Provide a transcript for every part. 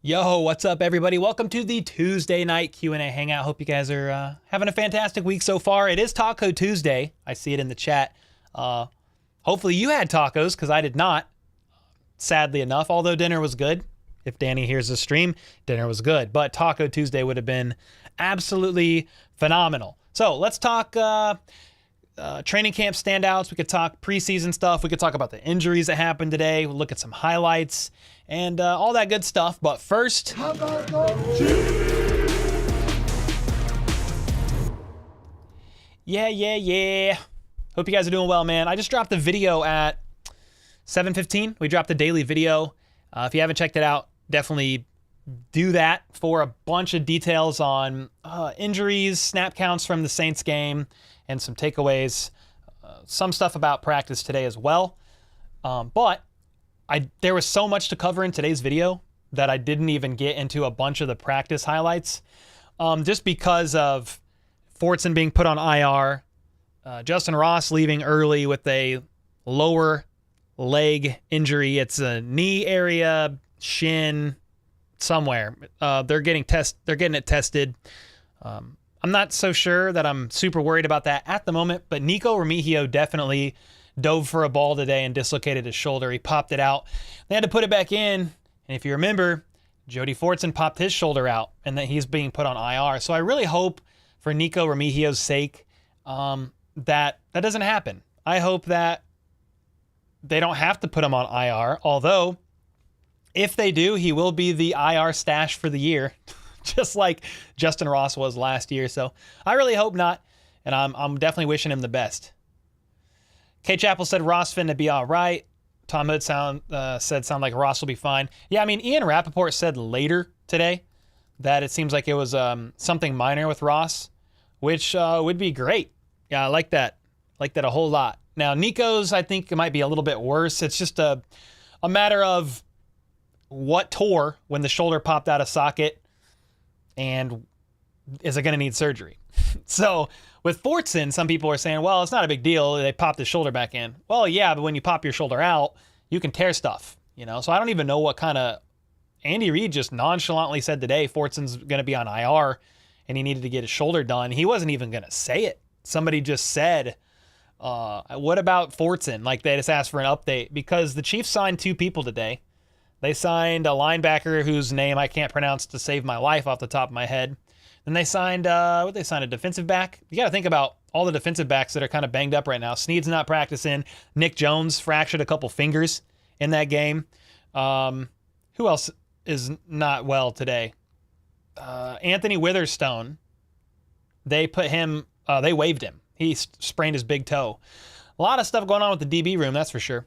Yo, what's up, everybody? Welcome to the Tuesday night Q&A hangout. Hope you guys are having a fantastic week so far. It is Taco Tuesday. I see it in the chat. Hopefully you had tacos, because I did not, sadly enough, although dinner was good. If Danny hears the stream, dinner was good. But Taco Tuesday would have been absolutely phenomenal. So let's talk training camp standouts. We could talk preseason stuff. We could talk about the injuries that happened today. We'll look at some highlights and all that good stuff. But first, yeah. Hope you guys are doing well, man. I just dropped the video at 7:15. We dropped the daily video. If you haven't checked it out, definitely do that for a bunch of details on injuries, snap counts from the Saints game, and some takeaways. Some stuff about practice today as well. But there was so much to cover in today's video that I didn't even get into a bunch of the practice highlights. Just because of Fortson being put on IR, Justin Ross leaving early with a lower leg injury. It's a knee area, shin, somewhere. They're getting it tested. I'm not so sure that I'm super worried about that at the moment, but Nico Remigio definitely dove for a ball today and dislocated his shoulder. He popped it out. They had to put it back in, and if you remember, Jody Fortson popped his shoulder out, and that he's being put on IR. So I really hope, for Nico Remigio's sake, that doesn't happen. I hope that they don't have to put him on IR, although if they do, he will be the IR stash for the year, just like Justin Ross was last year. So I really hope not, and I'm definitely wishing him the best. K. Chappell said Ross finna be all right. Tom Hood sound like Ross will be fine. Yeah, I mean, Ian Rappaport said later today that it seems like it was something minor with Ross, which would be great. Yeah, I like that. Like that a whole lot. Now, Nico's, I think it might be a little bit worse. It's just a matter of what tore when the shoulder popped out of socket, and is it going to need surgery? So with Fortson, some people are saying, well, it's not a big deal. They popped the shoulder back in. Well, yeah, but when you pop your shoulder out, you can tear stuff, you know? So I don't even know what kind of... Andy Reid just nonchalantly said today Fortson's going to be on IR and he needed to get his shoulder done. He wasn't even going to say it. Somebody just said, what about Fortson? Like, they just asked for an update because the Chiefs signed two people today. They signed a linebacker whose name I can't pronounce to save my life off the top of my head. Then they signed, a defensive back. You got to think about all the defensive backs that are kind of banged up right now. Snead's not practicing. Nick Jones fractured a couple fingers in that game. Who else is not well today? Anthony Witherstone. They waived him. He sprained his big toe. A lot of stuff going on with the DB room, that's for sure.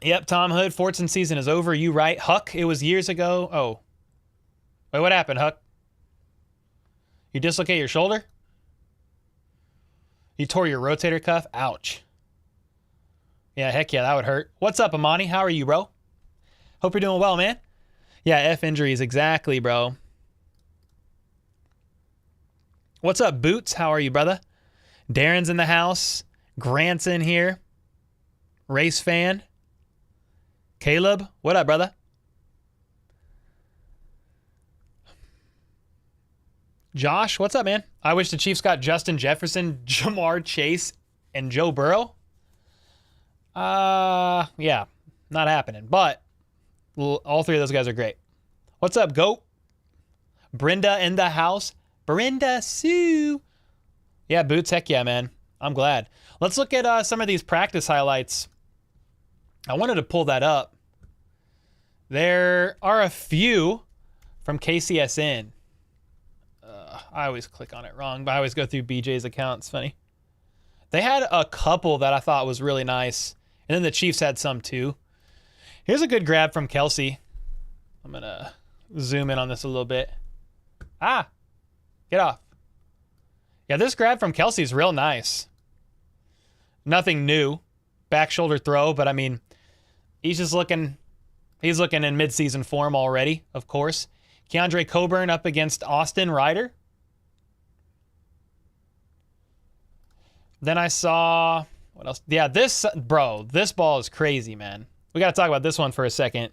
Yep, Tom Hood, Fortson season is over. You right. Huck, it was years ago. Oh. Wait, what happened, Huck? You dislocate your shoulder? You tore your rotator cuff? Ouch. Yeah, heck yeah, that would hurt. What's up, Amani? How are you, bro? Hope you're doing well, man. Yeah, F injuries, exactly, bro. What's up, Boots? How are you, brother? Darren's in the house. Grant's in here. Race fan. Caleb, what up, brother? Josh, what's up, man? I wish the Chiefs got Justin Jefferson, Jamar Chase, and Joe Burrow. Yeah, not happening. But all three of those guys are great. What's up, Goat? Brenda in the house. Brenda Sue. Yeah, Boots, heck yeah, man. I'm glad. Let's look at some of these practice highlights. I wanted to pull that up. There are a few from KCSN. I always click on it wrong, but I always go through BJ's account. It's funny. They had a couple that I thought was really nice, and then the Chiefs had some too. Here's a good grab from Kelsey. I'm going to zoom in on this a little bit. Get off. Yeah, this grab from Kelsey is real nice. Nothing new. Back shoulder throw, but I mean, he's looking in midseason form already, of course. Keandre Coburn up against Austin Ryder. Then I saw, what else? Yeah, this ball is crazy, man. We got to talk about this one for a second.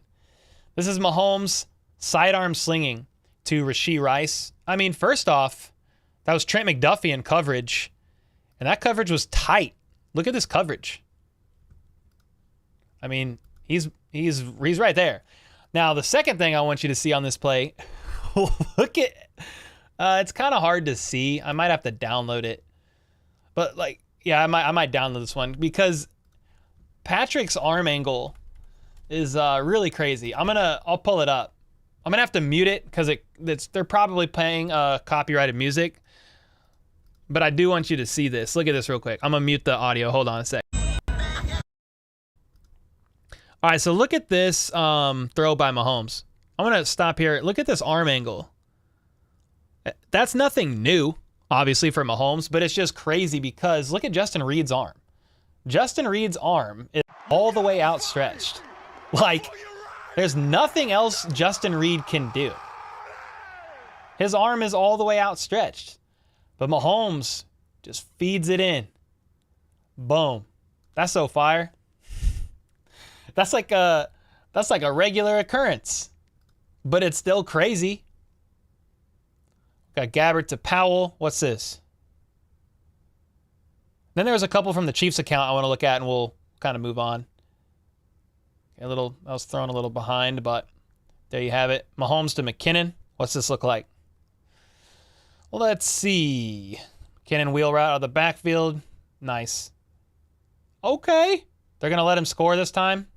This is Mahomes sidearm slinging to Rashee Rice. I mean, first off, that was Trent McDuffie in coverage, and that coverage was tight. Look at this coverage. I mean, he's right there. Now, the second thing I want you to see on this play, look at, it's kind of hard to see. I might have to download it. But like, yeah, I might download this one because Patrick's arm angle is really crazy. I'll pull it up. I'm gonna have to mute it because they're probably playing copyrighted music. But I do want you to see this. Look at this real quick. I'm gonna mute the audio. Hold on a sec. All right, so look at this throw by Mahomes. I'm gonna stop here. Look at this arm angle. That's nothing new, obviously, for Mahomes, but it's just crazy because look at Justin Reed's arm. Justin Reed's arm is all the way outstretched. Like, there's nothing else Justin Reed can do. His arm is all the way outstretched. But Mahomes just feeds it in. Boom. That's so fire. That's like a regular occurrence. But it's still crazy. Got Gabbert to Powell. What's this? Then there's a couple from the Chiefs account I want to look at, and we'll kind of move on. I was thrown a little behind, but there you have it. Mahomes to McKinnon. What's this look like? Well, let's see. McKinnon wheel route out of the backfield. Nice. Okay. They're going to let him score this time.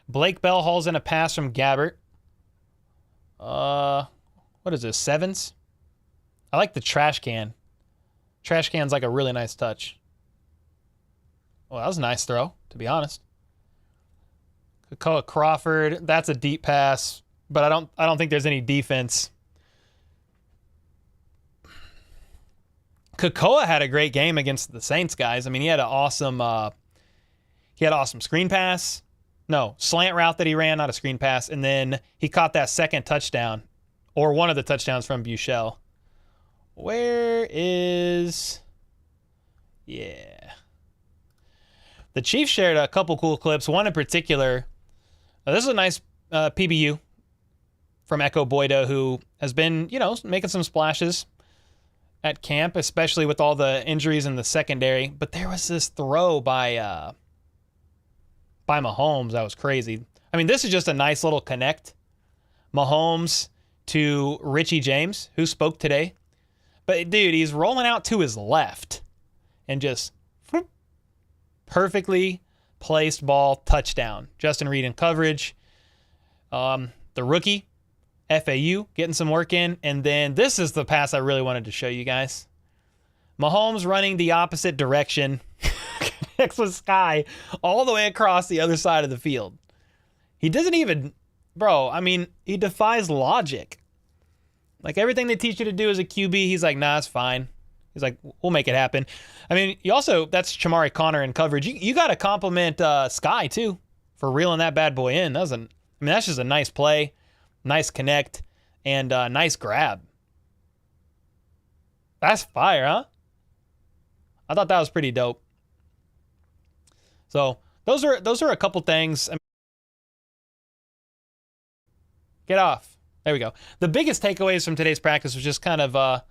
Blake Bell hauls in a pass from Gabbert. What is this, sevens? I like the trash can. Trash can's like a really nice touch. Well, that was a nice throw, to be honest. Kakoa Crawford, that's a deep pass, but I don't think there's any defense. Kakoa had a great game against the Saints, guys. I mean, he had an awesome screen pass. No, slant route that he ran, not a screen pass, and then he caught that second touchdown, or one of the touchdowns from Buechele. Where is... Yeah. The Chiefs shared a couple cool clips, one in particular. This is a nice PBU from Echo Boyda, who has been, making some splashes at camp, especially with all the injuries in the secondary. But there was this throw by Mahomes that was crazy. I mean, this is just a nice little connect. Mahomes to Richie James, who spoke today. But, dude, he's rolling out to his left and just perfectly placed ball, touchdown. Justin Reed in coverage. The rookie, FAU, getting some work in. And then this is the pass I really wanted to show you guys. Mahomes running the opposite direction. Connects with Sky all the way across the other side of the field. He doesn't even... Bro, I mean, he defies logic. Like, everything they teach you to do as a QB, he's like, nah, it's fine. He's like, we'll make it happen. I mean, you also, that's Chamari Connor in coverage. You got to compliment Sky, too, for reeling that bad boy in. That's just a nice play, nice connect, and nice grab. That's fire, huh? I thought that was pretty dope. So, those are a couple things. Get off. There we go. The biggest takeaways from today's practice was just kind of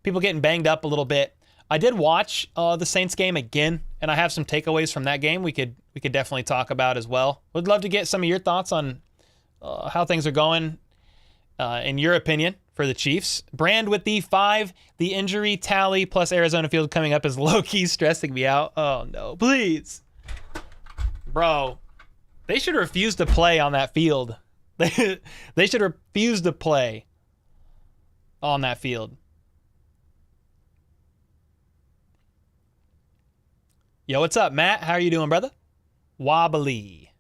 people getting banged up a little bit. I did watch the Saints game again, and I have some takeaways from that game we could definitely talk about as well. Would love to get some of your thoughts on how things are going, in your opinion, for the Chiefs. Brand with the 5, the injury tally plus Arizona Field coming up is low-key stressing me out. Oh, no, please. Bro, they should refuse to play on that field. They should refuse to play on that field. Yo, what's up, Matt? How are you doing, brother? Wobbly.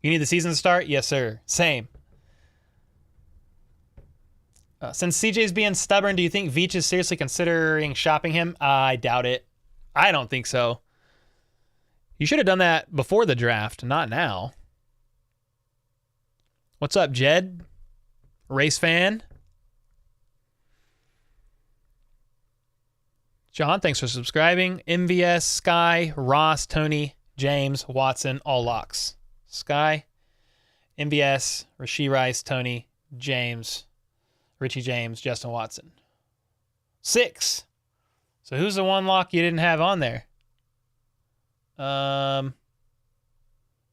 You need the season to start? Yes, sir. Same. Since CJ's being stubborn, do you think Veach is seriously considering shopping him? I doubt it. I don't think so. You should have done that before the draft, not now. What's up, Jed? Race fan? John, thanks for subscribing. MVS, Sky, Ross, Tony, James, Watson, all locks. Sky, MVS, Rashee Rice, Tony, James, Richie James, Justin Watson. 6. So who's the one lock you didn't have on there? I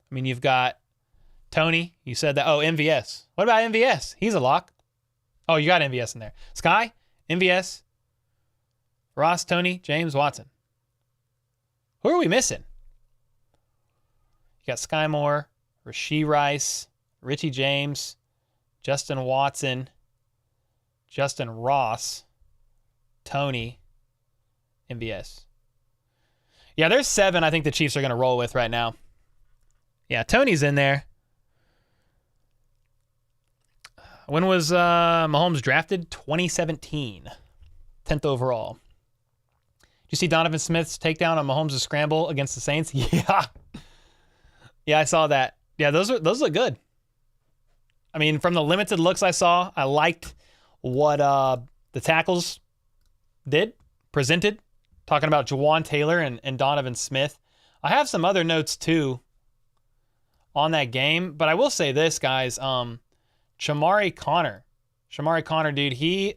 mean, you've got Tony. You said that. Oh, MVS. What about MVS? He's a lock. Oh, you got MVS in there. Sky, MVS, Ross, Tony, James, Watson. Who are we missing? You got Sky Moore, Rashee Rice, Richie James, Justin Watson, Justin Ross, Tony, MVS. Yeah, there's 7 I think the Chiefs are going to roll with right now. Yeah, Tony's in there. When was Mahomes drafted? 2017. 10th overall. Did you see Donovan Smith's takedown on Mahomes' scramble against the Saints? Yeah. Yeah, I saw that. Yeah, those look good. I mean, from the limited looks I saw, I liked what the tackles presented. Talking about Jawan Taylor and Donovan Smith. I have some other notes, too, on that game. But I will say this, guys. Shamari Connor, dude, he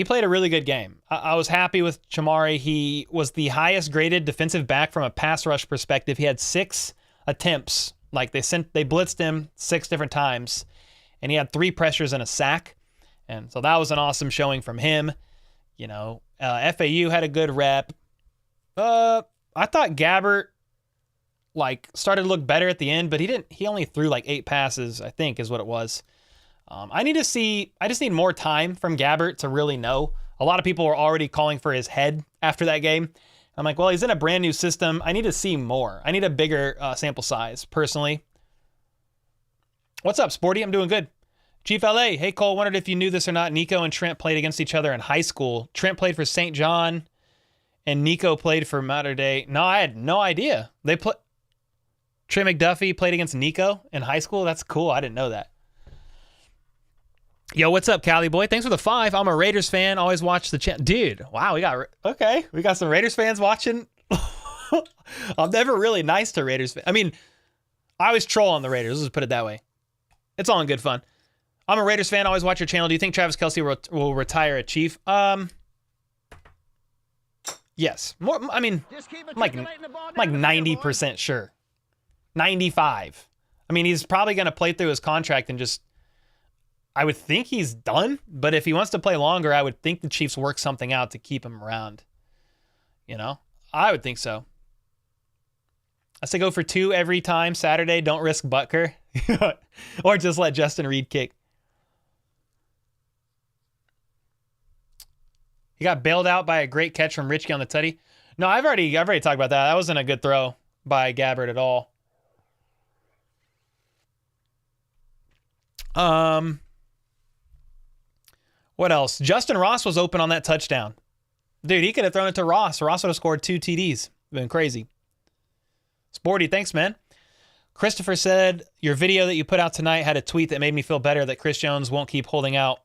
played a really good game. I was happy with Shamari. He was the highest graded defensive back from a pass rush perspective. He had 6 attempts. Like, they blitzed him 6 different times. And he had 3 pressures and a sack. And so that was an awesome showing from him. You know, FAU had a good rep. I thought Gabbert started to look better at the end, but he only threw 8 passes, I think is what it was. I just need more time from Gabbert to really know. A lot of people were already calling for his head after that game. I'm like, well, he's in a brand new system. I need to see more. I need a bigger sample size, personally. What's up, Sporty? I'm doing good. Chief LA, hey Cole, wondered if you knew this or not. Nico and Trent played against each other in high school. Trent played for St. John, and Nico played for Mater Dei. No, I had no idea. Trey McDuffie played against Nico in high school. That's cool. I didn't know that. Yo, what's up, Cali boy? Thanks for the 5. I'm a Raiders fan. Always watch the channel. Dude, wow, we got some Raiders fans watching. I'm never really nice to Raiders fans. I mean, I always troll on the Raiders. Let's just put it that way. It's all in good fun. I'm a Raiders fan. Always watch your channel. Do you think Travis Kelsey will retire a Chief? Yes. More. I mean, I'm like 90% sure. 95. I mean, he's probably going to play through his contract and just. I would think he's done, but if he wants to play longer, I would think the Chiefs work something out to keep him around. You know, I would think so. I say go for 2 every time Saturday. Don't risk Butker, or just let Justin Reed kick. He got bailed out by a great catch from Richie on the tutty. No, I've already talked about that. That wasn't a good throw by Gabbert at all. What else? Justin Ross was open on that touchdown. Dude, he could have thrown it to Ross. Ross would have scored 2 TDs. Been crazy. Sporty, thanks, man. Christopher said, your video that you put out tonight had a tweet that made me feel better that Chris Jones won't keep holding out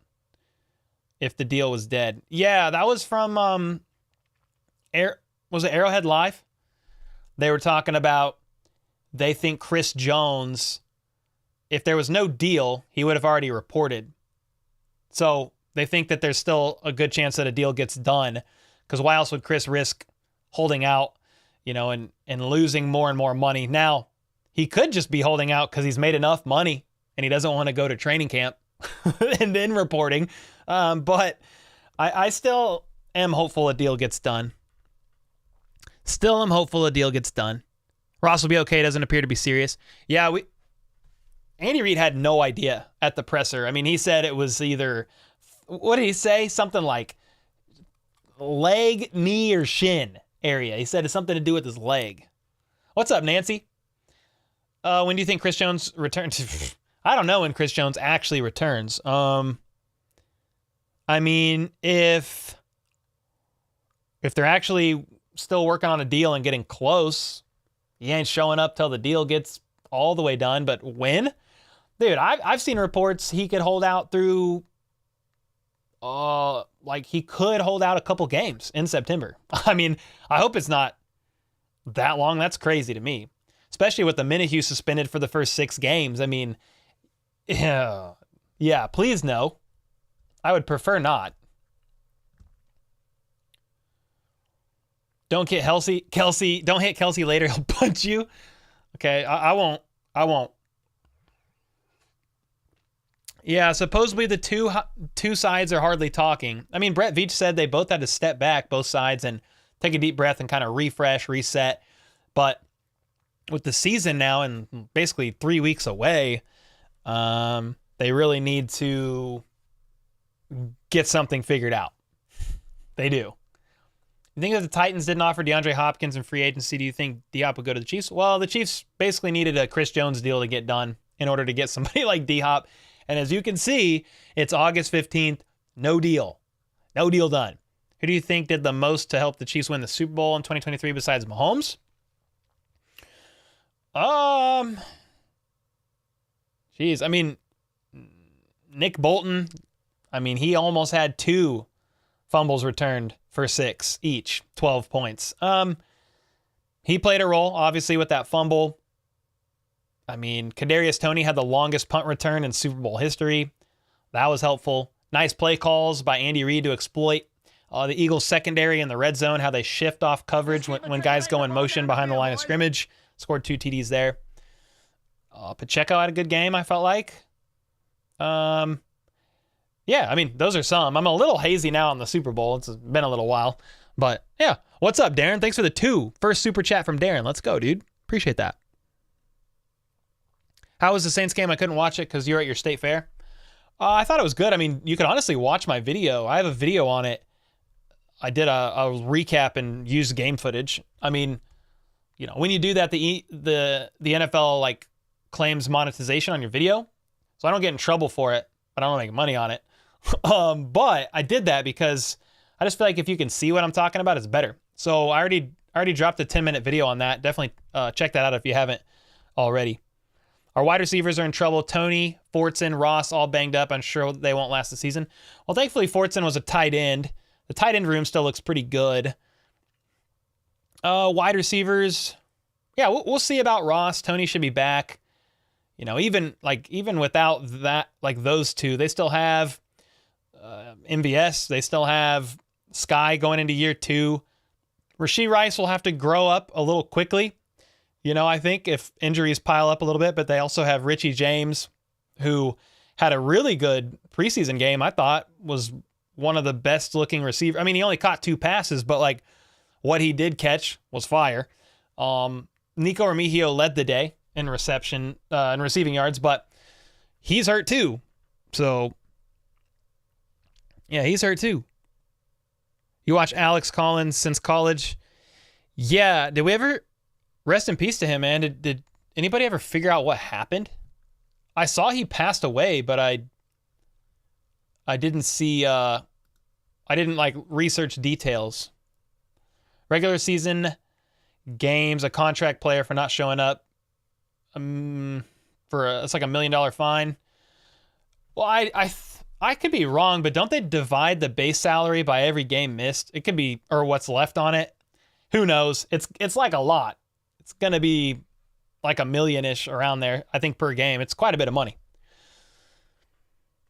if the deal was dead. Yeah, that was from, was it Arrowhead Live? They were talking about, they think Chris Jones, if there was no deal, he would have already reported. So they think that there's still a good chance that a deal gets done, because why else would Chris risk holding out, you know, and losing more and more money? Now, he could just be holding out because he's made enough money and he doesn't want to go to training camp and then reporting. But I still am hopeful a deal gets done. Still am hopeful a deal gets done. Ross will be okay. Doesn't appear to be serious. Yeah, Andy Reid had no idea at the presser. I mean, he said it was either, what did he say? Something like leg, knee, or shin area. He said it's something to do with his leg. What's up, Nancy? When do you think Chris Jones returns? I don't know when Chris Jones actually returns. I mean, if they're actually still working on a deal and getting close, he ain't showing up till the deal gets all the way done. But when? Dude, I've seen reports he could hold out through, he could hold out a couple games in September. I mean, I hope it's not that long. That's crazy to me. especially with the Mathieu suspended for the first 6 games. I mean, yeah, please no. I would prefer not. Don't hit Kelsey. Don't hit Kelsey later. He'll punch you. Okay, I won't. Yeah, supposedly the two sides are hardly talking. I mean, Brett Veach said they both had to step back, both sides, and take a deep breath and kind of refresh, reset. But with the season now and basically 3 weeks away, they really need to get something figured out. They do. You think if the Titans didn't offer DeAndre Hopkins in free agency, do you think D-Hop would go to the Chiefs? Well, the Chiefs basically needed a Chris Jones deal to get done in order to get somebody like D-Hop. And as you can see, it's August 15th. No deal. No deal done. Who do you think did the most to help the Chiefs win the Super Bowl in 2023 besides Mahomes? Geez, I mean, Nick Bolton, I mean, he almost had 2 fumbles returned for 6 each, 12 points. He played a role, obviously, with that fumble. I mean, Kadarius Toney had the longest punt return in Super Bowl history. That was helpful. Nice play calls by Andy Reid to exploit the Eagles secondary in the red zone, how they shift off coverage when guys go in motion behind the line of scrimmage. Scored 2 TDs there. Pacheco had a good game, I felt like. Yeah, I mean, those are some. I'm a little hazy now on the Super Bowl. It's been a little while. But, yeah. What's up, Darren? Thanks for the 2. First super chat from Darren. Let's go, dude. Appreciate that. How was the Saints game? I couldn't watch it because you were at your state fair. I thought it was good. I mean, you could honestly watch my video. I have a video on it. I did a recap and used game footage. I mean, you know, when you do that, the NFL like claims monetization on your video. So I don't get in trouble for it, but I don't make money on it. But I did that because I just feel like if you can see what I'm talking about, it's better. So I already dropped a 10-minute video on that. Definitely check that out if you haven't already. Our wide receivers are in trouble. Tony, Fortson, Ross, all banged up. I'm sure they won't last the season. Well, thankfully, Fortson was a tight end. The tight end room still looks pretty good. Wide receivers, yeah, we'll see about Ross. Tony should be back. You know, even without that, like those two, they still have MVS. They still have Sky going into year 2. Rashee Rice will have to grow up a little quickly. You know, I think if injuries pile up a little bit, but they also have Richie James, who had a really good preseason game. I thought was one of the best looking receivers. I mean, he only caught 2 passes, but like what he did catch was fire. Nico Remigio led the day in reception and receiving yards, but he's hurt too. So yeah, he's hurt too. You watch Alex Collins since college? Yeah. Did we ever? Rest in peace to him, man. Did anybody ever figure out what happened? I saw he passed away, but I didn't see. I didn't like research details. Regular season games, a contract player for not showing up. It's like $1 million fine. Well, I could be wrong, but don't they divide the base salary by every game missed? It could be, or what's left on it. Who knows? It's like a lot. It's going to be like $1 million-ish around there, I think, per game. It's quite a bit of money.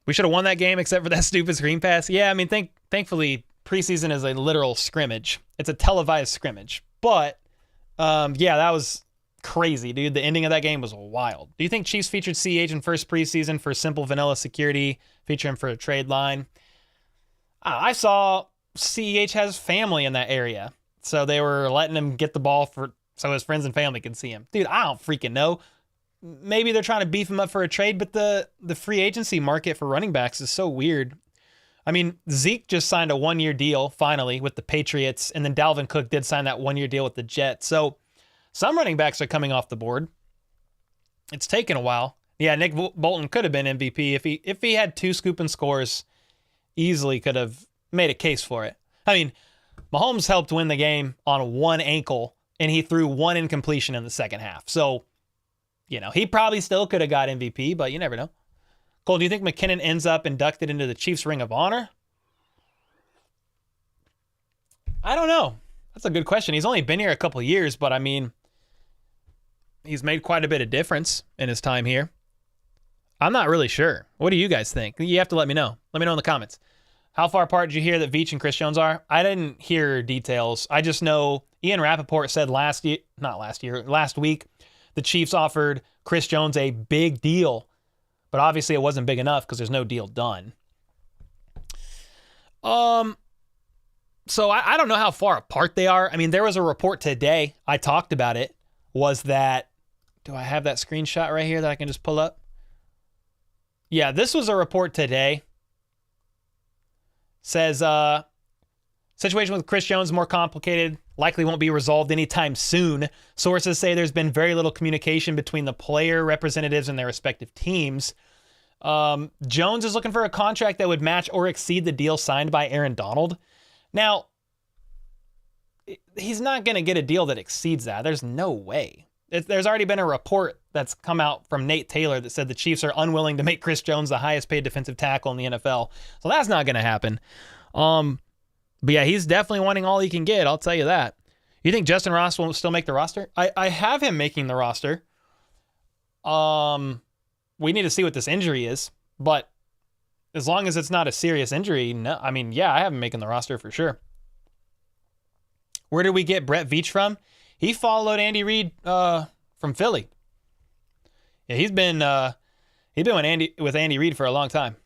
We should have won that game except for that stupid screen pass. Yeah, I mean, thankfully, preseason is a literal scrimmage. It's a televised scrimmage. But, yeah, that was crazy, dude. The ending of that game was wild. Do you think Chiefs featured CH in first preseason for simple vanilla security, feature him for a trade line? I saw CEH has family in that area, so they were letting him get the ball so his friends and family can see him. Dude, I don't freaking know. Maybe they're trying to beef him up for a trade, but the free agency market for running backs is so weird. I mean, Zeke just signed a 1-year deal, finally, with the Patriots, and then Dalvin Cook did sign that 1-year deal with the Jets. So some running backs are coming off the board. It's taken a while. Yeah, Nick Bolton could have been MVP if he had 2 scoop and scores, easily could have made a case for it. I mean, Mahomes helped win the game on 1 ankle, and he threw 1 incompletion in the second half. So, you know, he probably still could have got MVP, but you never know. Cole, do you think McKinnon ends up inducted into the Chiefs Ring of Honor? I don't know. That's a good question. He's only been here a couple of years, but I mean, he's made quite a bit of difference in his time here. I'm not really sure. What do you guys think? You have to let me know. Let me know in the comments. How far apart did you hear that Veach and Chris Jones are? I didn't hear details. I just know Ian Rappaport said last week, the Chiefs offered Chris Jones a big deal, but obviously it wasn't big enough because there's no deal done. So I don't know how far apart they are. I mean, there was a report today, I talked about it, was that, do I have that screenshot right here that I can just pull up? Yeah, this was a report today. Says, situation with Chris Jones more complicated, likely won't be resolved anytime soon. Sources say there's been very little communication between the player representatives and their respective teams. Jones is looking for a contract that would match or exceed the deal signed by Aaron Donald. Now, he's not going to get a deal that exceeds that. There's no way. There's already been a report that's come out from Nate Taylor that said the Chiefs are unwilling to make Chris Jones the highest paid defensive tackle in the NFL. So that's not going to happen. But yeah, he's definitely wanting all he can get. I'll tell you that. You think Justin Ross will still make the roster? I have him making the roster. We need to see what this injury is, but as long as it's not a serious injury, no, I mean, yeah, I have him making the roster for sure. Where did we get Brett Veach from? He followed Andy Reid from Philly. Yeah, he's been with Andy Reid for a long time.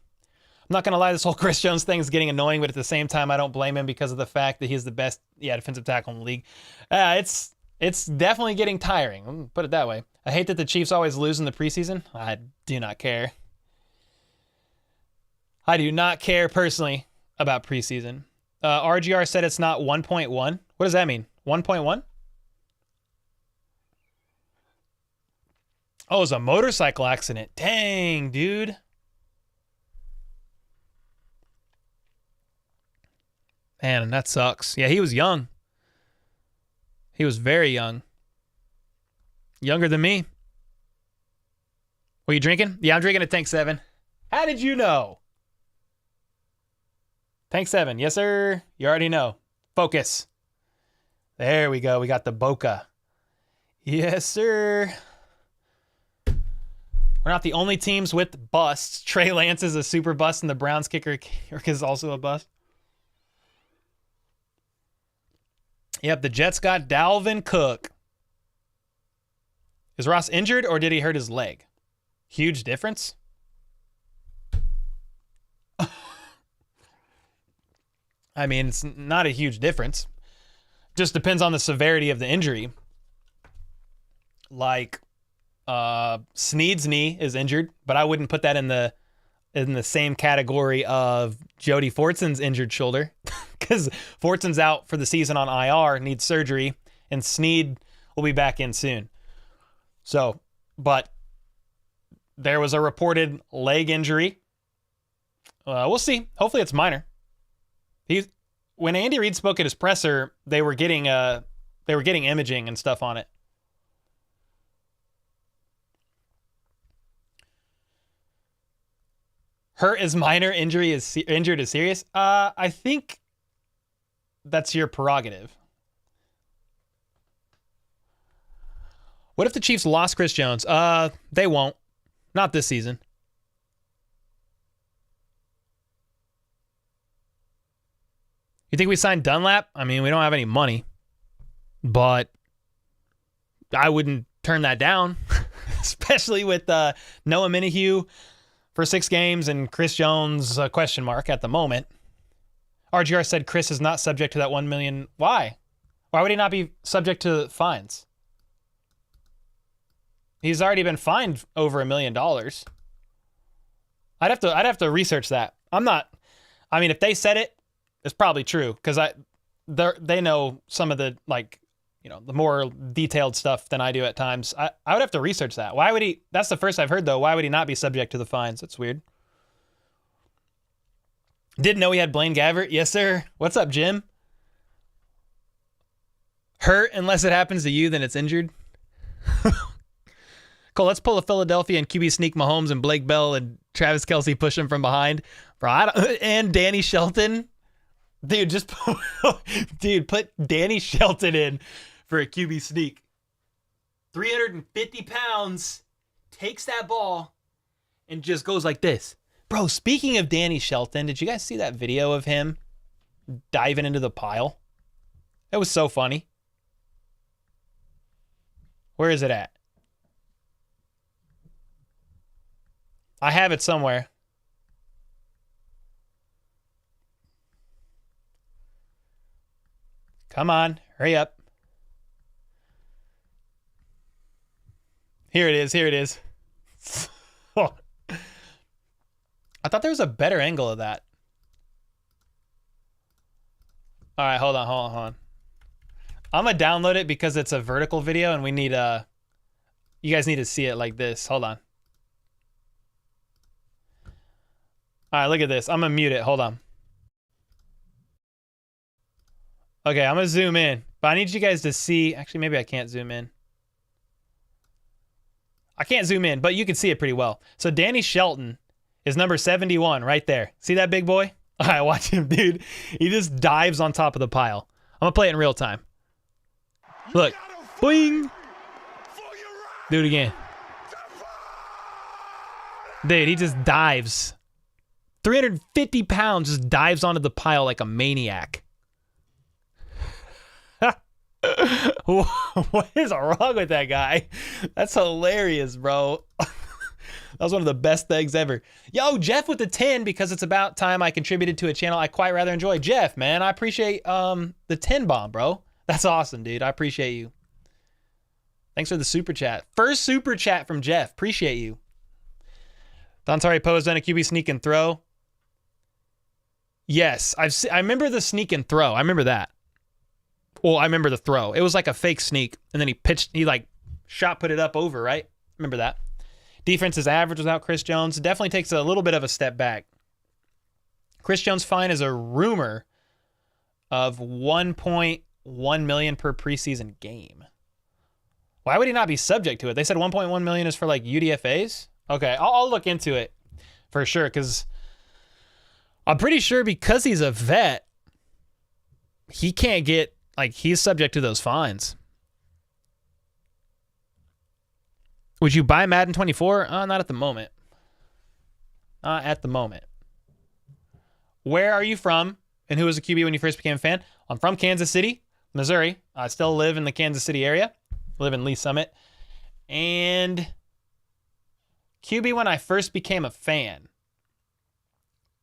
I'm not gonna lie, this whole Chris Jones thing is getting annoying, but at the same time, I don't blame him because of the fact that he's the best, defensive tackle in the league. It's definitely getting tiring. Put it that way. I hate that the Chiefs always lose in the preseason. I do not care. I do not care personally about preseason. RGR said it's not 1.1. What does that mean? 1.1? Oh, it was a motorcycle accident. Dang, dude. Man, that sucks. Yeah, he was young. He was very young. Younger than me. Were you drinking? Yeah, I'm drinking a Tank 7. How did you know? Tank 7. Yes, sir. You already know. Focus. There we go. We got the Boca. Yes, sir. We're not the only teams with busts. Trey Lance is a super bust, and the Browns kicker is also a bust. Yep, the Jets got Dalvin Cook. Is Ross injured, or did he hurt his leg? Huge difference. I mean, it's not a huge difference. Just depends on the severity of the injury. Like, Snead's knee is injured, but I wouldn't put that in the same category of Jody Fortson's injured shoulder, because Fortson's out for the season on IR, needs surgery, and Snead will be back in soon. So, but there was a reported leg injury. We'll see. Hopefully it's minor. When Andy Reid spoke at his presser, they were getting imaging and stuff on it. Hurt is minor, injured is serious. I think that's your prerogative. What if the Chiefs lost Chris Jones? They won't. Not this season. You think we signed Dunlap? I mean, we don't have any money, but I wouldn't turn that down, especially with Noah Minihue for 6 games and Chris Jones question mark at the moment. RGR said Chris is not subject to that $1 million. Why? Why would he not be subject to fines? He's already been fined over $1 million. I'd have to research that. I mean, if they said it, it's probably true, because they know some of the, the more detailed stuff than I do at times. I would have to research that. Why would he? That's the first I've heard, though. Why would he not be subject to the fines? That's weird. Didn't know he had Blaine Gabbert. Yes, sir. What's up, Jim? Hurt unless it happens to you, then it's injured. Cool, let's pull a Philadelphia and QB sneak Mahomes and Blake Bell and Travis Kelsey push him from behind. Bro, and Danny Shelton. Dude, put Danny Shelton in for a QB sneak. 350 pounds, takes that ball, and just goes like this. Bro, speaking of Danny Shelton, did you guys see that video of him diving into the pile? It was so funny. Where is it at? I have it somewhere. Come on, hurry up. Here it is, here it is. I thought there was a better angle of that. All right, hold on. I'm gonna download it because it's a vertical video and we need you guys need to see it like this. Hold on. All right, look at this. I'm gonna mute it. Hold on. Okay, I'm gonna zoom in, but I need you guys to see. Actually, maybe I can't zoom in. I can't zoom in, but you can see it pretty well. So Danny Shelton is number 71 right there. See that big boy? All right, watch him, dude. He just dives on top of the pile. I'm gonna play it in real time. Look, boing. Do it again. Dude, he just dives. 350 pounds, just dives onto the pile like a maniac. What is wrong with that guy? That's hilarious, bro. That was one of the best things ever. Yo, Jeff with the 10, because it's about time I contributed to a channel I quite rather enjoy. Jeff, man, I appreciate the 10 bomb, bro. That's awesome, dude. I appreciate you. Thanks for the super chat. First super chat from Jeff. Appreciate you. Dontari Poe's done a QB sneak and throw. Yes, I remember the sneak and throw. I remember that. Well, I remember the throw. It was like a fake sneak, and then he like shot put it up over, right? Remember that. Defense is average without Chris Jones. It definitely takes a little bit of a step back. Chris Jones' fine is a rumor of $1.1 million per preseason game. Why would he not be subject to it? They said $1.1 million is for like UDFAs? Okay, I'll look into it for sure, because I'm pretty sure because he's a vet, he can't get, like, he's subject to those fines. Would you buy Madden 24? Not at the moment. Not at the moment. Where are you from? And who was a QB when you first became a fan? I'm from Kansas City, Missouri. I still live in the Kansas City area. I live in Lee Summit. And QB when I first became a fan.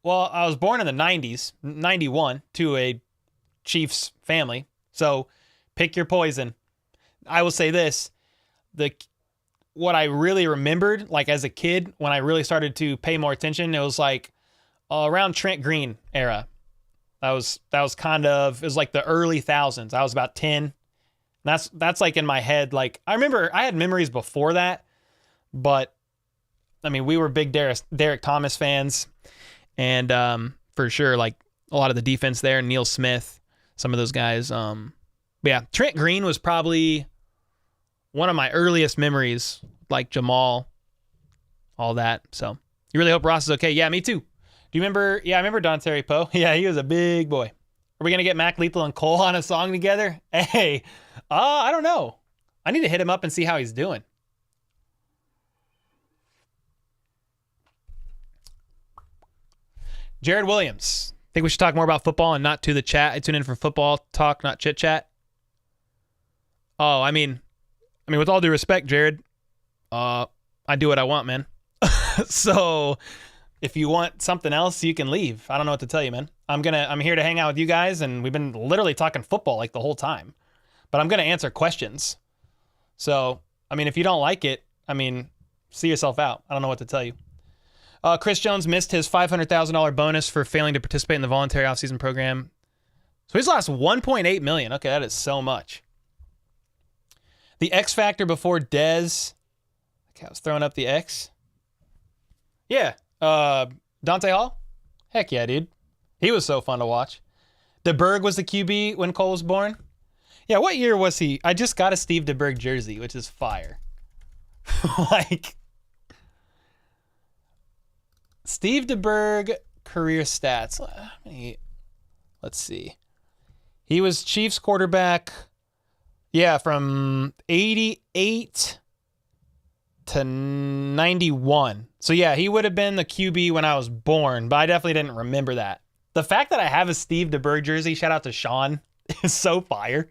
Well, I was born in the 90s, 91, to a Chiefs family. So pick your poison. I will say this. What I really remembered, like as a kid, when I really started to pay more attention, it was like around Trent Green era. That was kind of, it was like the early thousands. I was about 10. That's like in my head. Like, I remember I had memories before that, but I mean, we were big Derek Thomas fans, and for sure, like a lot of the defense there, Neil Smith, some of those guys. But yeah, Trent Green was probably one of my earliest memories, like Jamal, all that. So you really hope Ross is okay. Yeah, me too. Do you remember? Yeah, I remember Dontari Poe. Yeah, he was a big boy. Are we going to get Mac Lethal and Cole on a song together? Hey, I don't know. I need to hit him up and see how he's doing. Jared Williams. Think we should talk more about football and not to the chat. I tune in for football talk, not chit chat. Oh, I mean, with all due respect, Jared, I do what I want, man. So if you want something else, you can leave. I don't know what to tell you, man. I'm here to hang out with you guys, and we've been literally talking football like the whole time. But I'm gonna answer questions. So, I mean, if you don't like it, I mean, see yourself out. I don't know what to tell you. Chris Jones missed his $500,000 bonus for failing to participate in the voluntary offseason program. So he's lost $1.8 million. Okay, that is so much. The X Factor before Dez. Okay, I was throwing up the X. Yeah. Dante Hall? Heck yeah, dude. He was so fun to watch. DeBerg was the QB when Cole was born. Yeah, what year was he? I just got a Steve DeBerg jersey, which is fire. Like, Steve DeBerg career stats. Let's see. He was Chiefs quarterback Yeah, from 88 to 91. So yeah, he would have been the QB when I was born, but I definitely didn't remember that. The fact that I have a Steve DeBerg jersey, shout out to Sean, is so fire.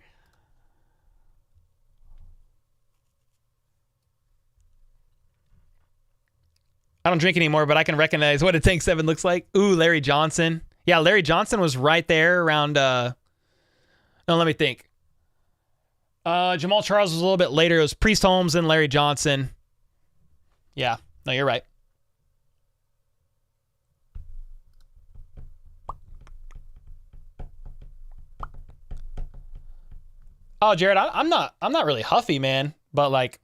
I don't drink anymore, but I can recognize what a Tank 7 looks like. Ooh, Larry Johnson. Yeah, Larry Johnson was right there around, no, let me think. Jamal Charles was a little bit later. It was Priest Holmes and Larry Johnson. Yeah, no, you're right. Oh, Jared, I'm not really huffy, man, but like,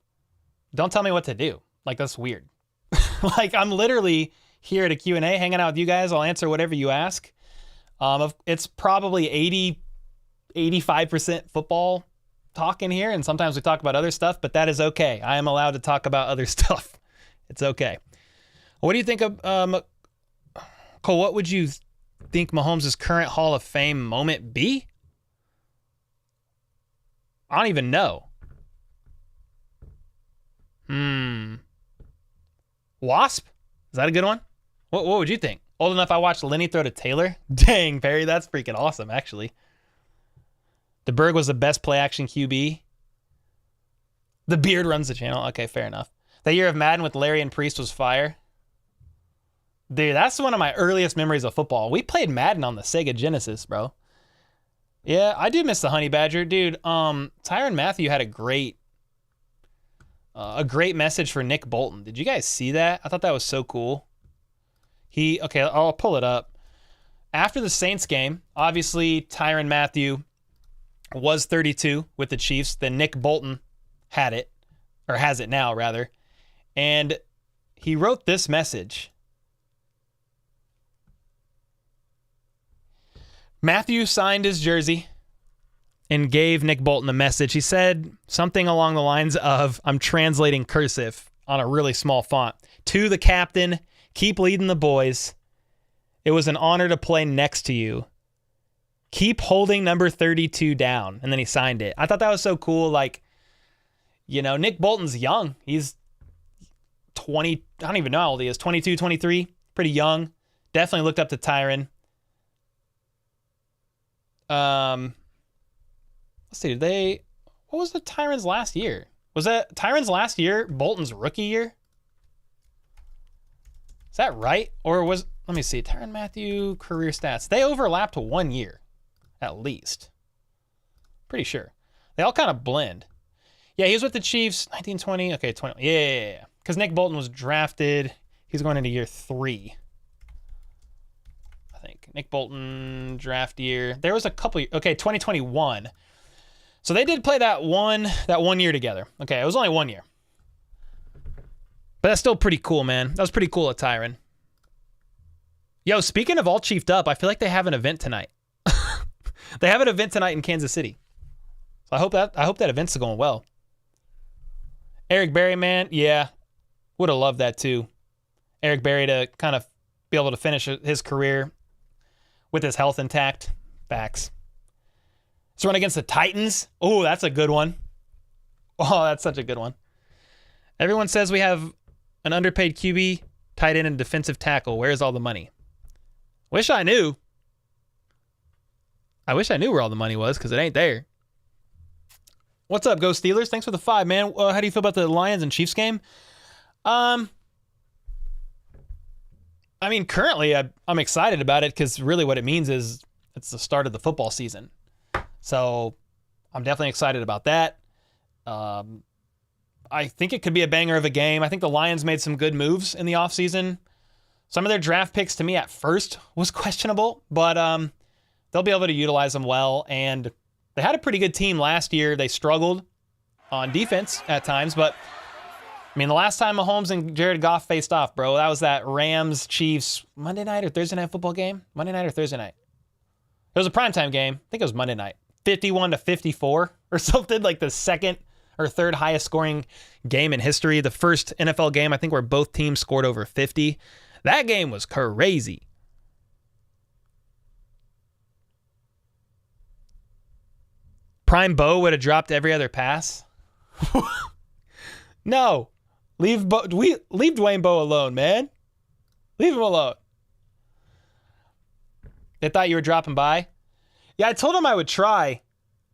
don't tell me what to do. Like, that's weird. Like, I'm literally here at a Q&A hanging out with you guys. I'll answer whatever you ask. It's probably 85% football talk in here, and sometimes we talk about other stuff, but that is okay. I am allowed to talk about other stuff. It's okay. What do you think of, Cole, what would you think Mahomes' current Hall of Fame moment be? I don't even know. Wasp? Is that a good one? What would you think? Old enough I watched Lenny throw to Taylor? Dang, Perry, that's freaking awesome, actually. DeBerg was the best play-action QB. The beard runs the channel. Okay, fair enough. That year of Madden with Larry and Priest was fire. Dude, that's one of my earliest memories of football. We played Madden on the Sega Genesis, bro. Yeah, I do miss the Honey Badger. Dude, Tyrann Mathieu had a great message for Nick Bolton. Did you guys see that? I thought that was so cool. Okay, I'll pull it up. After the Saints game, obviously Tyrann Mathieu was 32 with the Chiefs. Then Nick Bolton had it, or has it now, rather. And he wrote this message. Mathieu signed his jersey and gave Nick Bolton a message. He said something along the lines of, I'm translating cursive on a really small font. To the captain, keep leading the boys. It was an honor to play next to you. Keep holding number 32 down. And then he signed it. I thought that was so cool. Like, you know, Nick Bolton's young. He's 20. I don't even know how old he is. 22, 23. Pretty young. Definitely looked up to Tyrann. Let's see, what was the Tyrann's last year? Was that Tyrann's last year Bolton's rookie year? Is that right? Or let me see, Tyrann Mathieu career stats. They overlapped 1 year, at least. Pretty sure. They all kind of blend. Yeah, he was with the Chiefs, 1920. Okay, 20. Yeah. Because Nick Bolton was drafted. He's going into year 3. I think. Nick Bolton draft year. There was a couple. Okay, 2021. So they did play that one year together. Okay, it was only 1 year. But that's still pretty cool, man. That was pretty cool at Tyrann. Yo, speaking of all chiefed up, I feel like they have an event tonight. They have an event tonight in Kansas City. So I hope that event's going well. Eric Berry, man, yeah. Would have loved that too. Eric Berry to kind of be able to finish his career with his health intact. Facts. Let's run against the Titans. Oh, that's a good one. Oh, that's such a good one. Everyone says we have an underpaid QB, tight end, and defensive tackle. Where's all the money? Wish I knew. I wish I knew where all the money was, because it ain't there. What's up, Go Steelers? Thanks for the 5, man. How do you feel about the Lions and Chiefs game? I mean, currently, I'm excited about it, because really what it means is it's the start of the football season. So I'm definitely excited about that. I think it could be a banger of a game. I think the Lions made some good moves in the offseason. Some of their draft picks to me at first was questionable, but they'll be able to utilize them well. And they had a pretty good team last year. They struggled on defense at times, but I mean, the last time Mahomes and Jared Goff faced off, bro, that was that Rams-Chiefs Monday night or Thursday night football game? Monday night or Thursday night? It was a primetime game. I think it was Monday night. 51-54 or something, like the second or third highest scoring game in history. The first NFL game, I think, where both teams scored over 50. That game was crazy. Prime Bo would have dropped every other pass. No. Leave Dwayne Bowe alone, man. Leave him alone. They thought you were dropping by. Yeah, I told him I would try,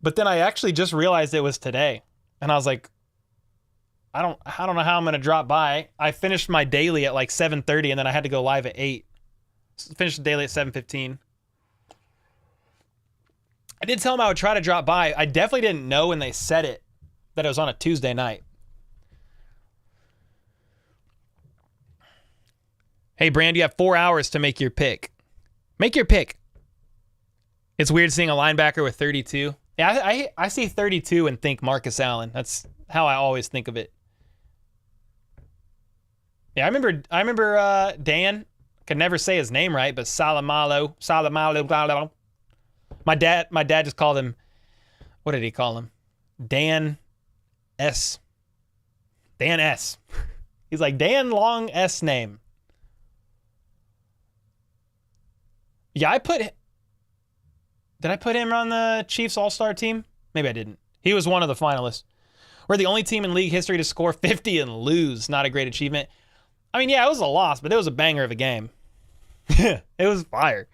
but then I actually just realized it was today. And I was like, I don't know how I'm going to drop by. I finished my daily at like 7:30 and then I had to go live at 8. Finished the daily at 7:15. I did tell him I would try to drop by. I definitely didn't know when they said it that it was on a Tuesday night. Hey, Brand, you have 4 hours to make your pick. Make your pick. It's weird seeing a linebacker with 32. Yeah, I see 32 and think Marcus Allen. That's how I always think of it. Yeah, I remember Dan. Could never say his name right, but Salamalo. My dad just called him, what did he call him? Dan S. Dan S. He's like, Dan long S name. Yeah, did I put him on the Chiefs All-Star team? Maybe I didn't. He was one of the finalists. We're the only team in league history to score 50 and lose. Not a great achievement. I mean, yeah, it was a loss, but it was a banger of a game. It was fire.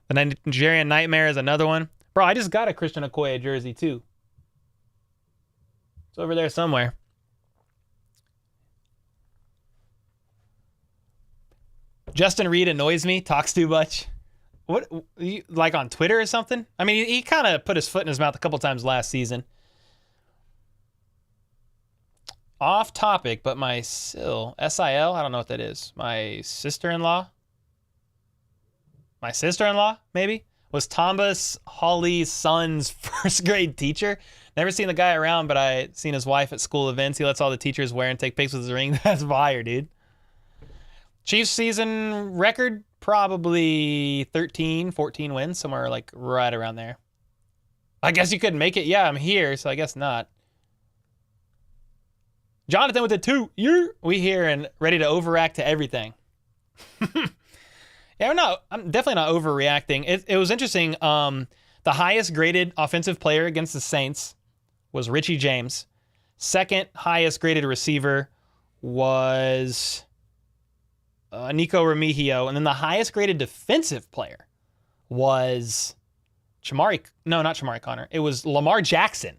The Nigerian Nightmare is another one. Bro, I just got a Christian Okoye jersey, too. It's over there somewhere. Justin Reed annoys me. Talks too much. What, like on Twitter or something? I mean, he kind of put his foot in his mouth a couple times last season. Off topic, but my SIL, S-I-L, I don't know what that is. My sister-in-law, maybe, was Thomas Hawley's son's first grade teacher. Never seen the guy around, but I seen his wife at school events. He lets all the teachers wear and take pics with his ring. That's fire, dude. Chiefs season record, probably 13, 14 wins, somewhere like right around there. I guess you couldn't make it. Yeah, I'm here, so I guess not. Jonathan with the 2. We here and ready to overact to everything. Yeah, I'm definitely not overreacting. It was interesting. The highest graded offensive player against the Saints was Richie James. Second highest graded receiver was Nico Remigio. And then the highest graded defensive player was not Chamari Connor. It was Lamar Jackson.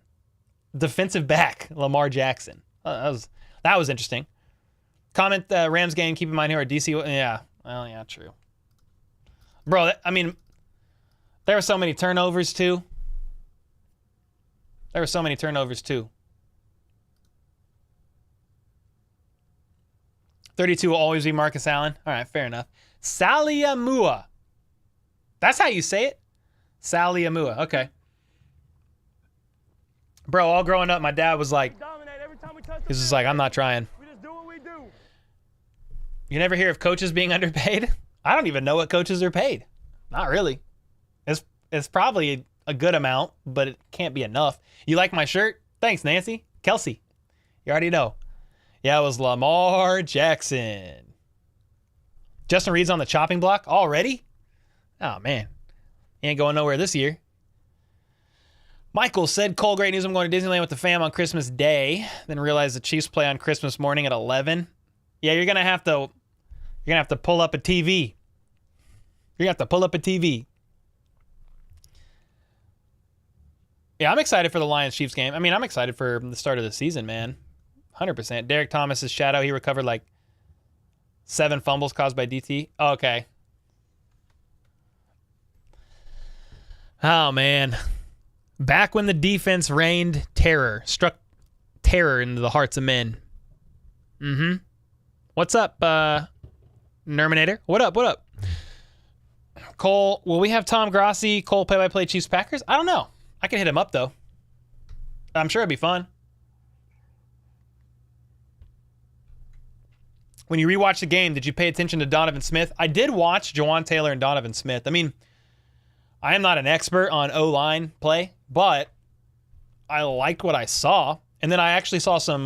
Defensive back, Lamar Jackson. That was interesting. Comment Rams game. Keep in mind here, DC. Yeah. Well, yeah, true. Bro, I mean, there were so many turnovers too. 32 will always be Marcus Allen. All right, fair enough. Saliamua. That's how you say it? Saliamua. Okay. Bro, all growing up, my dad was like, he's just like, I'm not trying. We just do what we do. You never hear of coaches being underpaid? I don't even know what coaches are paid. Not really. It's probably a good amount, but it can't be enough. You like my shirt? Thanks, Nancy. Kelsey. You already know. Yeah, it was Lamar Jackson. Justin Reed's on the chopping block already? Oh, man. He ain't going nowhere this year. Michael said, Cole, great news. I'm going to Disneyland with the fam on Christmas Day. Then realized the Chiefs play on Christmas morning at 11. Yeah, you're going to have to pull up a TV. You're going to have to pull up a TV. Yeah, I'm excited for the Lions-Chiefs game. I mean, I'm excited for the start of the season, man. 100%. Derek Thomas's shadow. He recovered like 7 fumbles caused by DT. Okay. Oh, man. Back when the defense reigned terror, struck terror into the hearts of men. Mm-hmm. What's up, Nerminator? What up? Cole, will we have Tom Grossi, Cole play-by-play Chiefs Packers? I don't know. I can hit him up, though. I'm sure it'd be fun. When you rewatch the game, did you pay attention to Donovan Smith? I did watch Jawan Taylor and Donovan Smith. I mean, I am not an expert on O-line play, but I liked what I saw. And then I actually saw some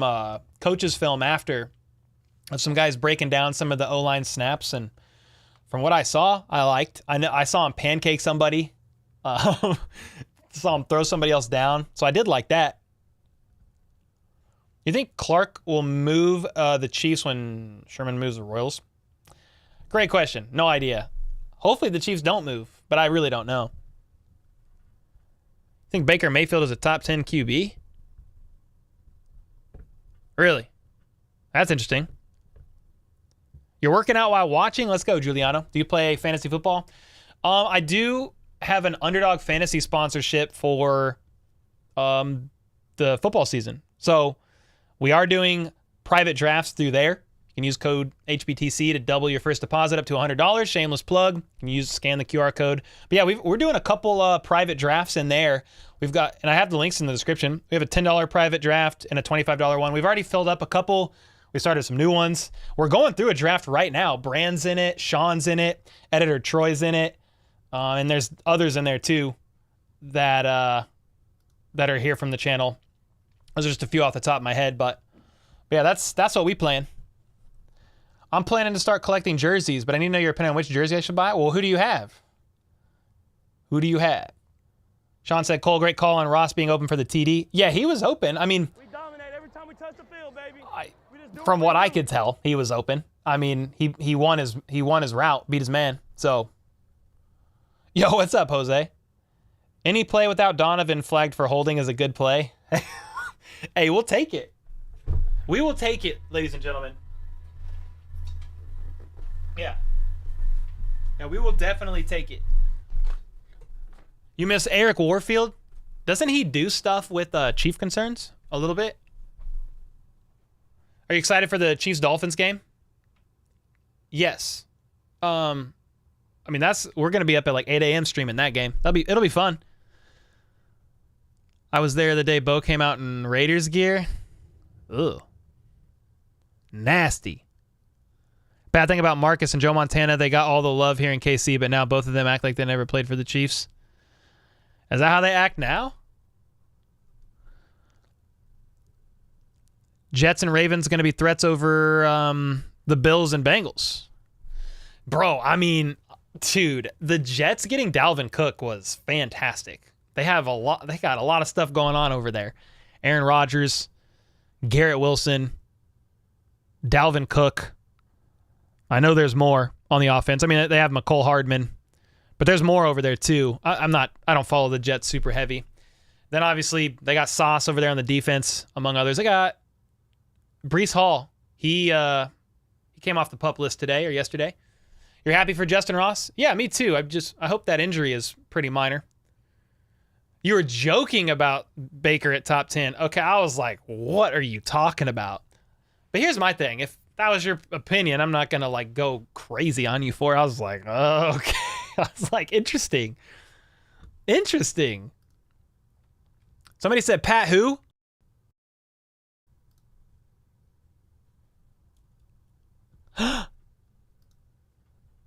coaches film after of some guys breaking down some of the O-line snaps. And from what I saw, I liked. I saw him pancake somebody. Saw him throw somebody else down. So I did like that. You think Clark will move the Chiefs when Sherman moves the Royals? Great question. No idea. Hopefully the Chiefs don't move, but I really don't know. Think Baker Mayfield is a top 10 QB? Really? That's interesting. You're working out while watching? Let's go, Giuliano. Do you play fantasy football? I do have an Underdog fantasy sponsorship for the football season. So we are doing private drafts through there. You can use code HBTC to double your first deposit up to $100. Shameless plug. You can scan the QR code. But yeah, we're doing a couple private drafts in there. We've got, and I have the links in the description. We have a $10 private draft and a $25 one. We've already filled up a couple. We started some new ones. We're going through a draft right now. Brand's in it. Sean's in it. Editor Troy's in it. And there's others in there too that are here from the channel. Those are just a few off the top of my head. But yeah, that's what we plan. I'm planning to start collecting jerseys, but I need to know your opinion on which jersey I should buy. Well, who do you have? Who do you have? Sean said, Cole, great call on Ross being open for the TD. Yeah, he was open. I mean, we dominate every time we touch the field, baby. From what I could tell, he was open. I mean, he won his route, beat his man. So, yo, what's up, Jose? Any play without Donovan flagged for holding is a good play. Hey, we'll take it. We will take it, ladies and gentlemen. Yeah. Yeah, we will definitely take it. You miss Eric Warfield? Doesn't he do stuff with Chief concerns a little bit? Are you excited for the Chiefs-Dolphins game? Yes. I mean, we're going to be up at like 8 a.m. streaming that game. It'll be fun. I was there the day Bo came out in Raiders gear. Ugh. Nasty. Bad thing about Marcus and Joe Montana, they got all the love here in KC, but now both of them act like they never played for the Chiefs. Is that how they act now? Jets and Ravens going to be threats over the Bills and Bengals. Bro, I mean, dude, the Jets getting Dalvin Cook was fantastic. They got a lot of stuff going on over there. Aaron Rodgers, Garrett Wilson, Dalvin Cook. I know there's more on the offense. I mean, they have McCole Hardman, but there's more over there too. I don't follow the Jets super heavy. Then obviously they got Sauce over there on the defense, among others. They got Breece Hall. He came off the PUP list today or yesterday. You're happy for Justin Ross? Yeah, me too. I hope that injury is pretty minor. You were joking about Baker at top 10. Okay, I was like, what are you talking about? But here's my thing. If that was your opinion, I'm not going to like go crazy on you for it. I was like, oh, okay. I was like, interesting. Interesting. Somebody said, Pat who? Well,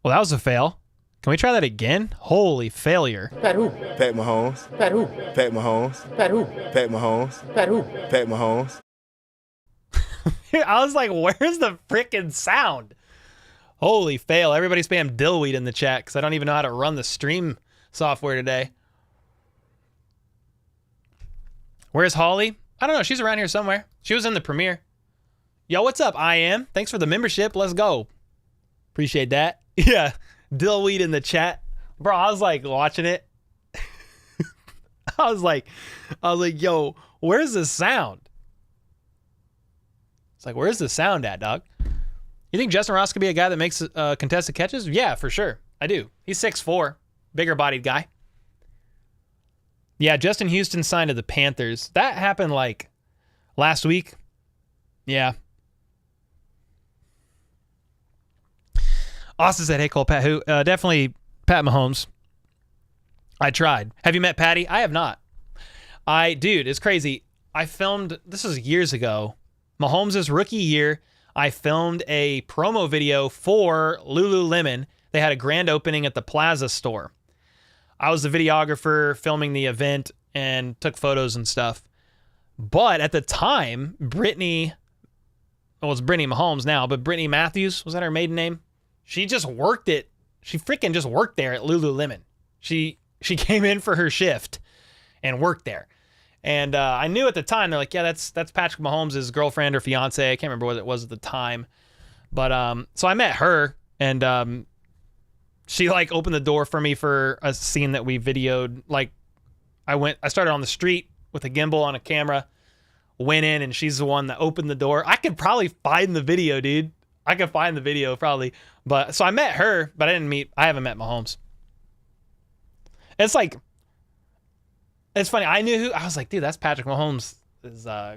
that was a fail. Can we try that again? Holy failure. Pat who? Pat Mahomes. Pat who? Pat Mahomes. Pat who? Pat Mahomes. Pat who? Pat Mahomes. I was like, where's the freaking sound? Holy fail. Everybody spam Dillweed in the chat because I don't even know how to run the stream software today. Where's Holly? I don't know. She's around here somewhere. She was in the premiere. Yo, what's up, I am? Thanks for the membership. Let's go. Appreciate that. Yeah. Dillweed in the chat. Bro, I was like watching it. I was like, yo, where's the sound? It's like, where's the sound at, dog? You think Justin Ross could be a guy that makes contested catches? Yeah, for sure. I do. He's 6'4", bigger bodied guy. Yeah, Justin Houston signed to the Panthers. That happened like last week. Yeah. Austin said, hey, Cole, Pat who? Definitely Pat Mahomes. I tried. Have you met Patty? I have not. Dude, it's crazy. I filmed, this was years ago, Mahomes' rookie year. I filmed a promo video for Lululemon. They had a grand opening at the Plaza store. I was the videographer filming the event and took photos and stuff. But at the time, Brittany, well, it's Brittany Mahomes now, but Brittany Matthews, was that her maiden name? She just worked it. She freaking just worked there at Lululemon. She came in for her shift and worked there. And I knew at the time, they're like, yeah, that's Patrick Mahomes' girlfriend or fiance. I can't remember what it was at the time. But so I met her, and she like opened the door for me for a scene that we videoed. Like I started on the street with a gimbal on a camera, went in, and she's the one that opened the door. I could probably find the video, dude. I could find the video probably. But so I met her, but I haven't met Mahomes. It's like, it's funny. I was like, dude, that's Patrick Mahomes'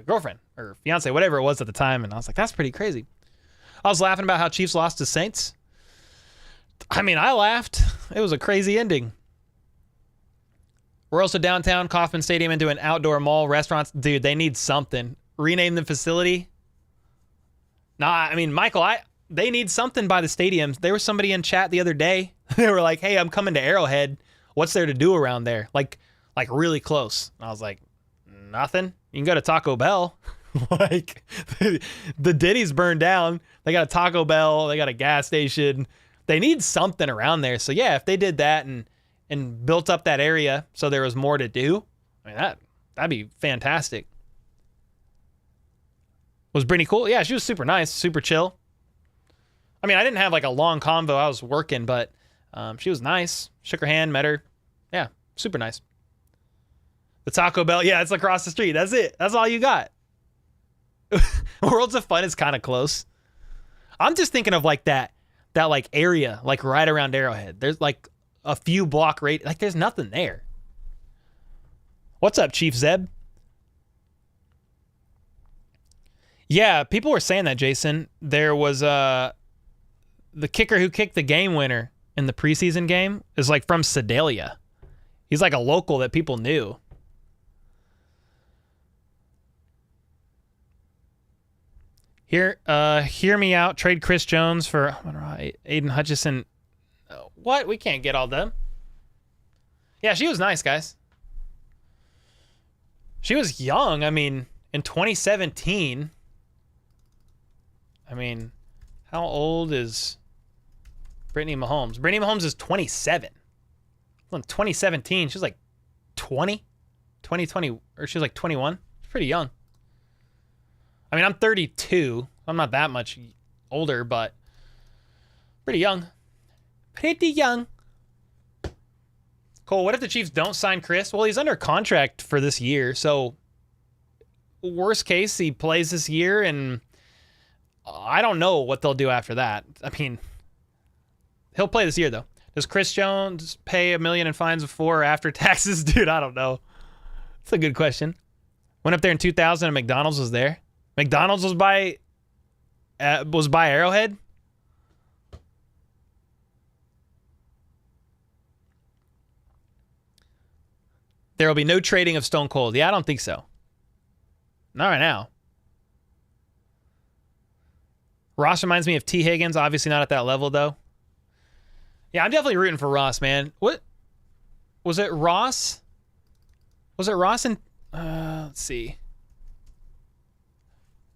girlfriend or fiance, whatever it was at the time. And I was like, that's pretty crazy. I was laughing about how Chiefs lost to Saints. I mean, I laughed. It was a crazy ending. We're also downtown Kauffman Stadium into an outdoor mall. Restaurants, dude, they need something. Rename the facility. Nah, I mean, Michael, they need something by the stadiums. There was somebody in chat the other day. They were like, hey, I'm coming to Arrowhead. What's there to do around there? Like really close. And I was like, nothing. You can go to Taco Bell. Like, the Denny's burned down. They got a Taco Bell. They got a gas station. They need something around there. So, yeah, if they did that and built up that area so there was more to do, I mean, that'd be fantastic. Was Brittany cool? Yeah, she was super nice, super chill. I mean, I didn't have like a long convo. I was working, but she was nice. Shook her hand, met her. Yeah, super nice. The Taco Bell, yeah, it's across the street. That's it. That's all you got. Worlds of Fun is kind of close. I'm just thinking of like that like area, like right around Arrowhead. There's like a few block rate. Like there's nothing there. What's up, Chief Zeb? Yeah, people were saying that, Jason. There was the kicker who kicked the game winner in the preseason game is like from Sedalia. He's like a local that people knew. Hear me out. Trade Chris Jones for Aiden Hutchinson. What? We can't get all them. Yeah, she was nice, guys. She was young. I mean, in 2017. I mean, how old is Brittany Mahomes? Brittany Mahomes is 27. Well, in 2017, she was like 20, or she was like 21. She's pretty young. I mean, I'm 32. I'm not that much older, but pretty young. Pretty young. Cole, what if the Chiefs don't sign Chris? Well, he's under contract for this year, so worst case, he plays this year, and I don't know what they'll do after that. I mean, he'll play this year, though. Does Chris Jones pay $1 million in fines before or after taxes? Dude, I don't know. It's a good question. Went up there in 2000 and McDonald's was there. McDonald's was by Arrowhead. There will be no trading of Stone Cold. Yeah, I don't think so. Not right now. Ross reminds me of T. Higgins. Obviously not at that level, though. Yeah, I'm definitely rooting for Ross, man. What? Was it Ross? Was it Ross and... let's see.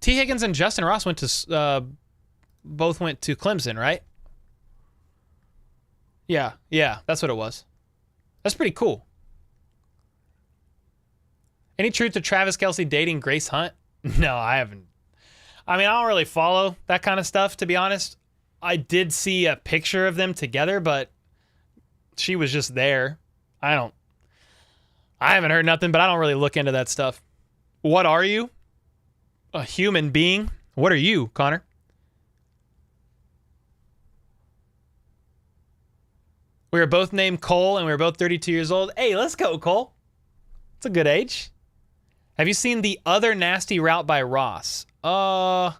T. Higgins and Justin Ross both went to Clemson, right? Yeah, that's what it was. That's pretty cool. Any truth to Travis Kelce dating Grace Hunt? No, I haven't. I mean, I don't really follow that kind of stuff, to be honest. I did see a picture of them together, but she was just there. I haven't heard nothing, but I don't really look into that stuff. What are you? A human being? What are you, Connor? We were both named Cole, and we were both 32 years old. Hey, let's go, Cole. It's a good age. Have you seen the other nasty route by Ross? Was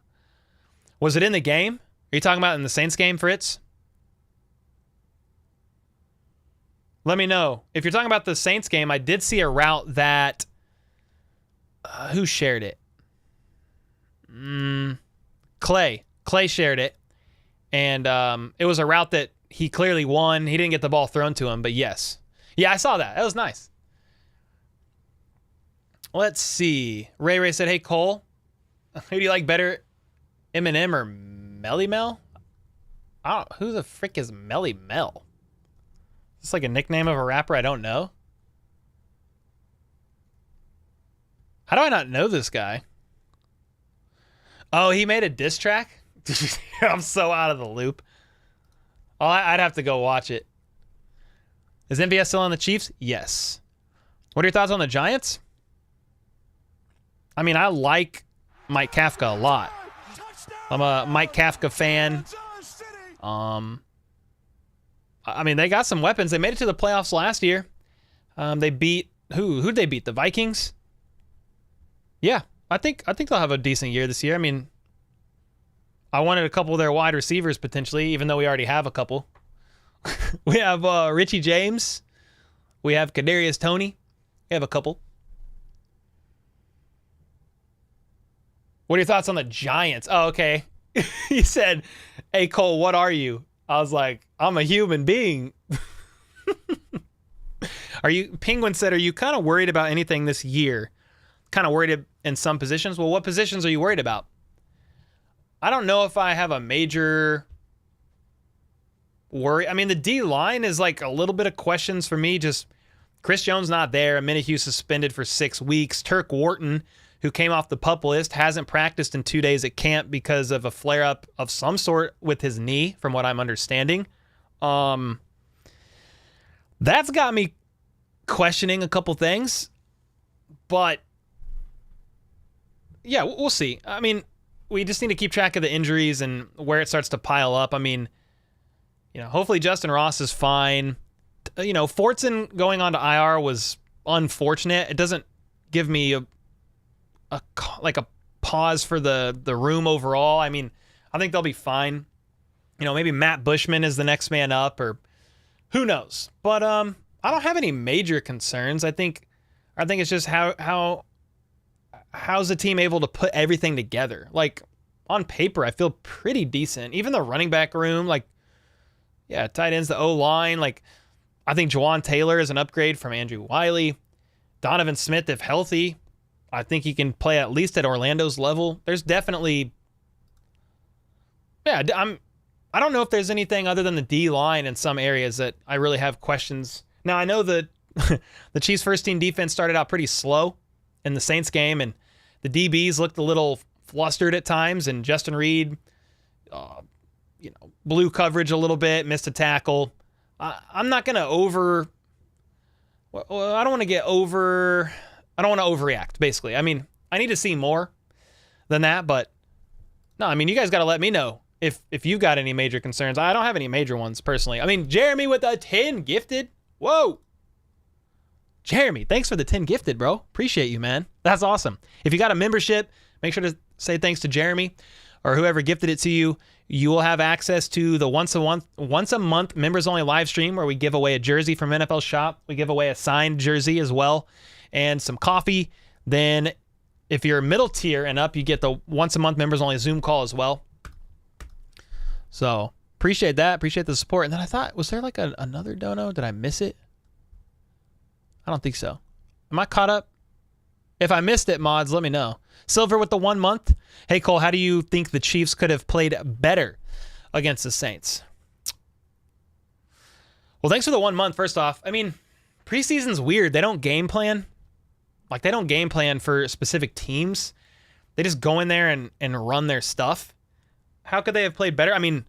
it in the game? Are you talking about in the Saints game, Fritz? Let me know. If you're talking about the Saints game, I did see a route that... who shared it? Clay. Clay shared it. And it was a route that he clearly won. He didn't get the ball thrown to him, but yes. Yeah, I saw that. That was nice. Let's see. Ray said, hey, Cole, who do you like better, Eminem or Melly Mel? Who the frick is Melly Mel? Is this like a nickname of a rapper I don't know? How do I not know this guy? Oh, he made a diss track? I'm so out of the loop. Oh, I'd have to go watch it. Is MVS still on the Chiefs? Yes. What are your thoughts on the Giants? I mean, I like Mike Kafka a lot. I'm a Mike Kafka fan. I mean, they got some weapons. They made it to the playoffs last year. They beat who'd they beat? The Vikings? Yeah, I think they'll have a decent year this year. I mean, I wanted a couple of their wide receivers potentially, even though we already have a couple. We have Richie James. We have Kadarius Toney. We have a couple. What are your thoughts on the Giants? Oh, okay. He said, "Hey, Cole, what are you?" I was like, "I'm a human being." Penguin said, "Are you kind of worried about anything this year?" Kind of worried in some positions. Well, what positions are you worried about? I don't know if I have a major worry. I mean, the D line is like a little bit of questions for me. Just Chris Jones not there. Mathieu suspended for 6 weeks. Turk Wharton, who came off the PUP list, hasn't practiced in 2 days at camp because of a flare-up of some sort with his knee, from what I'm understanding. That's got me questioning a couple things. But, yeah, we'll see. I mean, we just need to keep track of the injuries and where it starts to pile up. I mean, hopefully Justin Ross is fine. Fortson going on to IR was unfortunate. It doesn't give me a pause for the room overall. I mean, I think they'll be fine. Maybe Matt Bushman is the next man up, or who knows. But I don't have any major concerns. I think it's just how's the team able to put everything together? Like, on paper, I feel pretty decent. Even the running back room, tight ends, the O-line. I think Juwan Taylor is an upgrade from Andrew Wiley. Donovan Smith, if healthy, I think he can play at least at Orlando's level. There's definitely, I don't know if there's anything other than the D-line in some areas that I really have questions. Now, I know that the Chiefs' first-team defense started out pretty slow in the Saints game, and the DBs looked a little flustered at times, and Justin Reed, blew coverage a little bit, missed a tackle. I'm not going to I don't want to overreact, basically. I mean, I need to see more than that, but no, I mean, you guys got to let me know if you got any major concerns. I don't have any major ones, personally. I mean, Jeremy with a 10 gifted. Whoa. Jeremy, thanks for the 10 gifted, bro. Appreciate you, man. That's awesome. If you got a membership, make sure to say thanks to Jeremy or whoever gifted it to you. You will have access to the once a month members only live stream where we give away a jersey from NFL Shop. We give away a signed jersey as well and some coffee. Then if you're middle tier and up, you get the once a month members only Zoom call as well. So appreciate that. Appreciate the support. And then I thought, was there another dono? Did I miss it? I don't think so. Am I caught up? If I missed it, mods, let me know. Silver with the 1 month. Hey, Cole, how do you think the Chiefs could have played better against the Saints? Well, thanks for the 1 month, first off. I mean, preseason's weird. They don't game plan. They don't game plan for specific teams. They just go in there and run their stuff. How could they have played better? I mean,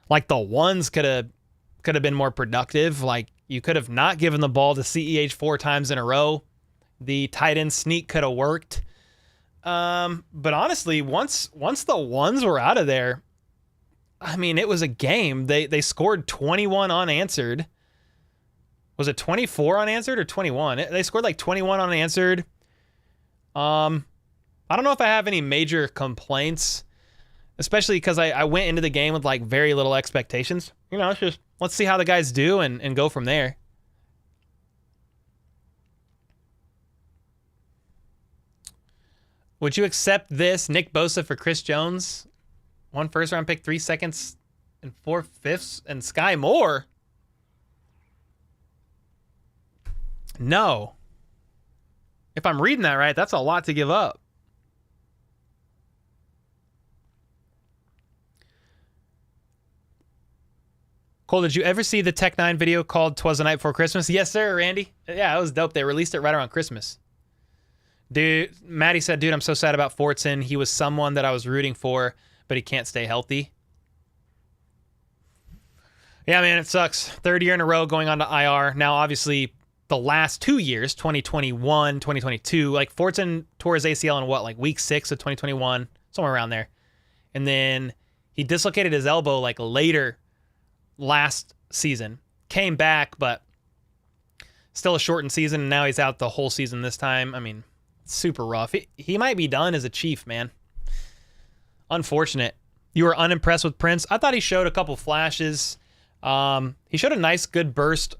the ones could have been more productive. You could have not given the ball to CEH 4 times in a row. The tight end sneak could have worked. But honestly, once the ones were out of there, I mean, it was a game. They scored 21 unanswered. Was it 24 unanswered or 21? They scored 21 unanswered. I don't know if I have any major complaints, especially because I went into the game with very little expectations. It's just, let's see how the guys do and go from there. Would you accept this, Nick Bosa for Chris Jones? 1 first-round pick, 3 seconds, and 4 fifths, and Sky Moore? No. If I'm reading that right, that's a lot to give up. Cole, did you ever see the Tech 9 video called "'Twas the Night Before Christmas"? Yes, sir, Randy. Yeah, it was dope. They released it right around Christmas. Dude, Maddie said, dude, I'm so sad about Fortson. He was someone that I was rooting for, but he can't stay healthy. Yeah, man, it sucks. Third year in a row going on to IR. Now, obviously, the last 2 years, 2021, 2022, like Fortson tore his ACL in what, like week 6 of 2021, somewhere around there. And then he dislocated his elbow like later last season. Came back, but still a shortened season, and now he's out the whole season this time. I mean, super rough. He might be done as a Chief, man. Unfortunate. You were unimpressed with Prince? I thought he showed a couple flashes. He showed a nice, good burst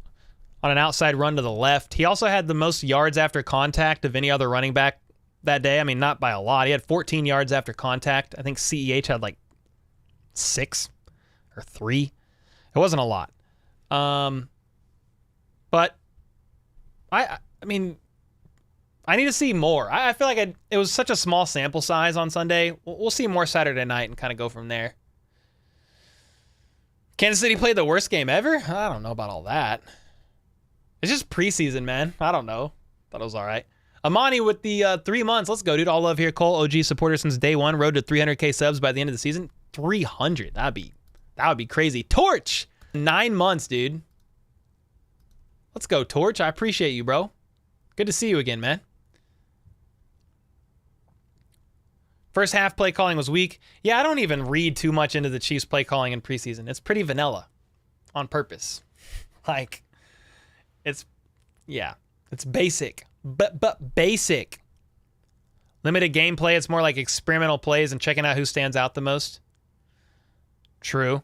on an outside run to the left. He also had the most yards after contact of any other running back that day. I mean, not by a lot. He had 14 yards after contact. I think CEH had like 6 or 3. It wasn't a lot. But I mean, I need to see more. I feel like it was such a small sample size on Sunday. We'll see more Saturday night and kind of go from there. Kansas City played the worst game ever? I don't know about all that. It's just preseason, man. I don't know. Thought it was all right. Amani with the 3 months. Let's go, dude. All love here. Cole, OG supporter since day one. Road to 300K subs by the end of the season. 300. That would be crazy. Torch. 9 months, dude. Let's go, Torch. I appreciate you, bro. Good to see you again, man. First half play calling was weak. Yeah, I don't even read too much into the Chiefs play calling in preseason. It's pretty vanilla on purpose. Like, it's basic. But basic. Limited gameplay. It's more like experimental plays and checking out who stands out the most. True.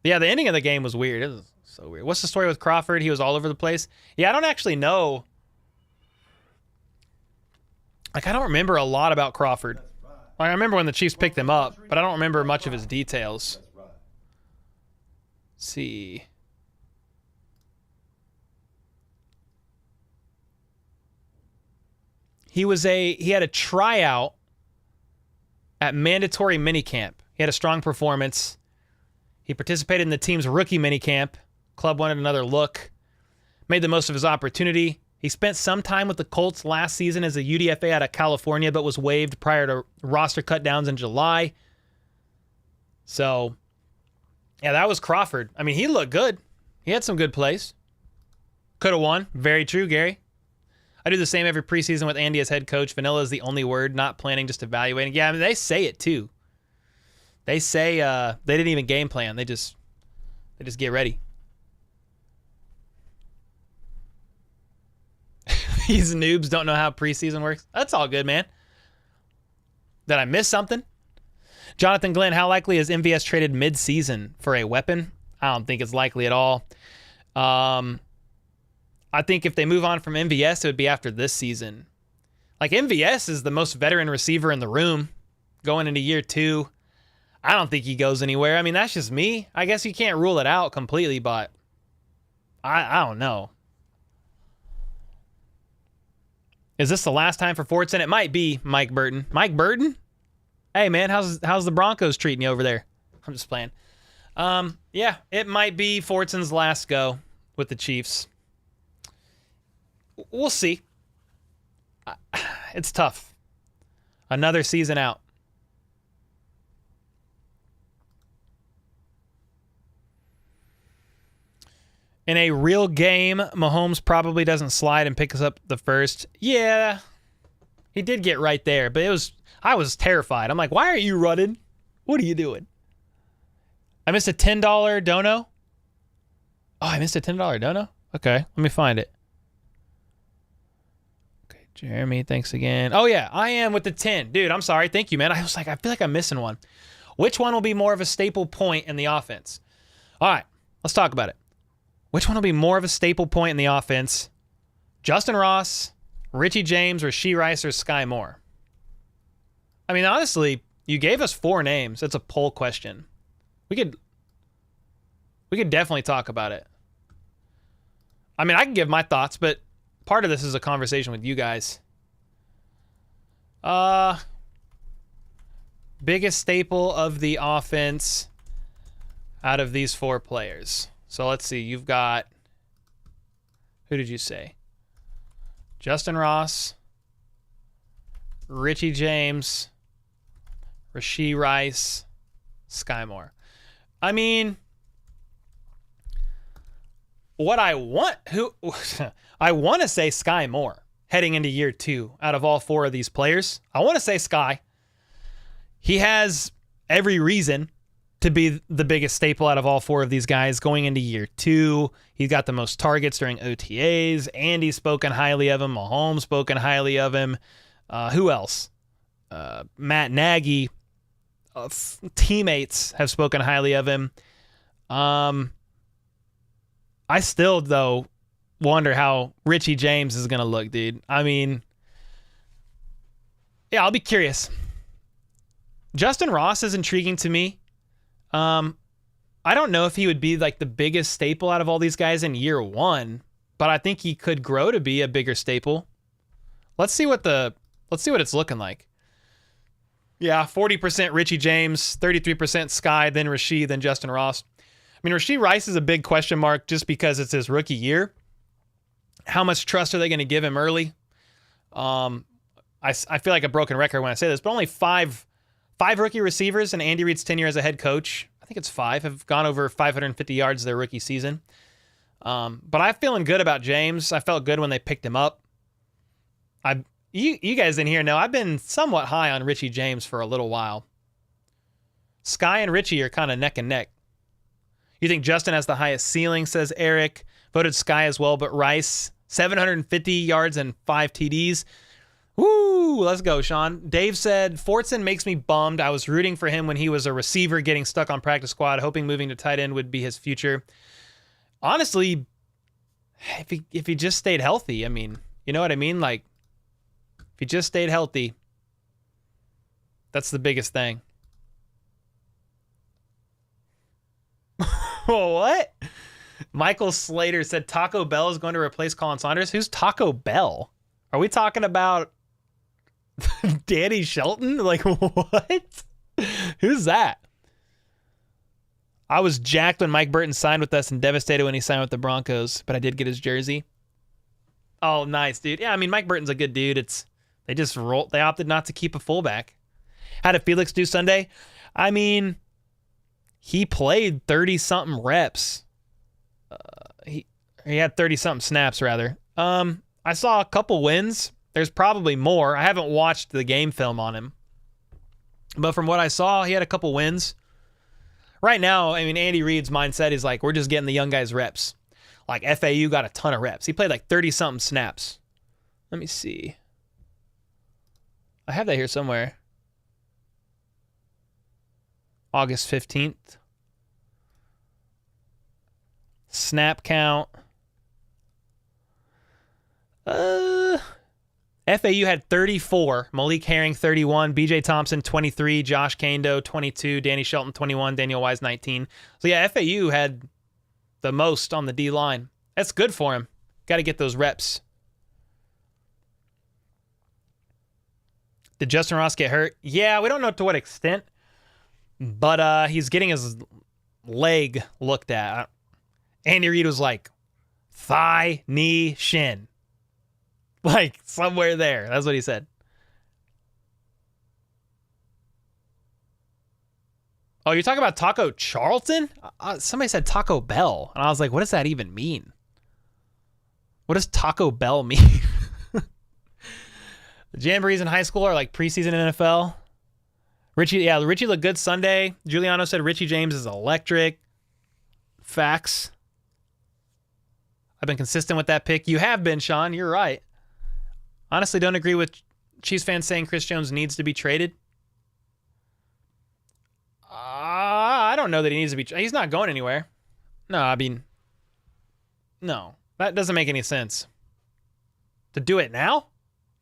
Yeah, the ending of the game was weird. It was so weird. What's the story with Crawford? He was all over the place. Yeah, I don't actually know. Like, I don't remember a lot about Crawford. Like, I remember when the Chiefs picked him up, but I don't remember much of his details. Let's see. He had a tryout at mandatory minicamp. He had a strong performance. He participated in the team's rookie minicamp. Club wanted another look. Made the most of his opportunity. He spent some time with the Colts last season as a UDFA out of California, but was waived prior to roster cutdowns in July. So, yeah, that was Crawford. I mean, he looked good. He had some good plays. Could have won. Very true, Gary. I do the same every preseason with Andy as head coach. Vanilla is the only word, not planning, just evaluating. Yeah, I mean, they say it too. They say they didn't even game plan. They just get ready. These noobs don't know how preseason works. That's all good, man. Did I miss something? Jonathan Glenn, how likely is MVS traded mid-season for a weapon? I don't think it's likely at all. I think if they move on from MVS, it would be after this season. Like, MVS is the most veteran receiver in the room going into year 2. I don't think he goes anywhere. I mean, that's just me. I guess you can't rule it out completely, but I don't know. Is this the last time for Fortson? It might be, Mike Burton. Mike Burton? Hey, man, how's the Broncos treating you over there? I'm just playing. Yeah, it might be Fortson's last go with the Chiefs. We'll see. It's tough. Another season out. In a real game, Mahomes probably doesn't slide and pick us up the first. Yeah, he did get right there, but I was terrified. I'm like, why are you running? What are you doing? I missed a $10 dono. Oh, I missed a $10 dono? Okay, let me find it. Okay, Jeremy, thanks again. Oh, yeah, I am with the 10. Dude, I'm sorry. Thank you, man. I feel like I'm missing one. Which one will be more of a staple point in the offense? All right, let's talk about it. Which one will be more of a staple point in the offense? Justin Ross, Richie James, Rashee Rice, or Sky Moore? I mean, honestly, you gave us 4 names. It's a poll question. We could definitely talk about it. I mean, I can give my thoughts, but part of this is a conversation with you guys. Biggest staple of the offense out of these 4 players. So let's see. You've got, who did you say? Justin Ross, Richie James, Rashee Rice, Sky Moore. I mean, what I want to say Sky Moore heading into year 2 out of all 4 of these players. I want to say Sky. He has every reason to be the biggest staple out of all 4 of these guys going into year 2. He's got the most targets during OTAs. Andy's spoken highly of him. Mahomes spoken highly of him. Who else? Matt Nagy. Teammates have spoken highly of him. I still, though, wonder how Richie James is going to look, dude. I mean, yeah, I'll be curious. Justin Ross is intriguing to me. I don't know if he would be like the biggest staple out of all these guys in year 1, but I think he could grow to be a bigger staple. Let's see what it's looking like. Yeah, 40% Richie James, 33% Sky, then Rashee, then Justin Ross. I mean, Rashee Rice is a big question mark just because it's his rookie year. How much trust are they going to give him early? I feel like a broken record when I say this, but only five rookie receivers in Andy Reid's tenure as a head coach, I think it's 5, have gone over 550 yards their rookie season. But I'm feeling good about James. I felt good when they picked him up. You guys in here know I've been somewhat high on Richie James for a little while. Sky and Richie are kind of neck and neck. You think Justin has the highest ceiling, says Eric. Voted Sky as well, but Rice, 750 yards and 5 TDs. Woo, let's go, Sean. Dave said, Fortson makes me bummed. I was rooting for him when he was a receiver getting stuck on practice squad, hoping moving to tight end would be his future. Honestly, if he just stayed healthy, I mean, you know what I mean? Like, if he just stayed healthy, that's the biggest thing. What? Michael Slater said Taco Bell is going to replace Colin Saunders. Who's Taco Bell? Are we talking about Danny Shelton? Like, what? Who's that? I was jacked when Mike Burton signed with us and devastated when he signed with the Broncos, but I did get his jersey. Oh, nice, dude. Yeah, I mean, Mike Burton's a good dude. They opted not to keep a fullback. How did Felix do Sunday? I mean, he played 30-something reps. He had 30-something snaps, rather. I saw a couple wins. There's probably more. I haven't watched the game film on him. But from what I saw, he had a couple wins. Right now, I mean, Andy Reid's mindset is like, we're just getting the young guys reps. Like, FAU got a ton of reps. He played like 30-something snaps. Let me see. I have that here somewhere. August 15th. Snap count. FAU had 34. Malik Herring, 31. BJ Thompson, 23. Josh Kando, 22. Danny Shelton, 21. Daniel Wise, 19. So, yeah, FAU had the most on the D-line. That's good for him. Got to get those reps. Did Justin Ross get hurt? Yeah, we don't know to what extent. But he's getting his leg looked at. Andy Reid was like, thigh, knee, shin. Like, somewhere there. That's what he said. Oh, you're talking about Taco Charlton? Somebody said Taco Bell. And I was like, what does that even mean? What does Taco Bell mean? The Jamborees in high school are like preseason NFL. Richie looked good Sunday. Giuliano said Richie James is electric. Facts. I've been consistent with that pick. You have been, Sean. You're right. Honestly, don't agree with Chiefs fans saying Chris Jones needs to be traded. I don't know that he needs to be. He's not going anywhere. No, I mean, no. That doesn't make any sense. To do it now?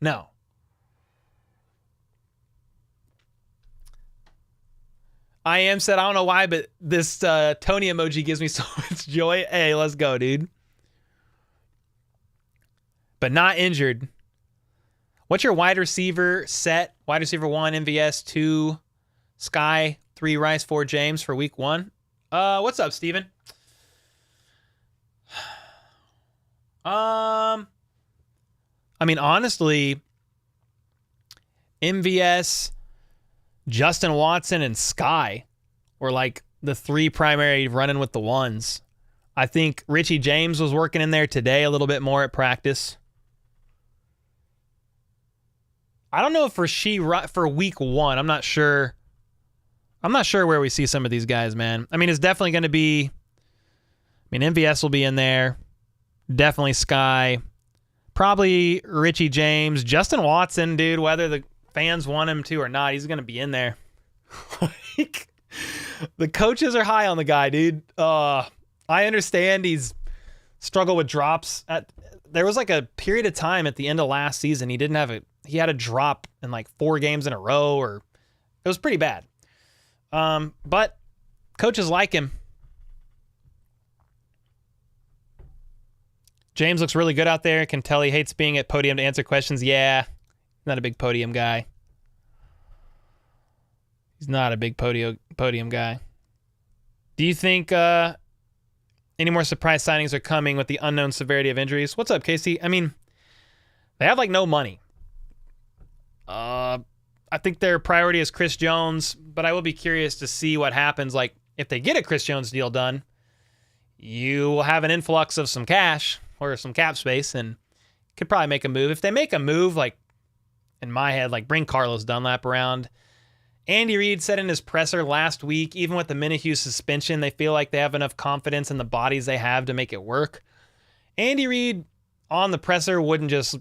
No. I am said, I don't know why, but this Tony emoji gives me so much joy. Hey, let's go, dude. But not injured. What's your wide receiver set? Wide receiver 1, MVS, 2, Sky, 3, Rice, 4, James for week 1. What's up, Steven? I mean, honestly, MVS, Justin Watson, and Sky were like the three primary running with the ones. I think Richie James was working in there today a little bit more at practice. I don't know if for week 1. I'm not sure. I'm not sure where we see some of these guys, man. I mean, it's definitely going to be. I mean, MVS will be in there. Definitely Sky. Probably Richie James. Justin Watson, dude, whether the fans want him to or not, he's going to be in there. Like, the coaches are high on the guy, dude. I understand he's struggled with drops. There was like a period of time at the end of last season he had a drop in like 4 games in a row, or it was pretty bad. But coaches like him. James looks really good out there. Can tell he hates being at podium to answer questions. Yeah, not a big podium guy. He's not a big podium guy. Do you think any more surprise signings are coming with the unknown severity of injuries? What's up, Casey? I mean, they have like no money. I think their priority is Chris Jones, but I will be curious to see what happens. Like, if they get a Chris Jones deal done, you will have an influx of some cash or some cap space and could probably make a move. If they make a move, like in my head, like bring Carlos Dunlap around. Andy Reid said in his presser last week, even with the Mathieu suspension, they feel like they have enough confidence in the bodies they have to make it work. Andy Reid on the presser wouldn't just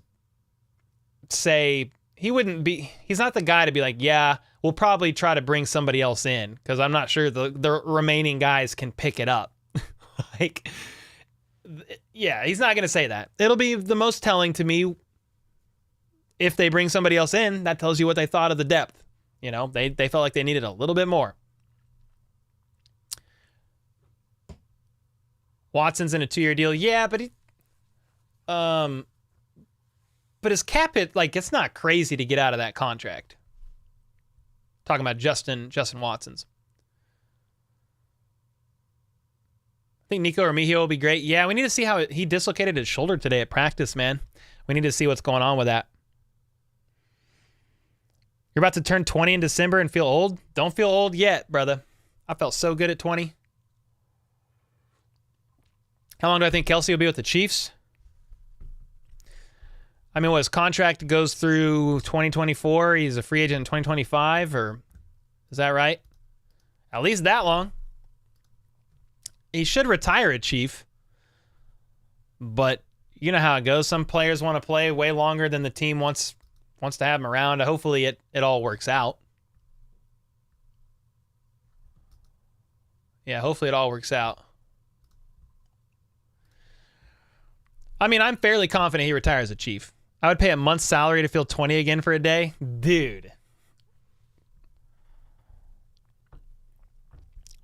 say, he's not the guy to be like, yeah, we'll probably try to bring somebody else in because I'm not sure the remaining guys can pick it up. Like, yeah, he's not going to say that. It'll be the most telling to me if they bring somebody else in. That tells you what they thought of the depth. You know, they felt like they needed a little bit more. Watson's in a 2-year deal. Yeah, but his cap hit, like, it's not crazy to get out of that contract. Talking about Justin Watson's. I think Nico Remigio will be great. Yeah, we need to see how he dislocated his shoulder today at practice, man. We need to see what's going on with that. You're about to turn 20 in December and feel old? Don't feel old yet, brother. I felt so good at 20. How long do I think Kelsey will be with the Chiefs? I mean, his contract goes through 2024. He's a free agent in 2025, or is that right? At least that long. He should retire a Chief, but you know how it goes. Some players want to play way longer than the team wants to have him around. Hopefully it all works out. Yeah, hopefully it all works out. I mean, I'm fairly confident he retires a Chief. I would pay a month's salary to feel 20 again for a day. Dude.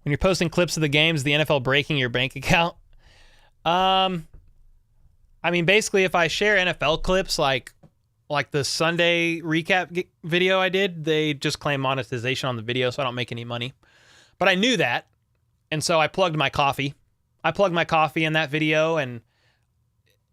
When you're posting clips of the games, the NFL breaking your bank account? I mean, basically, if I share NFL clips, like the Sunday recap video I did, they just claim monetization on the video, so I don't make any money. But I knew that, and so I plugged my coffee. I plugged my coffee in that video, and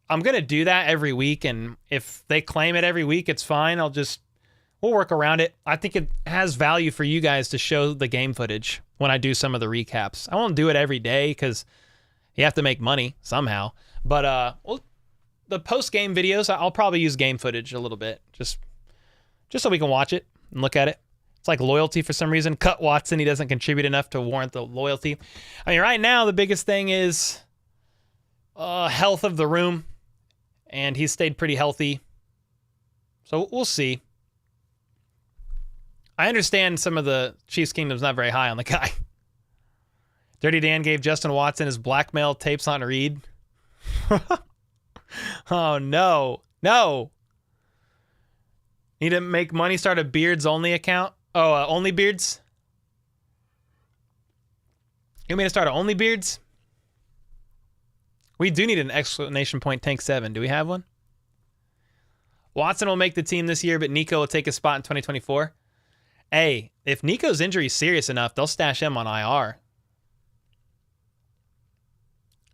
I'm going to do that every week, and if they claim it every week, it's fine. We'll work around it. I think it has value for you guys to show the game footage when I do some of the recaps. I won't do it every day because you have to make money somehow. But the post-game videos, I'll probably use game footage a little bit, just so we can watch it and look at it. It's like loyalty for some reason. Cut Watson. He doesn't contribute enough to warrant the loyalty. I mean, right now, the biggest thing is health of the room, and he's stayed pretty healthy. So we'll see. I understand some of the Chiefs Kingdom's not very high on the guy. Dirty Dan gave Justin Watson his blackmail tapes on Reed. Oh, no. No. Need to make money, start a Beards only account? Oh, only Beards? You want me to start an only Beards? We do need an exclamation point tank 7. Do we have one? Watson will make the team this year, but Nico will take a spot in 2024. Hey, if Nico's injury is serious enough, they'll stash him on IR.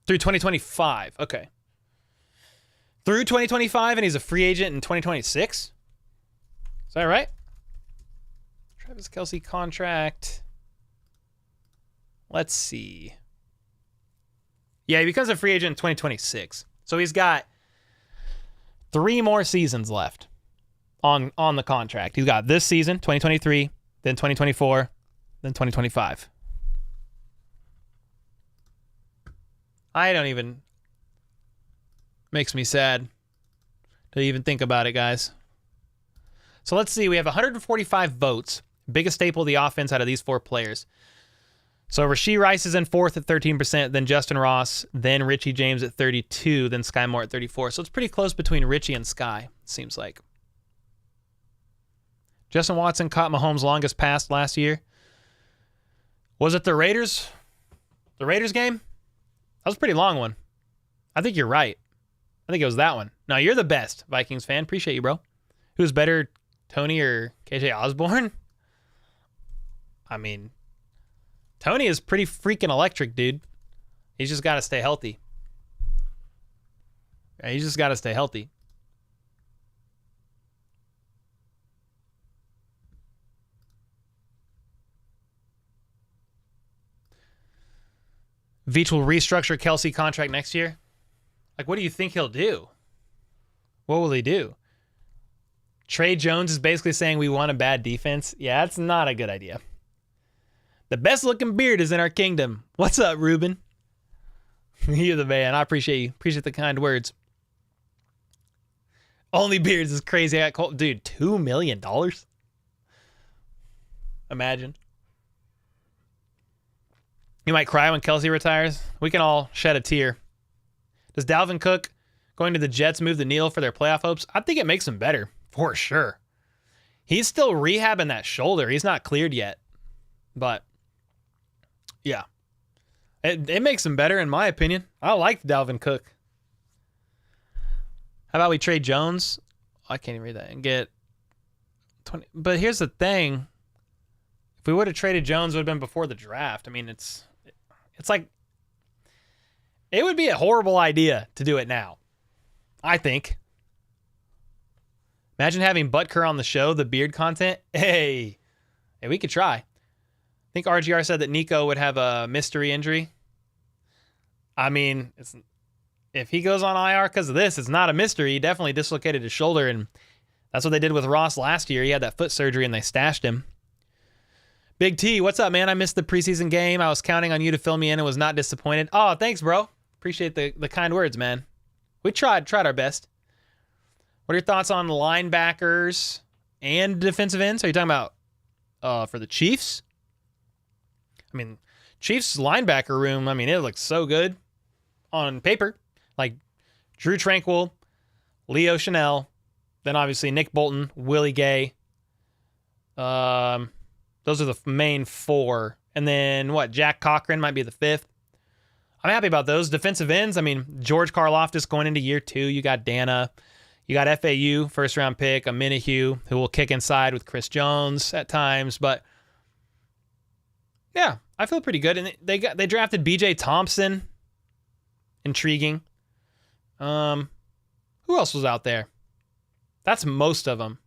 Through 2025. Okay. Through 2025, and he's a free agent in 2026? Is that right? Travis Kelsey contract. Let's see. Yeah, he becomes a free agent in 2026. So he's got 3 more seasons left on the contract. He's got this season, 2023, then 2024, then 2025. I don't even... Makes me sad to even think about it, guys. So let's see. We have 145 votes. Biggest staple of the offense out of these 4 players. So Rashee Rice is in 4th at 13%, then Justin Ross, then Richie James at 32%, then Sky Moore at 34%. So it's pretty close between Richie and Sky, it seems like. Justin Watson caught Mahomes' longest pass last year. Was it the Raiders? The Raiders game? That was a pretty long one. I think you're right. I think it was that one. No, you're the best Vikings fan. Appreciate you, bro. Who's better, Tony or KJ Osborne? I mean, Tony is pretty freaking electric, dude. He's just got to stay healthy. Yeah, he's just got to stay healthy. Veach will restructure Kelsey contract next year. Like, what do you think he'll do? What will he do? Trey Jones is basically saying we want a bad defense. Yeah, that's not a good idea. The best looking beard is in our kingdom. What's up, Ruben? You're the man. I appreciate you. Appreciate the kind words. Only beards is crazy. I got called, dude, $2 million? Imagine. You might cry when Kelsey retires. We can all shed a tear. Does Dalvin Cook going to the Jets move the needle for their playoff hopes? I think it makes them better, for sure. He's still rehabbing that shoulder. He's not cleared yet. But, yeah. It makes him better, in my opinion. I like Dalvin Cook. How about we trade Jones? Oh, I can't even read that. And get 20. But here's the thing. If we would have traded Jones, it would have been before the draft. I mean, it's like, it would be a horrible idea to do it now, I think. Imagine having Butker on the show, the beard content. Hey, we could try. I think RGR said that Nico would have a mystery injury. I mean, if he goes on IR because of this, it's not a mystery. He definitely dislocated his shoulder, and that's what they did with Ross last year. He had that foot surgery, and they stashed him. Big T, what's up, man? I missed the preseason game. I was counting on you to fill me in and was not disappointed. Oh, thanks, bro. Appreciate the kind words, man. We tried our best. What are your thoughts on linebackers and defensive ends? Are you talking about for the Chiefs? I mean, Chiefs linebacker room, I mean, it looks so good on paper. Like Drew Tranquil, Leo Chanel, then obviously Nick Bolton, Willie Gay. Those are the main 4. And then Jack Cochran might be the 5th. I'm happy about those. Defensive ends, I mean, George Karlaftis going into year 2. You got Dana. You got FAU, first-round pick, a Minihue, who will kick inside with Chris Jones at times. But, yeah, I feel pretty good. And they drafted B.J. Thompson. Intriguing. Who else was out there? That's most of them.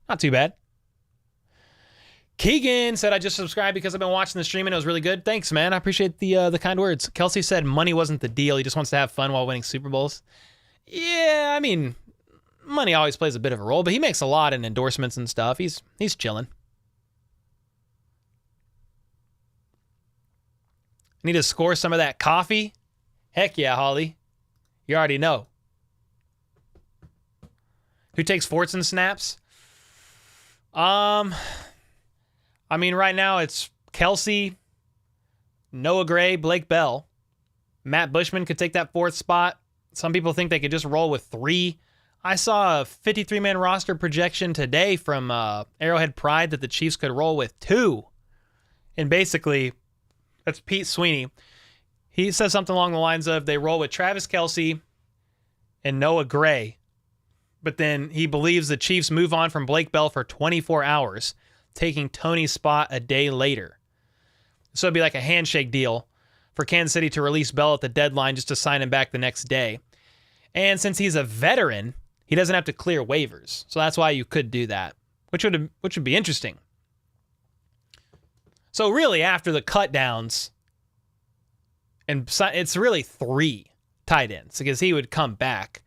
Not too bad. Keegan said, I just subscribed because I've been watching the stream and it was really good. Thanks, man. I appreciate the kind words. Kelsey said money wasn't the deal. He just wants to have fun while winning Super Bowls. Yeah, I mean, money always plays a bit of a role, but he makes a lot in endorsements and stuff. He's chilling. Need to score some of that coffee? Heck yeah, Holly. You already know. Who takes Fortson snaps? I mean, right now it's Kelsey, Noah Gray, Blake Bell. Matt Bushman could take that 4th spot. Some people think they could just roll with 3. I saw a 53-man roster projection today from Arrowhead Pride that the Chiefs could roll with 2. And basically, that's Pete Sweeney. He says something along the lines of they roll with Travis Kelsey and Noah Gray. But then he believes the Chiefs move on from Blake Bell for 24 hours, taking Tony's spot a day later. So it'd be like a handshake deal for Kansas City to release Bell at the deadline just to sign him back the next day. And since he's a veteran, he doesn't have to clear waivers. So that's why you could do that, which would be interesting. So really, after the cut downs, and it's really 3 tight ends because he would come back.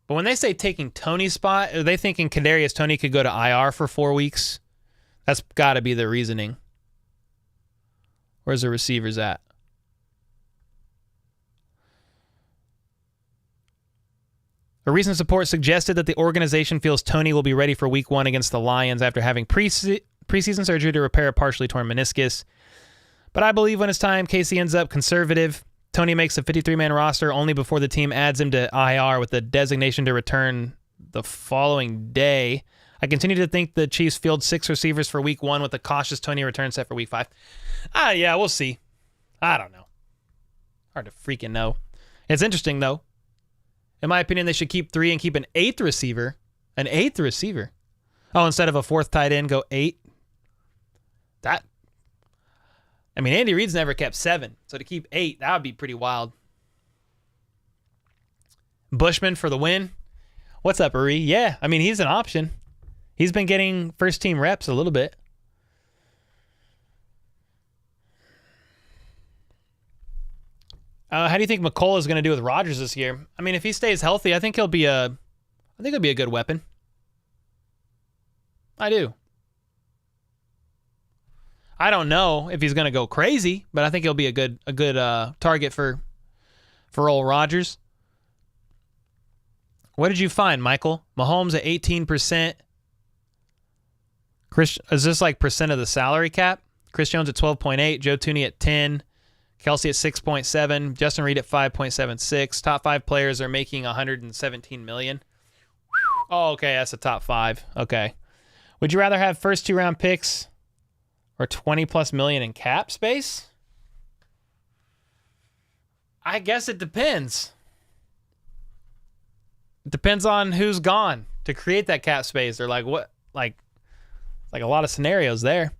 But when they say taking Tony's spot, are they thinking Kadarius Toney could go to IR for 4 weeks? That's got to be the reasoning. Where's the receivers at? A recent report suggested that the organization feels Toney will be ready for Week 1 against the Lions after having preseason surgery to repair a partially torn meniscus. But I believe when it's time, Casey ends up conservative. Toney makes a 53-man roster only before the team adds him to IR with the designation to return the following day. I continue to think the Chiefs field 6 receivers for Week 1 with a cautious Toney return set for Week 5. Yeah, we'll see. I don't know. Hard to freaking know. It's interesting, though. In my opinion, they should keep 3 and keep an 8th receiver. An 8th receiver. Oh, instead of a 4th tight end, go 8. Andy Reid's never kept 7. So to keep 8, that would be pretty wild. Bushman for the win. What's up, Ari? Yeah, he's an option. He's been getting first-team reps a little bit. How do you think McColl is going to do with Rodgers this year? If he stays healthy, I think he'll be a good weapon. I do. I don't know if he's going to go crazy, but I think he'll be a good target for old Rodgers. What did you find, Michael? Mahomes at 18%. Is this like percent of the salary cap? Chris Jones at 12.8, Joe Tooney at 10, Kelsey at 6.7, Justin Reed at 5.76. Top 5 players are making $117 million. Oh, okay, that's the top 5. Okay. Would you rather have first 2-round picks or 20+ million in cap space? I guess it depends. It depends on who's gone to create that cap space. Or like a lot of scenarios there.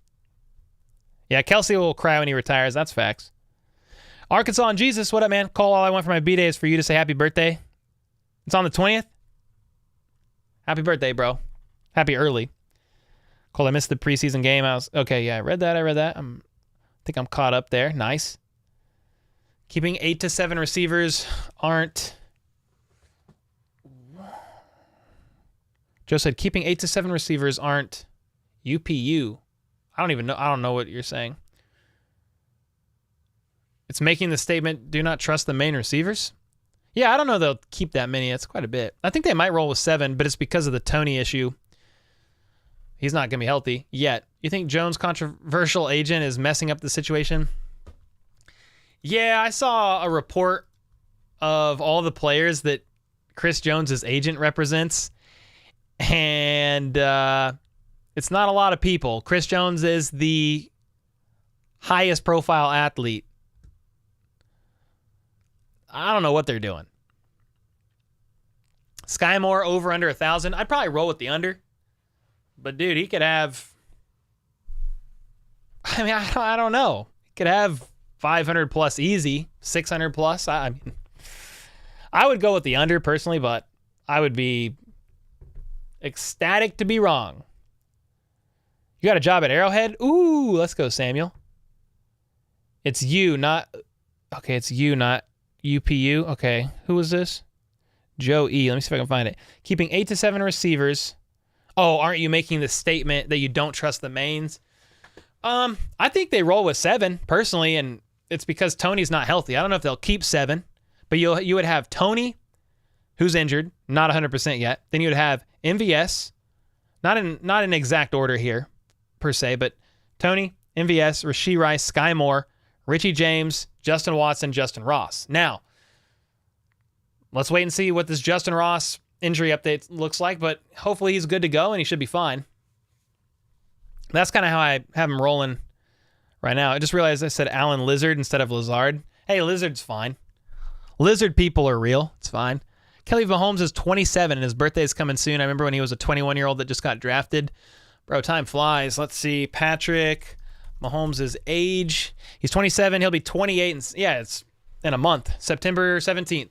Yeah, Kelsey will cry when he retires. That's facts. Arkansas and Jesus, what up, man? Cole, all I want for my B-Day is for you to say happy birthday. It's on the 20th. Happy birthday, bro. Happy early. Cole, I missed the preseason game. Okay, yeah, I read that. I think I'm caught up there. Nice. Keeping 8 to 7 receivers aren't... Joe said, keeping 8 to 7 receivers aren't UPU. I don't know what you're saying. It's making the statement, do not trust the main receivers? Yeah, I don't know they'll keep that many. It's quite a bit. I think they might roll with 7, but it's because of the Toney issue. He's not going to be healthy yet. You think Jones' controversial agent is messing up the situation? Yeah, I saw a report of all the players that Chris Jones' agent represents, and it's not a lot of people. Chris Jones is the highest profile athlete. I don't know what they're doing. Sky Moore over under 1,000. I'd probably roll with the under. But, dude, he could have... I don't know. He could have 500 plus easy, 600 plus. I would go with the under personally, but I would be ecstatic to be wrong. You got a job at Arrowhead? Ooh, let's go, Samuel. It's you, not... Okay, it's you, not UPU. Okay, who was this? Joe E. Let me see if I can find it. Keeping 8 to 7 receivers. Oh, aren't you making the statement that you don't trust the mains? I think they roll with 7, personally, and it's because Toney's not healthy. I don't know if they'll keep 7, but you would have Toney, who's injured, not 100% yet. Then you would have MVS, not in exact order here, per se, but Toney, MVS, Rashee Rice, Sky Moore, Richie James, Justin Watson, Justin Ross. Now, let's wait and see what this Justin Ross injury update looks like, but hopefully he's good to go and he should be fine. That's kind of how I have him rolling right now. I just realized I said Alan Lizard instead of Lazard. Hey, Lizard's fine. Lizard people are real. It's fine. Kelly Mahomes is 27 and his birthday is coming soon. I remember when he was a 21-year-old that just got drafted. Bro, time flies. Let's see. Patrick Mahomes' age. He's 27. He'll be 28. And yeah, it's in a month. September 17th.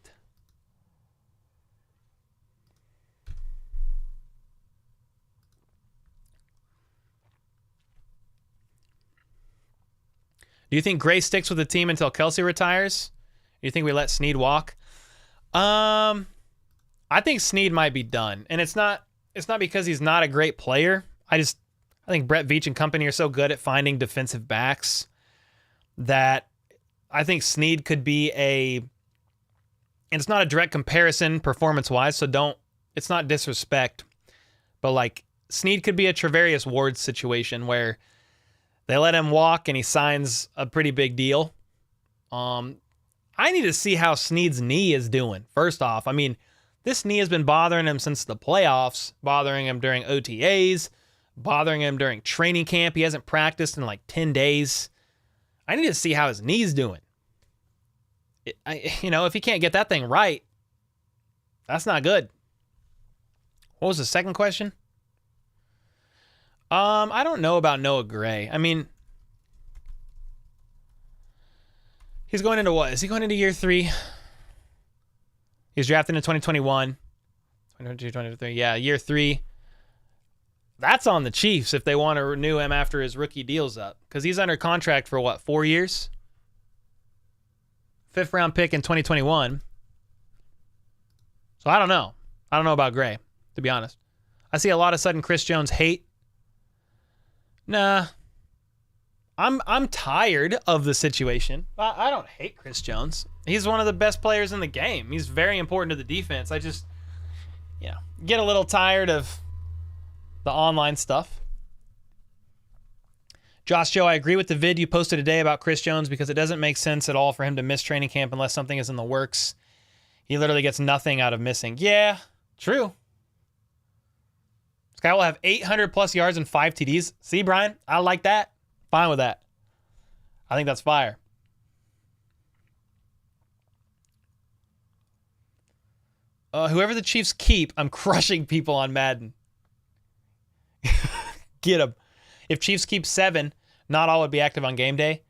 Do you think Gray sticks with the team until Kelsey retires? Do you think we let Snead walk? I think Snead might be done. And it's not because he's not a great player. I think Brett Veach and company are so good at finding defensive backs that I think Snead could be and it's not a direct comparison performance-wise, so it's not disrespect, but like Snead could be a Travarius Ward situation where they let him walk and he signs a pretty big deal. I need to see how Snead's knee is doing, first off. I mean, this knee has been bothering him since the playoffs, bothering him during OTAs, bothering him during training camp. He hasn't practiced in like 10 days. I need to see how his knee's doing. If he can't get that thing right, that's not good. What was the second question? I don't know about Noah Gray. I mean, he's going into what? Is he going into year 3? He's drafted in 2021. 2022, 2023. Yeah, year 3. That's on the Chiefs if they want to renew him after his rookie deal's up. Because he's under contract for what, 4 years? 5th round pick in 2021. So I don't know. I don't know about Gray, to be honest. I see a lot of sudden Chris Jones hate. Nah. I'm tired of the situation. I don't hate Chris Jones. He's one of the best players in the game. He's very important to the defense. I just, get a little tired of the online stuff. Josh Joe, I agree with the vid you posted today about Chris Jones because it doesn't make sense at all for him to miss training camp unless something is in the works. He literally gets nothing out of missing. Yeah, true. This guy will have 800 plus yards and 5 TDs. See, Brian, I like that. Fine with that. I think that's fire. Whoever the Chiefs keep, I'm crushing people on Madden. Get him. If Chiefs keep 7, not all would be active on game day.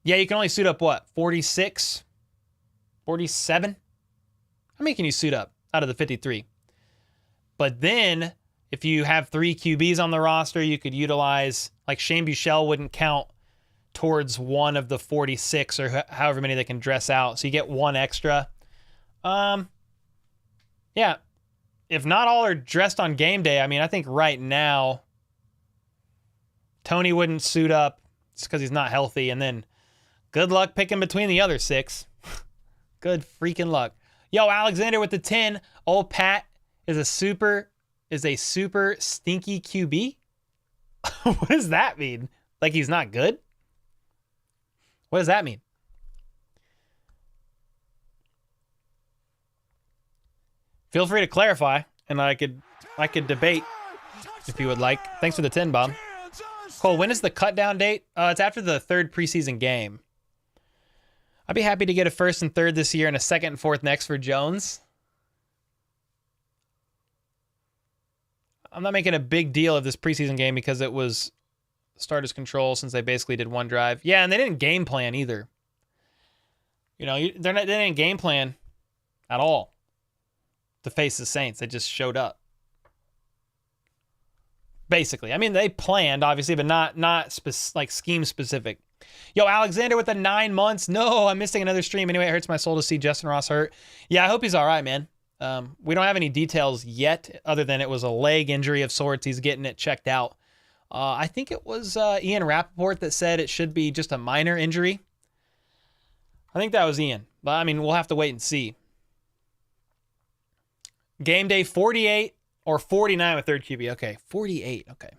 Yeah, you can only suit up, what, 46? 47? How many can you suit up out of the 53? But then, if you have 3 QBs on the roster, you could utilize, like Shane Buechele wouldn't count towards one of the 46 or however many they can dress out. So you get 1 extra. Yeah. If not all are dressed on game day, I mean, I think right now, Tony wouldn't suit up just because he's not healthy. And then good luck picking between the other 6. Good freaking luck. Yo, Alexander with the 10. Old Pat is a super stinky QB? What does that mean? Like he's not good? What does that mean? Feel free to clarify, and I could debate if you would like. Thanks for the 10, Bob. Cole, when is the cut down date? It's after the 3rd preseason game. I'd be happy to get a 1st and 3rd this year and a 2nd and 4th next for Jones. I'm not making a big deal of this preseason game because it was starters control since they basically did 1 drive. Yeah, and they didn't game plan either. They didn't game plan at all to face the Saints. They just showed up. Basically. I mean, they planned, obviously, but not scheme specific. Yo, Alexander with the 9 months. No, I'm missing another stream. Anyway, it hurts my soul to see Justin Ross hurt. Yeah, I hope he's all right, man. We don't have any details yet other than it was a leg injury of sorts. He's getting it checked out. I think it was Ian Rappaport that said it should be just a minor injury. I think that was Ian. But, I mean, we'll have to wait and see. Game day 48 or 49 with 3rd QB. Okay, 48. Okay.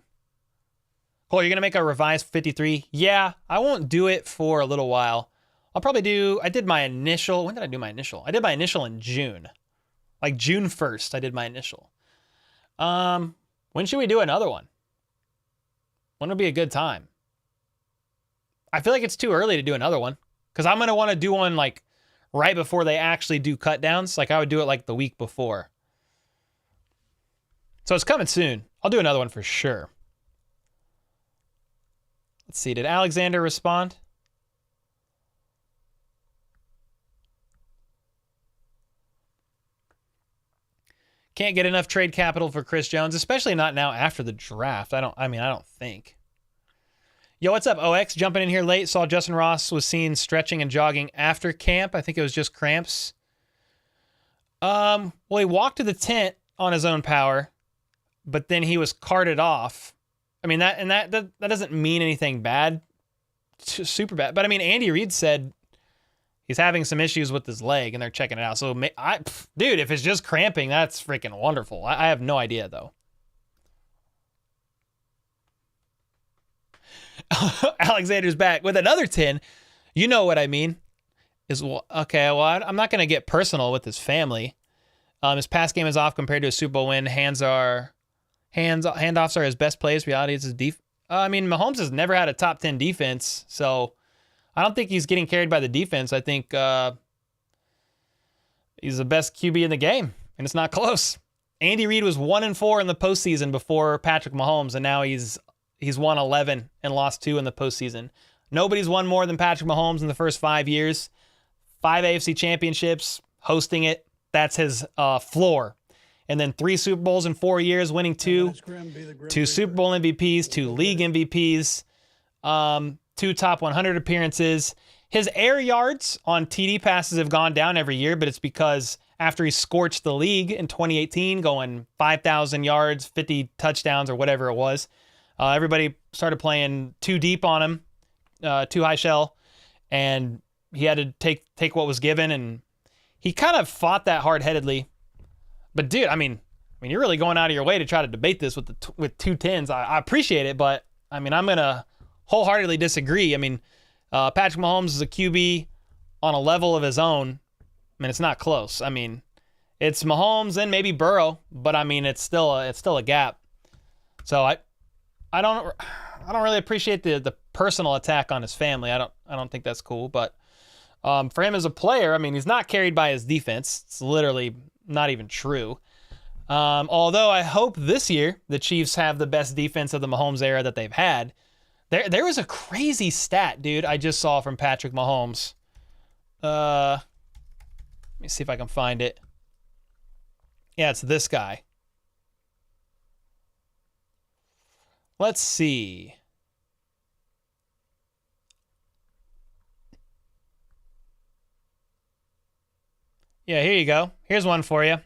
Cole, you're going to make a revised 53? Yeah, I won't do it for a little while. I'll probably I did my initial. When did I do my initial? I did my initial in June. Like June 1st, I did my initial. When should we do another one? When would be a good time? I feel like it's too early to do another one because I'm going to want to do one like right before they actually do cut downs. Like I would do it like the week before. So it's coming soon. I'll do another one for sure. Let's see. Did Alexander respond? Can't get enough trade capital for Chris Jones, especially not now after the draft. I don't think. Yo, what's up, OX? Jumping in here late. Saw Justin Ross was seen stretching and jogging after camp. I think it was just cramps. Well, he walked to the tent on his own power, but then he was carted off. I mean, that doesn't mean anything bad, super bad. But I mean, Andy Reid said he's having some issues with his leg, and they're checking it out. So, dude, if it's just cramping, that's freaking wonderful. I have no idea, though. Alexander's back with another 10. You know what I mean. Okay, well, I'm not going to get personal with his family. His pass game is off compared to a Super Bowl win. Handoffs are his best plays. Reality is his I mean, Mahomes has never had a top 10 defense, so I don't think he's getting carried by the defense. I think he's the best QB in the game, and it's not close. Andy Reid was 1-4 in the postseason before Patrick Mahomes, and now he's won 11 and lost 2 in the postseason. Nobody's won more than Patrick Mahomes in the first 5 years. 5 AFC championships, hosting it. That's his floor. And then 3 Super Bowls in 4 years, winning 2. 2 Super Bowl MVPs, 2 league MVPs, 2 top 100 appearances. His air yards on TD passes have gone down every year, but it's because after he scorched the league in 2018, going 5,000 yards, 50 touchdowns, or whatever it was, everybody started playing too deep on him, too high shell, and he had to take what was given, and he kind of fought that hard-headedly. But dude, I mean, you're really going out of your way to try to debate this with two 10s. I appreciate it, but I mean, I'm gonna wholeheartedly disagree. I mean, Patrick Mahomes is a QB on a level of his own. I mean, it's not close. I mean, it's Mahomes and maybe Burrow, but I mean, it's still a gap. So I don't really appreciate the personal attack on his family. I don't think that's cool. But for him as a player, I mean, he's not carried by his defense. It's literally not even true. Although I hope this year the Chiefs have the best defense of the Mahomes era that they've had. There was a crazy stat, dude, I just saw from Patrick Mahomes. Let me see if I can find it. Yeah, it's this guy. Let's see. Yeah, here you go. Here's one for you.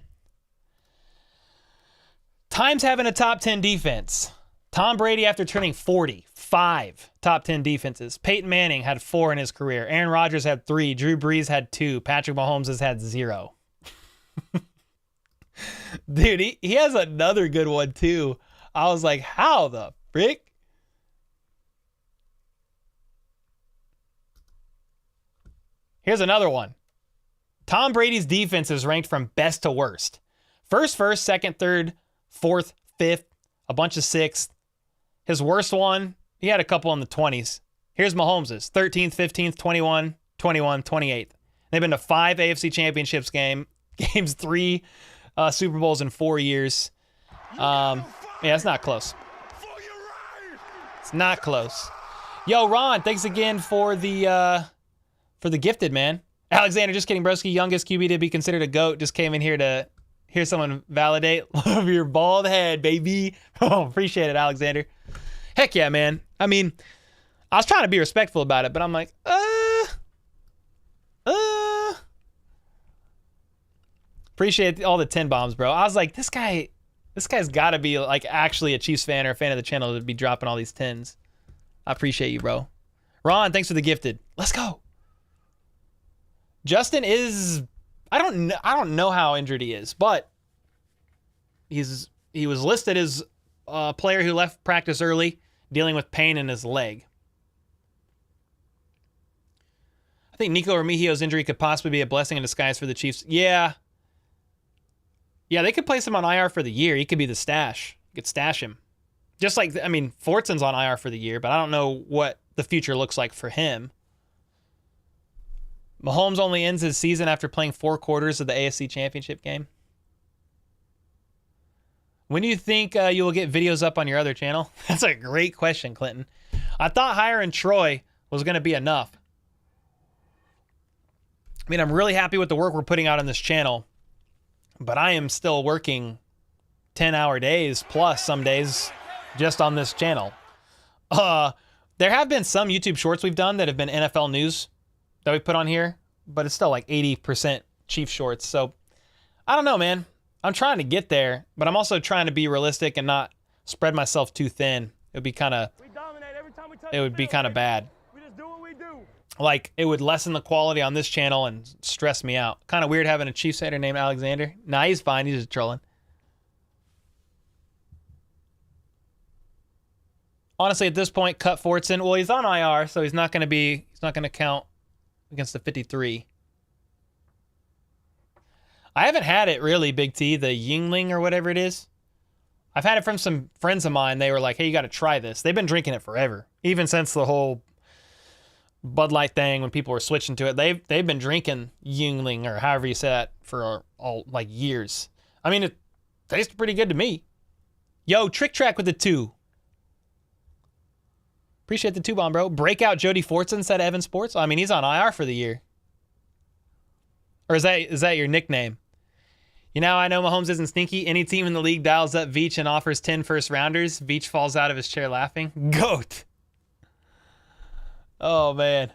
Times having a top 10 defense. Tom Brady, after turning 40, 5 top 10 defenses. Peyton Manning had 4 in his career. Aaron Rodgers had 3. Drew Brees had 2. Patrick Mahomes has had 0. Dude, he has another good one, too. I was like, how the frick? Here's another one. Tom Brady's defense is ranked from best to worst. First, second, third, fourth, fifth, a bunch of sixth. His worst one, he had a couple in the 20s. Here's Mahomes's. 13th, 15th, 21, 21, 28th. They've been to 5 AFC championships games, 3 Super Bowls in 4 years. Yeah, it's not close. It's not close. Yo, Ron, thanks again for the gifted, man. Alexander, just kidding, broski. Youngest QB to be considered a GOAT. Just came in here to hear someone validate. Love your bald head, baby. Oh, appreciate it, Alexander. Heck yeah, man. I mean, I was trying to be respectful about it, but I'm like, appreciate all the 10 bombs, bro. I was like, this guy's got to be like actually a Chiefs fan or a fan of the channel to be dropping all these 10s. I appreciate you, bro. Ron, thanks for the gifted. Let's go. Justin is, I don't know how injured he is, but he was listed as a player who left practice early, dealing with pain in his leg. I think Nico Remigio's injury could possibly be a blessing in disguise for the Chiefs. Yeah, they could place him on IR for the year. He could be the stash. You could stash him. Just like, I mean, Fortson's on IR for the year, but I don't know what the future looks like for him. Mahomes only ends his season after playing 4 quarters of the AFC Championship game. When do you think you will get videos up on your other channel? That's a great question, Clinton. I thought hiring Troy was going to be enough. I mean, I'm really happy with the work we're putting out on this channel, but I am still working 10-hour days plus some days just on this channel. There have been some YouTube shorts we've done that have been NFL news that we put on here, but it's still like 80% Chiefs shorts. So I don't know, man. I'm trying to get there, but I'm also trying to be realistic and not spread myself too thin. It would be kind of bad. We just do what we do. Like, it would lessen the quality on this channel and stress me out. Kind of weird having a Chiefs hater named Alexander. Nah, he's fine. He's just trolling. Honestly, at this point, cut Fortson. Well, he's on IR, so he's not going to count against the 53. I haven't had it really, Big T, the Yingling or whatever it is. I've had it from some friends of mine. They were like, hey, you got to try this. They've been drinking it forever. Even since the whole Bud Light thing, when people were switching to it, they've been drinking Yingling, or however you say that, for all like years. I mean, it tastes pretty good to me. Yo, Trick Track with the 2. Appreciate the 2-bomb, bro. Breakout Jody Fortson, said Evan Sports. I mean, he's on IR for the year. Or is that your nickname? You know, I know Mahomes isn't stinky. Any team in the league dials up Veach and offers 10 first-rounders. Veach falls out of his chair laughing. GOAT. Oh, man.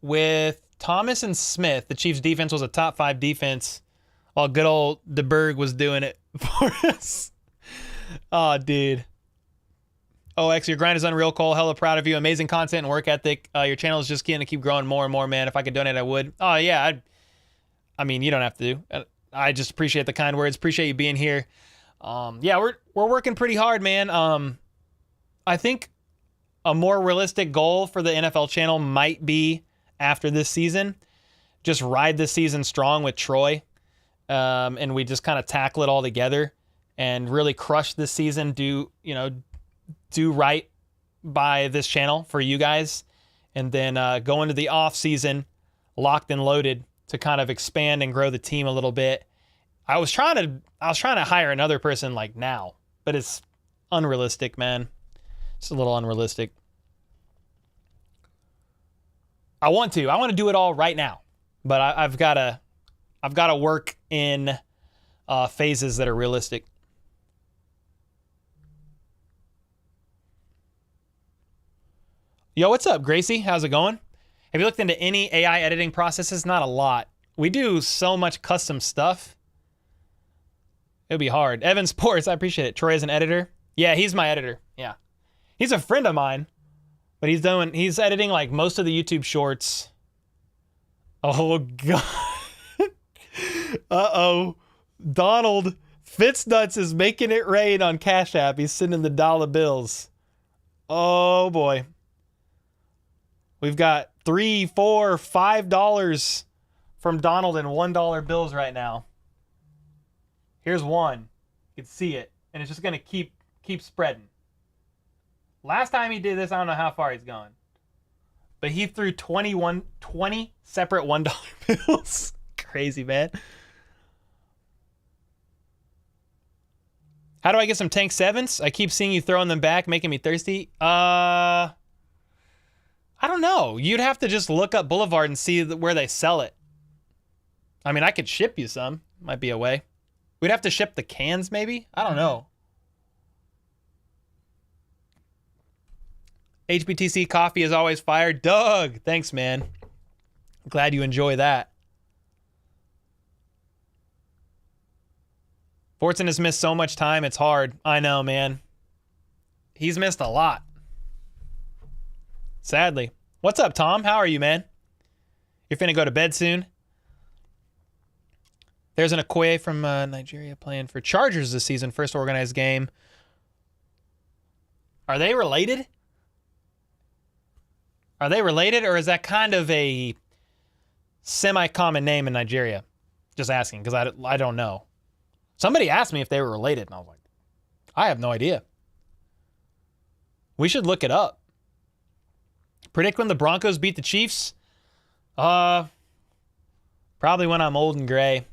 With Thomas and Smith, the Chiefs' defense was a top 5 defense, while good old DeBerg was doing it for us. Oh, dude. Oh, X, your grind is unreal, Cole. Hella proud of you. Amazing content and work ethic. Your channel is just going to keep growing more and more, man. If I could donate, I would. Oh, yeah. I mean, you don't have to. I just appreciate the kind words. Appreciate you being here. Yeah, we're working pretty hard, man. I think a more realistic goal for the NFL channel might be after this season, just ride this season strong with Troy, and we just kind of tackle it all together and really crush this season. Do right by this channel for you guys, and then go into the off season locked and loaded to kind of expand and grow the team a little bit. I was trying to hire another person like now, but it's unrealistic, man. It's a little unrealistic. I want to do it all right now, but I've got to work in phases that are realistic. Yo, what's up, Gracie? How's it going? Have you looked into any AI editing processes? Not a lot. We do so much custom stuff. It'll be hard. Evan Sports, I appreciate it. Troy is an editor. Yeah, he's my editor. Yeah. He's a friend of mine, but he's editing like most of the YouTube shorts. Oh, God. Uh-oh. Donald Fitznanuts is making it rain on Cash App. He's sending the dollar bills. Oh, boy. We've got $3, $4, $5 from Donald in $1 bills right now. Here's one. You can see it. And it's just going to keep spreading. Last time he did this, I don't know how far he's gone. But he threw 20 separate $1 bills. Crazy, man. How do I get some Tank 7s? I keep seeing you throwing them back, making me thirsty. I don't know. You'd have to just look up Boulevard and see where they sell it. I mean, I could ship you some. Might be a way. We'd have to ship the cans, maybe? I don't know. HBTC coffee is always fire. Doug, thanks, man. Glad you enjoy that. Fortson has missed so much time. It's hard. I know, man. He's missed a lot. Sadly. What's up, Tom? How are you, man? You're finna go to bed soon? There's an Okoye from Nigeria playing for Chargers this season. First organized game. Are they related? Are they related, or is that kind of a semi-common name in Nigeria? Just asking, because I don't know. Somebody asked me if they were related, and I was like, I have no idea. We should look it up. Predict when the Broncos beat the Chiefs? Probably when I'm old and gray.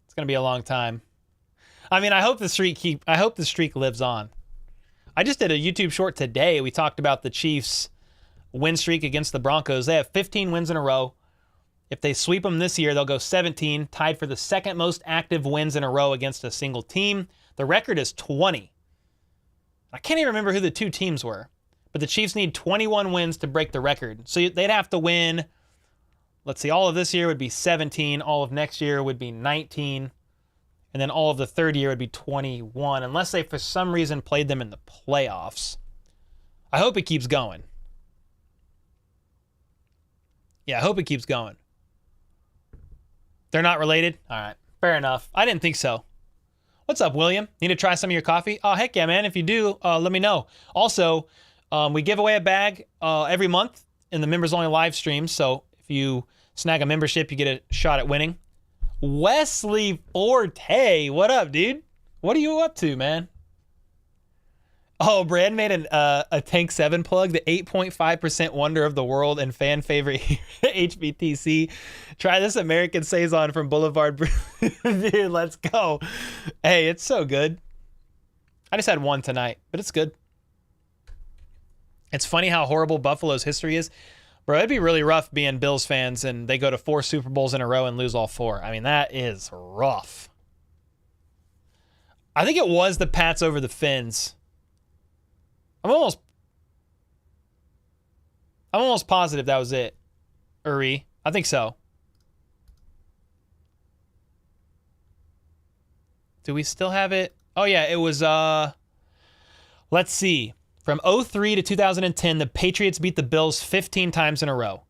It's gonna be a long time. I mean, I hope the streak lives on. I just did a YouTube short today. We talked about the Chiefs' win streak against the Broncos. They have 15 wins in a row. If they sweep them this year, they'll go 17, tied for the second most active wins in a row against a single team. The record is 20. I can't even remember who the two teams were, but the Chiefs need 21 wins to break the record. So they'd have to win, let's see, all of this year would be 17, all of next year would be 19, and then all of the third year would be 21, unless they for some reason played them in the playoffs. I hope it keeps going. Yeah, I hope it keeps going. They're not related? All right, fair enough. I didn't think so. What's up, William? Need to try some of your coffee? Oh, heck yeah, man. If you do, let me know. Also, we give away a bag every month in the members-only live stream. So if you snag a membership, you get a shot at winning. Wesley Forte, what up, dude? What are you up to, man? Oh, Brad made a Tank 7 plug, the 8.5% wonder of the world and fan favorite here at HBTC. Try this American Saison from Boulevard. Dude, let's go. Hey, it's so good. I just had one tonight, but it's good. It's funny how horrible Buffalo's history is. Bro, it'd be really rough being Bills fans and they go to 4 Super Bowls in a row and lose all 4. I mean, that is rough. I think it was the Pats over the Finns. I'm almost positive that was it. Uri. I think so. Do we still have it? Oh yeah, it was let's see. From 2003 to 2010, the Patriots beat the Bills 15 times in a row.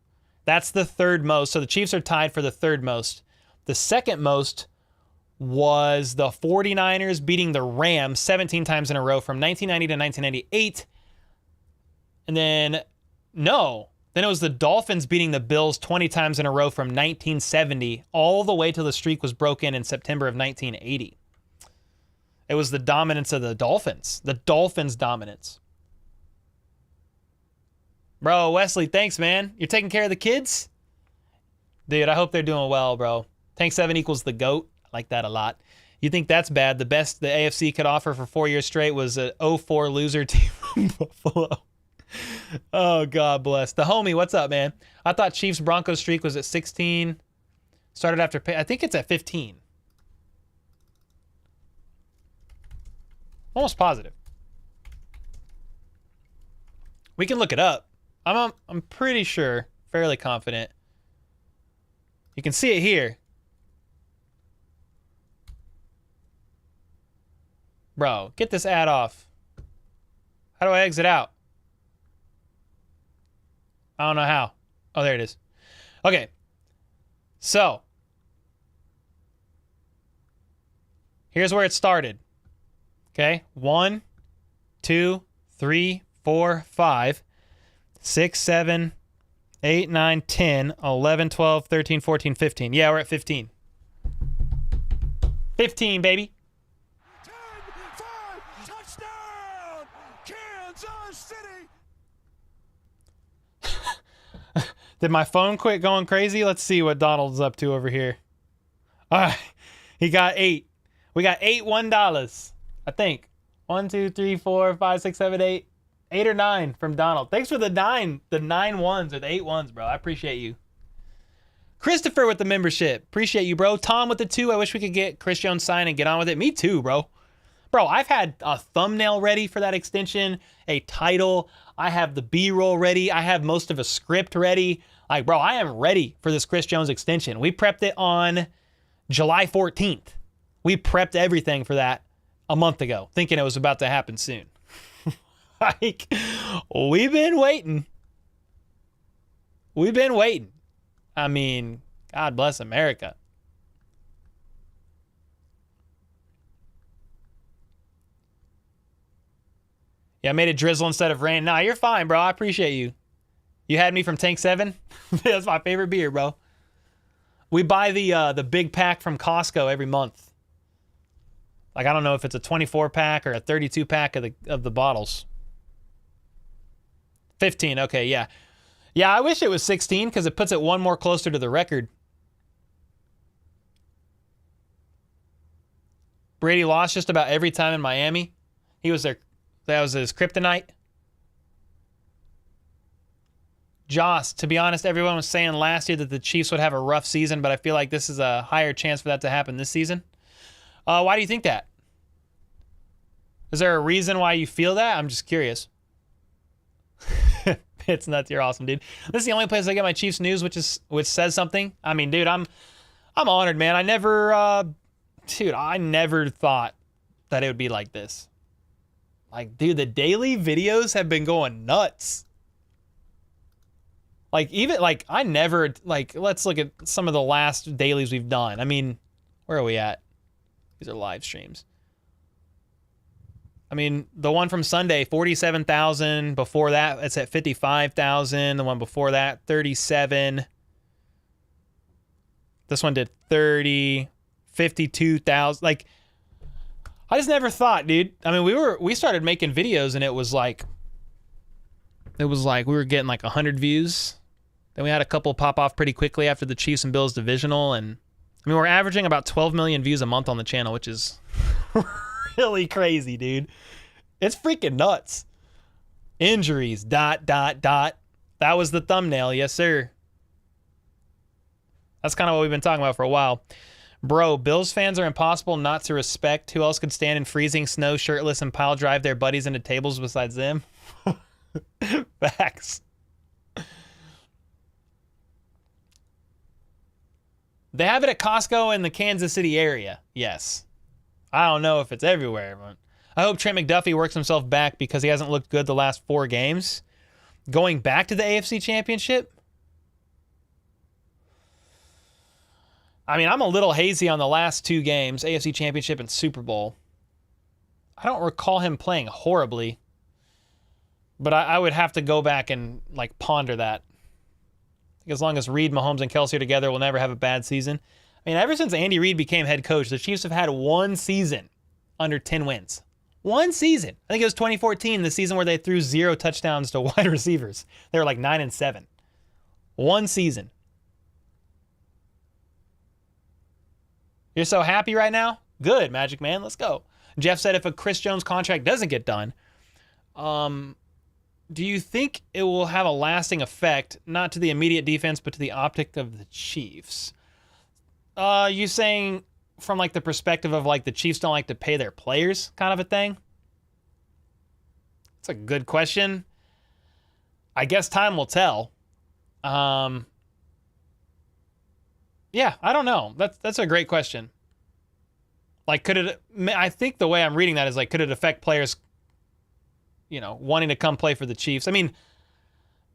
That's the third most. So the Chiefs are tied for the third most. The second most was the 49ers beating the Rams 17 times in a row from 1990 to 1998. And then, then it was the Dolphins beating the Bills 20 times in a row from 1970 all the way till the streak was broken in September of 1980. It was the dominance of the Dolphins. The Dolphins' dominance. Bro, Wesley, thanks, man. You're taking care of the kids? Dude, I hope they're doing well, bro. Tank 7 equals the GOAT. I like that a lot. You think that's bad? The best the AFC could offer for 4 years straight was a 0-4 loser team from Buffalo. Oh, God bless. The homie, what's up, man? I thought Chiefs Broncos streak was at 16. Started after I think it's at 15. Almost positive. We can look it up. I'm pretty sure, fairly confident. You can see it here. Bro, get this ad off. How do I exit out? I don't know how. Oh, there it is. Okay. So, here's where it started. Okay. 1, 2, 3, 4, 5, 6, 7, 8, 9, 10, 11, 12, 13, 14, 15. Yeah, we're at 15. 15, baby. 10-5, touchdown, Kansas City. Did my phone quit going crazy? Let's see what Donald's up to over here. All right. He got 8. We got 8 $1. I think. 1, 2, 3, 4, 5, 6, 7, 8. 8 or 9 from Donald. Thanks for the 9 ones or the 8 ones, bro. I appreciate you. Christopher with the membership. Appreciate you, bro. Tom with the 2. I wish we could get Chris Jones signed and get on with it. Me too, bro. Bro, I've had a thumbnail ready for that extension, a title. I have the B-roll ready. I have most of a script ready. Like, bro, I am ready for this Chris Jones extension. We prepped it on July 14th. We prepped everything for that a month ago, thinking it was about to happen soon. Like, we've been waiting. We've been waiting. I mean, God bless America. Yeah, I made it drizzle instead of rain. Nah, you're fine, bro. I appreciate you. You had me from Tank 7. That's my favorite beer, bro. We buy the big pack from Costco every month. Like, I don't know if it's a 24 pack or a 32 pack of the bottles. 15, okay, yeah. Yeah, I wish it was 16 because it puts it one more closer to the record. Brady lost just about every time in Miami. He was there. That was his kryptonite. Joss, to be honest, everyone was saying last year that the Chiefs would have a rough season, but I feel like this is a higher chance for that to happen this season. Why do you think that? Is there a reason why you feel that? I'm just curious. It's nuts. You're awesome, dude. This is the only place I get my Chiefs news, which says something. I mean, dude, I'm honored, man. I never thought that it would be like this. Like, dude, the daily videos have been going nuts. Like, even, like, I never, like, let's look at some of the last dailies we've done. I mean, where are we at? These are live streams. I mean, the one from Sunday, 47,000. Before that, it's at 55,000. The one before that, 37. This one did 30, 52,000. Like, I just never thought, dude. I mean, we started making videos and it was like we were getting like 100 views. Then we had a couple pop off pretty quickly after the Chiefs and Bills divisional. And I mean, we're averaging about 12 million views a month on the channel, which is really crazy, dude. It's freaking nuts. Injuries, ... That was the thumbnail. Yes, sir. That's kind of what we've been talking about for a while. Bro, Bills fans are impossible not to respect. Who else could stand in freezing snow, shirtless, and pile drive their buddies into tables besides them? Facts. They have it at Costco in the Kansas City area. Yes. I don't know if it's everywhere, but I hope Trent McDuffie works himself back because he hasn't looked good the last 4 games. Going back to the AFC Championship? I mean, I'm a little hazy on the last 2 games, AFC Championship and Super Bowl. I don't recall him playing horribly, but I would have to go back and like ponder that. I think as long as Reed, Mahomes, and Kelsey are together, we'll never have a bad season. I mean, ever since Andy Reid became head coach, the Chiefs have had 1 season under 10 wins. 1 season. I think it was 2014, the season where they threw 0 touchdowns to wide receivers. They were like 9-7. 1 season. You're so happy right now? Good, Magic Man. Let's go. Jeff said if a Chris Jones contract doesn't get done, do you think it will have a lasting effect, not to the immediate defense, but to the optic of the Chiefs? You saying from like the perspective of like the Chiefs don't like to pay their players kind of a thing? That's a good question. I guess time will tell. Yeah, I don't know. That's a great question. Like, could it, I think the way I'm reading that is like, could it affect players, you know, wanting to come play for the Chiefs? I mean,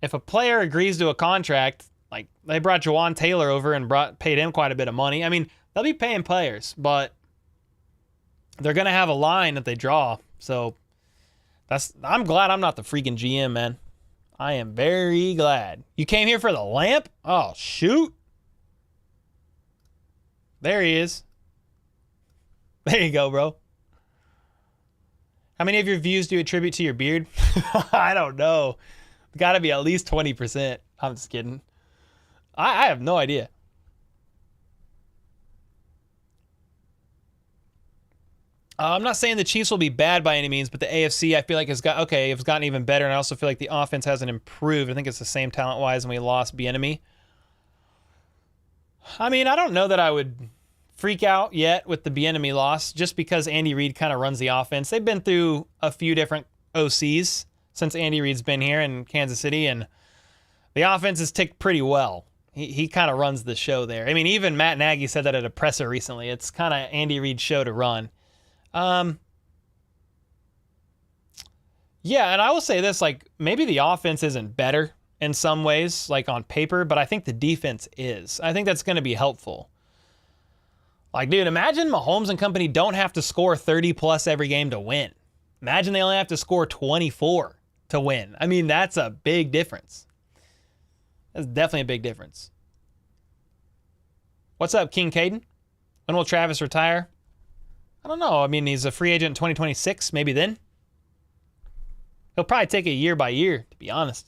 if a player agrees to a contract, like they brought Jawan Taylor over and paid him quite a bit of money. I mean, they'll be paying players, but they're going to have a line that they draw. So I'm glad I'm not the freaking GM, man. I am very glad. You came here for the lamp? Oh, shoot. There he is. There you go, bro. How many of your views do you attribute to your beard? I don't know. Got to be at least 20%. I'm just kidding. I have no idea. I'm not saying the Chiefs will be bad by any means, but the AFC I feel like it's gotten even better, and I also feel like the offense hasn't improved. I think it's the same talent-wise, and we lost Bieniemy. I mean, I don't know that I would freak out yet with the Bieniemy loss, just because Andy Reid kind of runs the offense. They've been through a few different OCs since Andy Reid's been here in Kansas City, and the offense has ticked pretty well. He kind of runs the show there. I mean, even Matt Nagy said that at a presser recently. It's kind of Andy Reid's show to run. Yeah, and I will say this, like, maybe the offense isn't better in some ways, like on paper, but I think the defense is. I think that's going to be helpful. Like, dude, imagine Mahomes and company don't have to score 30-plus every game to win. Imagine they only have to score 24 to win. I mean, that's a big difference. That's definitely a big difference. What's up, King Caden? When will Travis retire? I don't know. I mean, he's a free agent in 2026. Maybe then. He'll probably take it year by year, to be honest.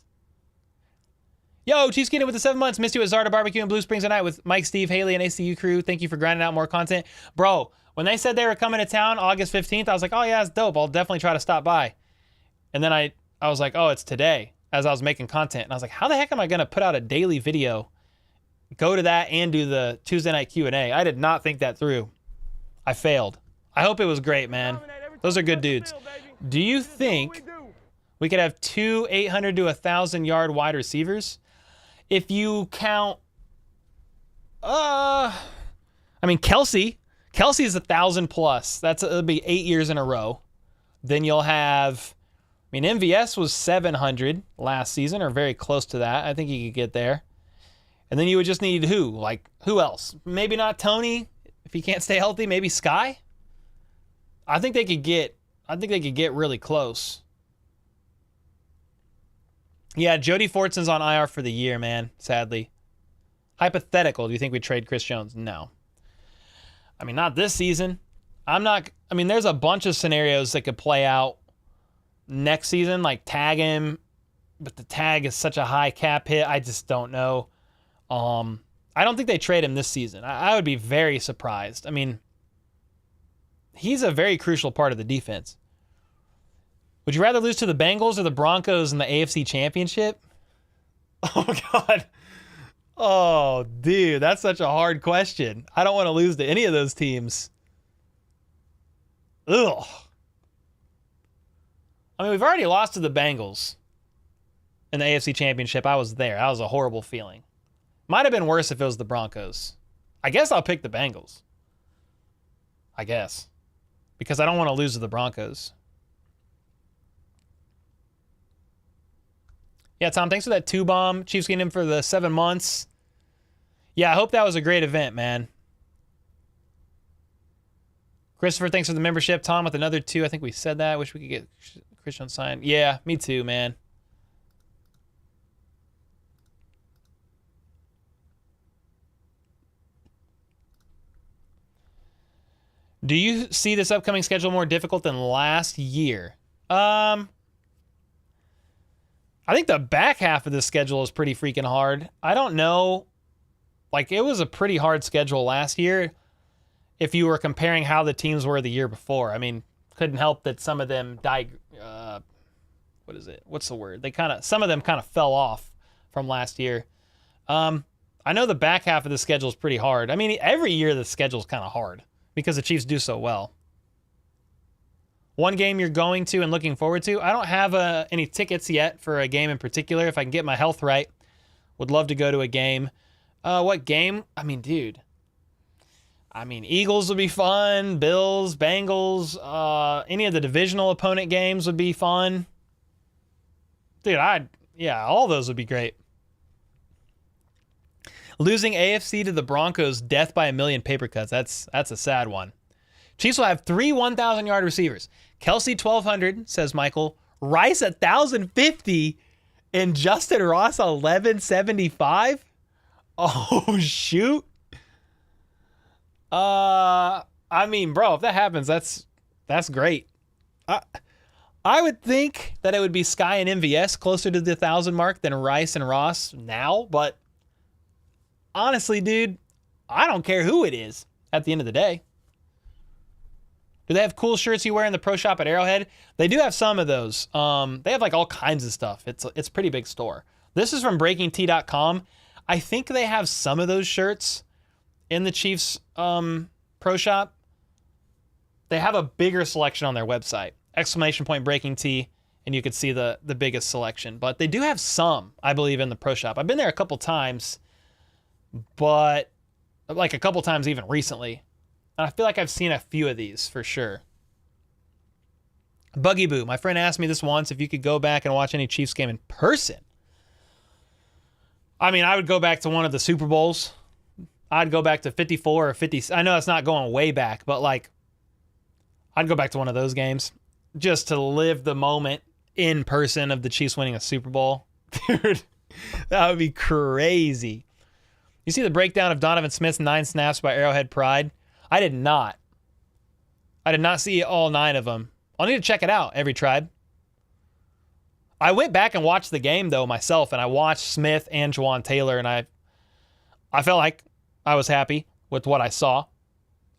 Yo, Chiefs Kingdom with the 7 months. Missed you at Zarda Barbecue in Blue Springs tonight with Mike, Steve, Haley, and ACU crew. Thank you for grinding out more content. Bro, when they said they were coming to town August 15th, I was like, oh, yeah, that's dope. I'll definitely try to stop by. And then I was like, oh, it's today, as I was making content. And I was like, how the heck am I going to put out a daily video, go to that, and do the Tuesday night Q&A? I did not think that through. I failed. I hope it was great, man. Those are good dudes. Do you think we could have 2 800 to 1,000-yard wide receivers? If you count, I mean, Kelsey is 1,000 plus. It'll be 8 years in a row. Then you'll have, I mean, MVS was 700 last season, or very close to that. I think he could get there. And then you would just need who? Like, who else? Maybe not Tony, if he can't stay healthy. Maybe Sky. I think they could get really close. Yeah, Jody Fortson's on IR for the year, man, sadly. Hypothetical, do you think we'd trade Chris Jones? No. I mean, not this season. There's a bunch of scenarios that could play out next season, like tag him, but the tag is such a high cap hit, I just don't know. I don't think they trade him this season. I would be very surprised. I mean, he's a very crucial part of the defense. Would you rather lose to the Bengals or the Broncos in the AFC Championship? Oh, God. Oh, dude, that's such a hard question. I don't want to lose to any of those teams. Ugh. I mean, we've already lost to the Bengals in the AFC Championship. I was there. That was a horrible feeling. Might have been worse if it was the Broncos. I guess I'll pick the Bengals. I guess. Because I don't want to lose to the Broncos. Yeah, Tom, thanks for that 2-bomb. Chiefs getting him for the 7 months. Yeah, I hope that was a great event, man. Christopher, thanks for the membership. Tom with another 2. I think we said that. Wish we could get Christian signed. Yeah, me too, man. Do you see this upcoming schedule more difficult than last year? I think the back half of the schedule is pretty freaking hard. I don't know. Like, it was a pretty hard schedule last year if you were comparing how the teams were the year before. I mean, couldn't help that some of them what's the word? Some of them kind of fell off from last year. I know the back half of the schedule is pretty hard. I mean, every year the schedule is kind of hard because the Chiefs do so well. One game you're going to and looking forward to? I don't have any tickets yet for a game in particular. If I can get my health right, would love to go to a game. What game? I mean, dude. Eagles would be fun. Bills, Bengals, any of the divisional opponent games would be fun. Dude, all those would be great. Losing AFC to the Broncos, death by a million paper cuts. That's a sad one. Chiefs will have 3 1,000-yard receivers. Kelsey 1,200, says Michael. Rice 1,050, and Justin Ross 1,175. Oh shoot. Bro, if that happens, that's great. I would think that it would be Sky and MVS closer to the 1,000 mark than Rice and Ross now, but honestly, dude, I don't care who it is at the end of the day. Do they have cool shirts you wear in the pro shop at Arrowhead? They do have some of those. They have like all kinds of stuff. It's a pretty big store. This is from BreakingT.com. I think they have some of those shirts in the Chiefs pro shop. They have a bigger selection on their website. ! Breaking T, and you could see the biggest selection. But they do have some, I believe, in the pro shop. I've been there a couple times, but like a couple times even recently. And I feel like I've seen a few of these for sure. Buggy Boo, my friend asked me this once, if you could go back and watch any Chiefs game in person. I mean, I would go back to one of the Super Bowls. I'd go back to 54 or 50. I know it's not going way back, but like, I'd go back to one of those games just to live the moment in person of the Chiefs winning a Super Bowl. Dude, that would be crazy. You see the breakdown of Donovan Smith's 9 snaps by Arrowhead Pride? I did not. I did not see all 9 of them. I'll need to check it out, every tribe. I went back and watched the game, though, myself, and I watched Smith and Juwan Taylor, and I felt like I was happy with what I saw.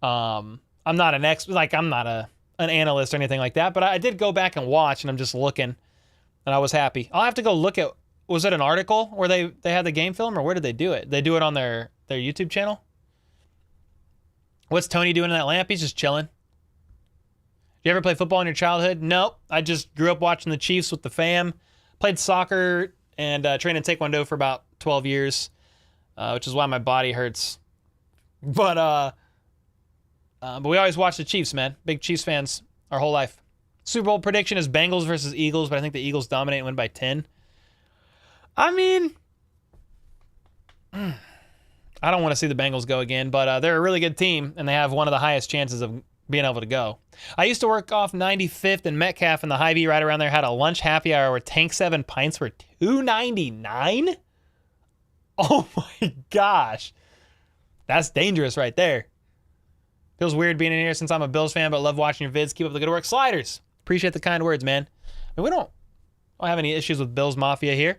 I'm not an analyst or anything like that, but I did go back and watch, and I'm just looking, and I was happy. I'll have to go look at, was it an article where they had the game film, or where did they do it? They do it on their YouTube channel? What's Tony doing in that lamp? He's just chilling. Did you ever play football in your childhood? Nope. I just grew up watching the Chiefs with the fam. Played soccer and trained in Taekwondo for about 12 years, which is why my body hurts. But we always watch the Chiefs, man. Big Chiefs fans our whole life. Super Bowl prediction is Bengals versus Eagles, but I think the Eagles dominate and win by 10. I mean, I don't want to see the Bengals go again, but they're a really good team, and they have one of the highest chances of being able to go. I used to work off 95th and Metcalf, and the Hy-Vee right around there had a lunch happy hour where Tank 7 pints were $2.99. Oh my gosh. That's dangerous right there. Feels weird being in here since I'm a Bills fan, but love watching your vids. Keep up the good work. Sliders. Appreciate the kind words, man. I mean, we don't have any issues with Bills Mafia here.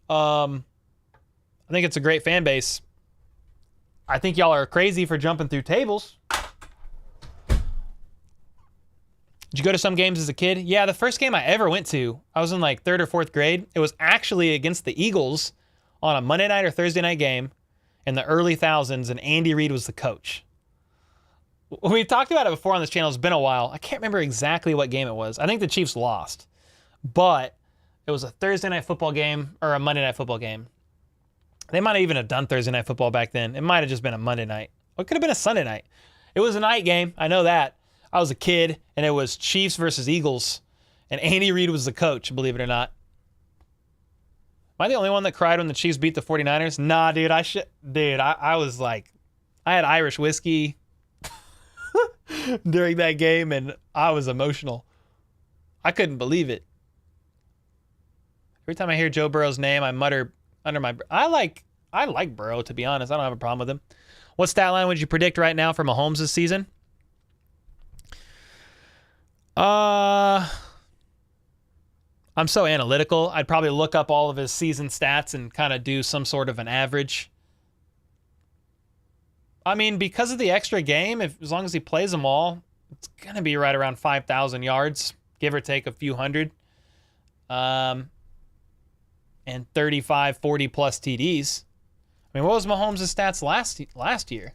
I think it's a great fan base. I think y'all are crazy for jumping through tables. Did you go to some games as a kid? Yeah, the first game I ever went to, I was in like 3rd or 4th grade. It was actually against the Eagles on a Monday night or Thursday night game in the early thousands, and Andy Reid was the coach. We've talked about it before on this channel. It's been a while. I can't remember exactly what game it was. I think the Chiefs lost, but it was a Thursday night football game or a Monday night football game. They might have even have done Thursday night football back then. It might have just been a Monday night. Or it could have been a Sunday night. It was a night game. I know that. I was a kid, and it was Chiefs versus Eagles, and Andy Reid was the coach, believe it or not. Am I the only one that cried when the Chiefs beat the 49ers? Nah, dude. I was like, I had Irish whiskey during that game, and I was emotional. I couldn't believe it. Every time I hear Joe Burrow's name, I mutter under my breath. I like Burrow, to be honest. I don't have a problem with him. What stat line would you predict right now for Mahomes this season? I'm so analytical. I'd probably look up all of his season stats and kind of do some sort of an average. I mean, because of the extra game, as long as he plays them all, it's going to be right around 5,000 yards, give or take a few hundred. And 35, 40 plus TDs. I mean, what was Mahomes' stats last year?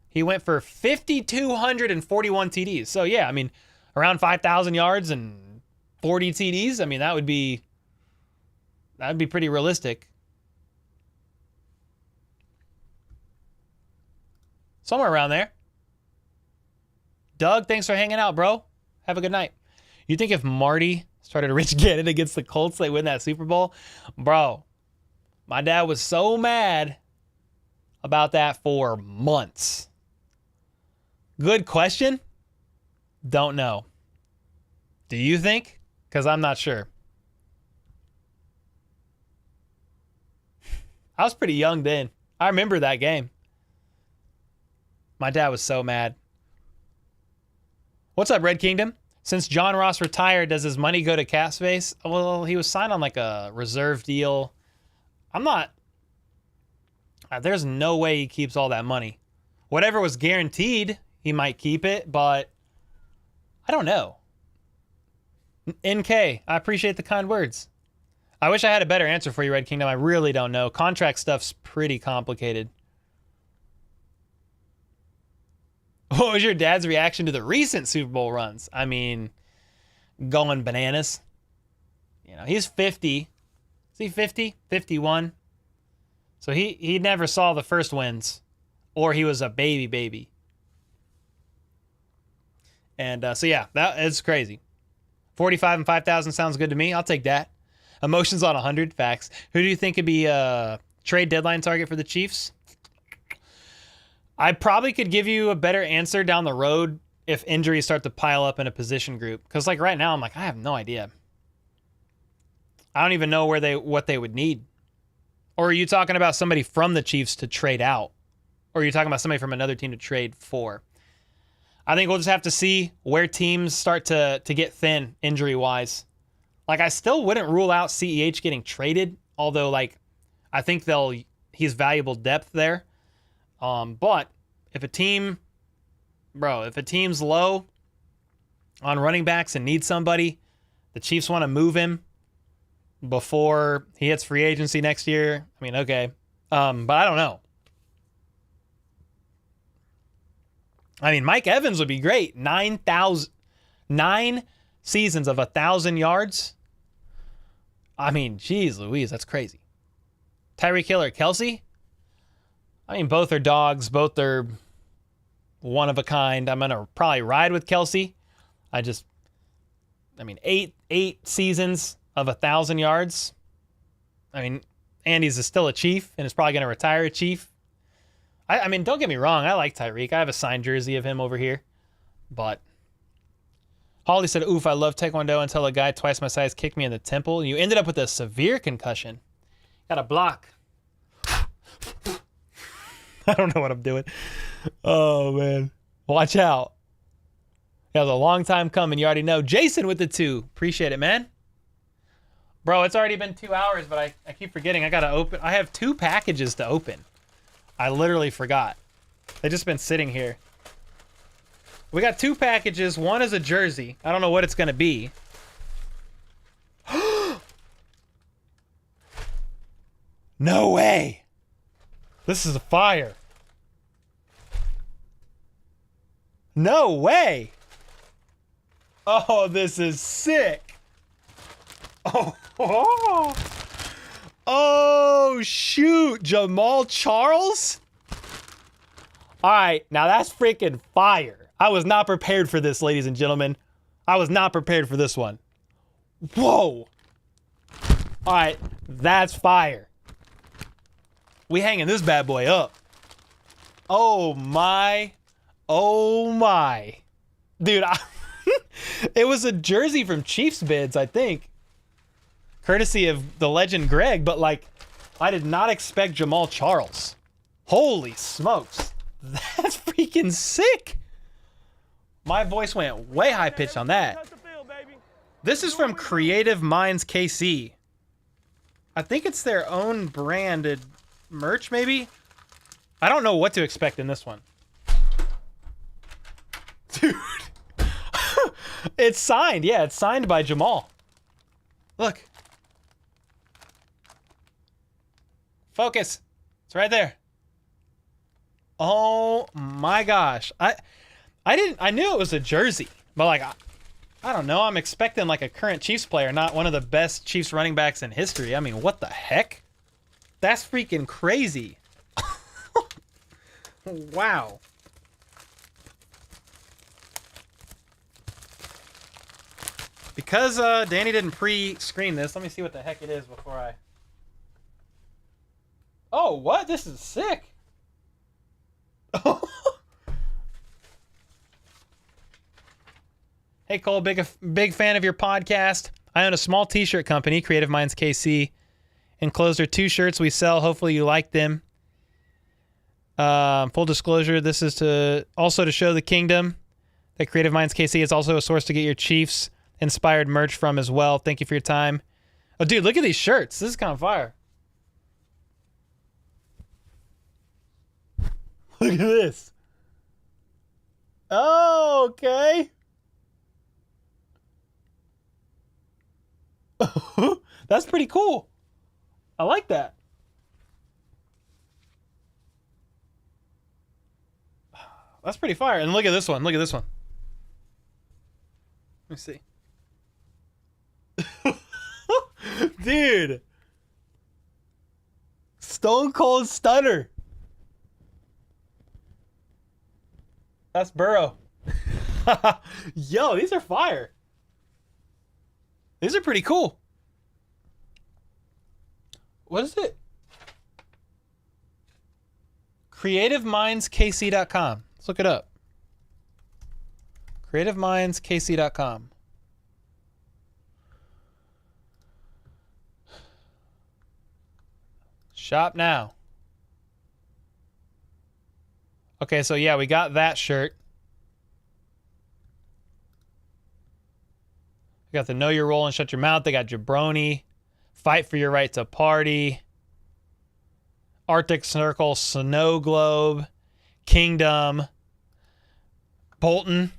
He went for 5,241 TDs. So, yeah, I mean, around 5,000 yards and 40 TDs. I mean, that would be pretty realistic. Somewhere around there. Doug, thanks for hanging out, bro. Have a good night. You think if Marty started Rich Gannon against the Colts, they win that Super Bowl? Bro, my dad was so mad about that for months. Good question. Don't know. Do you think? Because I'm not sure. I was pretty young then. I remember that game. My dad was so mad. What's up, Red Kingdom? Since John Ross retired, does his money go to cap space? Well, he was signed on like a reserve deal. There's no way he keeps all that money. Whatever was guaranteed, he might keep it, but I don't know. NK, I appreciate the kind words. I wish I had a better answer for you, Red Kingdom. I really don't know. Contract stuff's pretty complicated. What was your dad's reaction to the recent Super Bowl runs? I mean, going bananas. You know, he's 50. Is he 50? 51. So he never saw the first wins, or he was a baby. And so, yeah, that is crazy. 45 and 5,000 sounds good to me. I'll take that. Emotions on 100. Facts. Who do you think could be a trade deadline target for the Chiefs? I probably could give you a better answer down the road if injuries start to pile up in a position group. Because like right now, I'm like, I have no idea. I don't even know what they would need. Or are you talking about somebody from the Chiefs to trade out? Or are you talking about somebody from another team to trade for? I think we'll just have to see where teams start to get thin injury-wise. Like, I still wouldn't rule out CEH getting traded, although, like, I think he's valuable depth there. But if a team's low on running backs and needs somebody, the Chiefs want to move him before he hits free agency next year. I mean, okay. But I don't know. I mean, Mike Evans would be great. 9 seasons of 1,000 yards. I mean, geez Louise, that's crazy. Tyreek Hill or Kelsey? I mean, both are dogs. Both are one of a kind. I'm going to probably ride with Kelsey. I mean, eight seasons of 1,000 yards. I mean, Andy's still a Chief and is probably going to retire a Chief. I mean, don't get me wrong. I like Tyreek. I have a signed jersey of him over here. But Holly said, oof, I love Taekwondo until a guy twice my size kicked me in the temple. And you ended up with a severe concussion. Got a block. I don't know what I'm doing. Oh, man. Watch out. That was a long time coming. You already know. Jason with the 2. Appreciate it, man. Bro, it's already been 2 hours, but I keep forgetting. I got to open. I have 2 packages to open. I literally forgot. They've just been sitting here. We got 2 packages. One is a jersey. I don't know what it's going to be. No way. This is a fire. No way. Oh, this is sick. Oh, shoot. Jamal Charles? All right, now that's freaking fire. I was not prepared for this, ladies and gentlemen. I was not prepared for this one. Whoa. All right, that's fire. We hanging this bad boy up. Oh, my. Oh, my. Dude, it was a jersey from Chiefs Bids, I think. Courtesy of the legend Greg, but, like, I did not expect Jamal Charles. Holy smokes. That's freaking sick. My voice went way high-pitched on that. This is from Creative Minds KC. I think it's their own branded merch, maybe? I don't know what to expect in this one. Dude. It's signed. Yeah, it's signed by Jamal. Look. Focus. It's right there. Oh my gosh. I knew it was a jersey, but like I don't know. I'm expecting like a current Chiefs player, not one of the best Chiefs running backs in history. I mean, what the heck? That's freaking crazy. Wow. Because Danny didn't pre-screen this, let me see what the heck it is before I... Oh, what? This is sick. Hey, Cole, big fan of your podcast. I own a small t-shirt company, Creative Minds KC. Enclosed are 2 shirts we sell. Hopefully you like them. Full disclosure, this is also to show the kingdom that Creative Minds KC is also a source to get your Chiefs inspired merch from as well. Thank you for your time. Oh, dude, look at these shirts. This is kind of fire. Look at this. Oh, okay. That's pretty cool. I like that. That's pretty fire. And look at this one. Look at this one. Let me see. Dude. Stone Cold Stunner. That's Burrow. Yo, these are fire. These are pretty cool. What is it? CreativeMindsKC.com. Let's look it up. CreativeMindsKC.com. Shop now. Okay, so yeah, we got that shirt. We got the Know Your Role and Shut Your Mouth. They got Jabroni. Fight for Your Right to Party. Arctic Circle, Snow Globe, Kingdom, Bolton.